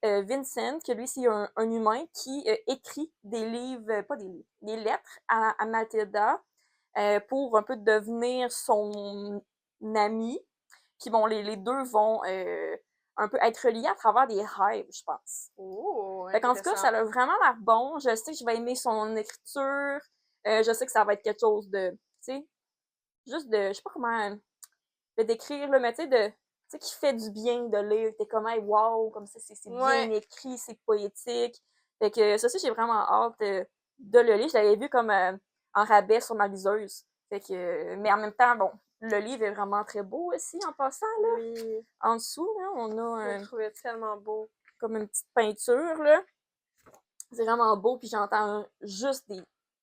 Vincent, que lui, c'est un humain qui écrit des livres, pas des livres, des lettres à Mathilda pour un peu devenir son ami. Puis bon, les deux vont un peu être reliés à travers des rêves, je pense. Oh, fait qu'en tout cas, ça a vraiment l'air bon. Je sais que je vais aimer son écriture. Je sais que ça va être quelque chose de, tu sais, juste de, je sais pas comment le décrire, là, mais tu sais, qui fait du bien de lire. T'es comme, hey, wow, comme ça, c'est bien écrit, c'est poétique. Fait que ça aussi, j'ai vraiment hâte de le lire. Je l'avais vu comme en rabais sur ma liseuse. Fait que, mais en même temps, bon, le livre est vraiment très beau aussi, en passant, là. Oui. En dessous, là, on a je le trouvais tellement beau. Comme une petite peinture, là. C'est vraiment beau, puis j'entends juste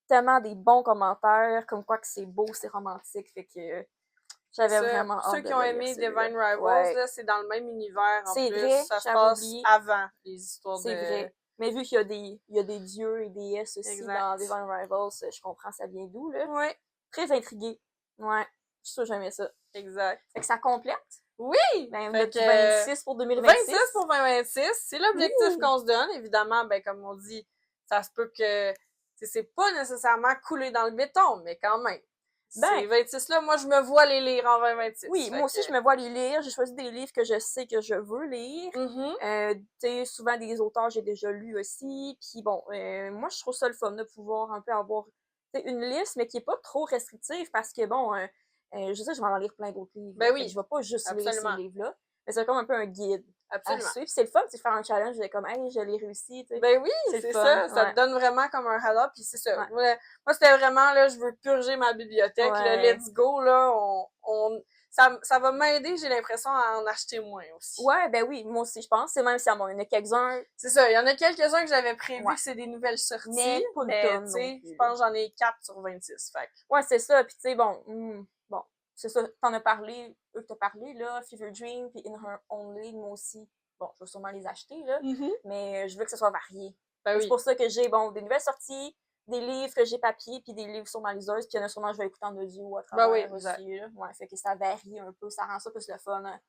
tellement des bons commentaires, comme quoi que c'est beau, c'est romantique, fait que j'avais vraiment hâte ceux de qui ont le lire, aimé celui-là. Divine Rivals, Ouais. là, c'est dans le même univers en C'est plus. vrai, Ça se j'avais passe oublié. avant les histoires C'est vrai. Mais vu qu'il y a des dieux et des déesses aussi dans Divine Rivals, je comprends ça vient d'où, là. Ouais. Très intriguée. Ouais. Je suis sûre que j'aimais ça. Exact. Fait que ça complète. Oui! Ben, fait notre 26 pour 2026. 26 pour 2026, c'est l'objectif qu'on se donne. Évidemment, ben comme on dit, ça se peut que c'est pas nécessairement coulé dans le béton, mais quand même. Ces 26-là, moi, je me vois les lire en 2026. Oui, moi aussi, je me vois les lire. J'ai choisi des livres que je sais que je veux lire. Tu sais, souvent des auteurs j'ai déjà lus aussi. Puis bon, moi, je trouve ça le fun de pouvoir un peu avoir une liste, mais qui est pas trop restrictive parce que bon, je sais, je vais en lire plein d'autres livres. Ben oui. Je vais pas juste lire ces livres-là. Mais c'est comme un peu un guide. Absolument. À suivre. C'est le fun, c'est de faire un challenge, de comme, hey, je l'ai réussi, tu sais. Ben oui, c'est ça. Ça te donne vraiment comme un halo, puis c'est ça. Ouais. Moi, c'était vraiment, là, je veux purger ma bibliothèque, le let's go, là, ça va m'aider, j'ai l'impression, à en acheter moins aussi. Ouais, ben oui, moi aussi, je pense. C'est même si il y en a quelques-uns. C'est ça, il y en a quelques-uns que j'avais prévu que c'est des nouvelles sorties. Mais pas une tonne, tu sais, je pense que j'en ai 4 sur 26, fait. Ouais, c'est ça, puis tu sais, bon, c'est ça, t'en as parlé, eux t'as parlé, là, Fever Dream, puis In Her Own League, moi aussi. Bon, je vais sûrement les acheter, là, mais je veux que ce soit varié. Ben oui. C'est pour ça que j'ai, bon, des nouvelles sorties, des livres que j'ai papier, puis des livres sur ma liseuse, puis il y en a sûrement que je vais écouter en audio à travers aussi, là. Ouais, fait que ça varie un peu, ça rend ça plus le fun. Hein.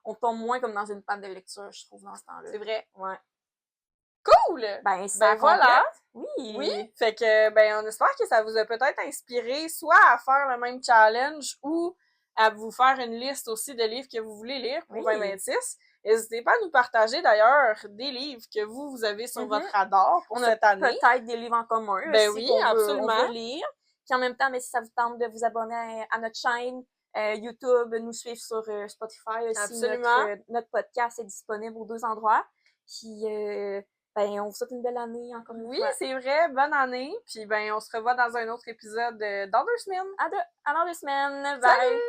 On tombe moins comme dans une panne de lecture, je trouve, dans ce temps-là. C'est vrai. Ouais. Cool! Ben voilà! Oui! Fait que, ben, on espère que ça vous a peut-être inspiré soit à faire le même challenge ou à vous faire une liste aussi de livres que vous voulez lire pour 2026. N'hésitez pas à nous partager, d'ailleurs, des livres que vous avez sur votre radar pour cette année. Peut-être des livres en commun ben aussi oui, absolument. on veut lire. Puis en même temps, mais si ça vous tente de vous abonner à notre chaîne, YouTube, nous suivre sur Spotify aussi. Absolument. Notre podcast est disponible aux 2 endroits. Puis, ben, on vous souhaite une belle année encore une fois. Oui, c'est vrai, bonne année. Puis, ben, on se revoit dans un autre épisode dans 2 semaines. À dans 2 semaines. Bye! Salut!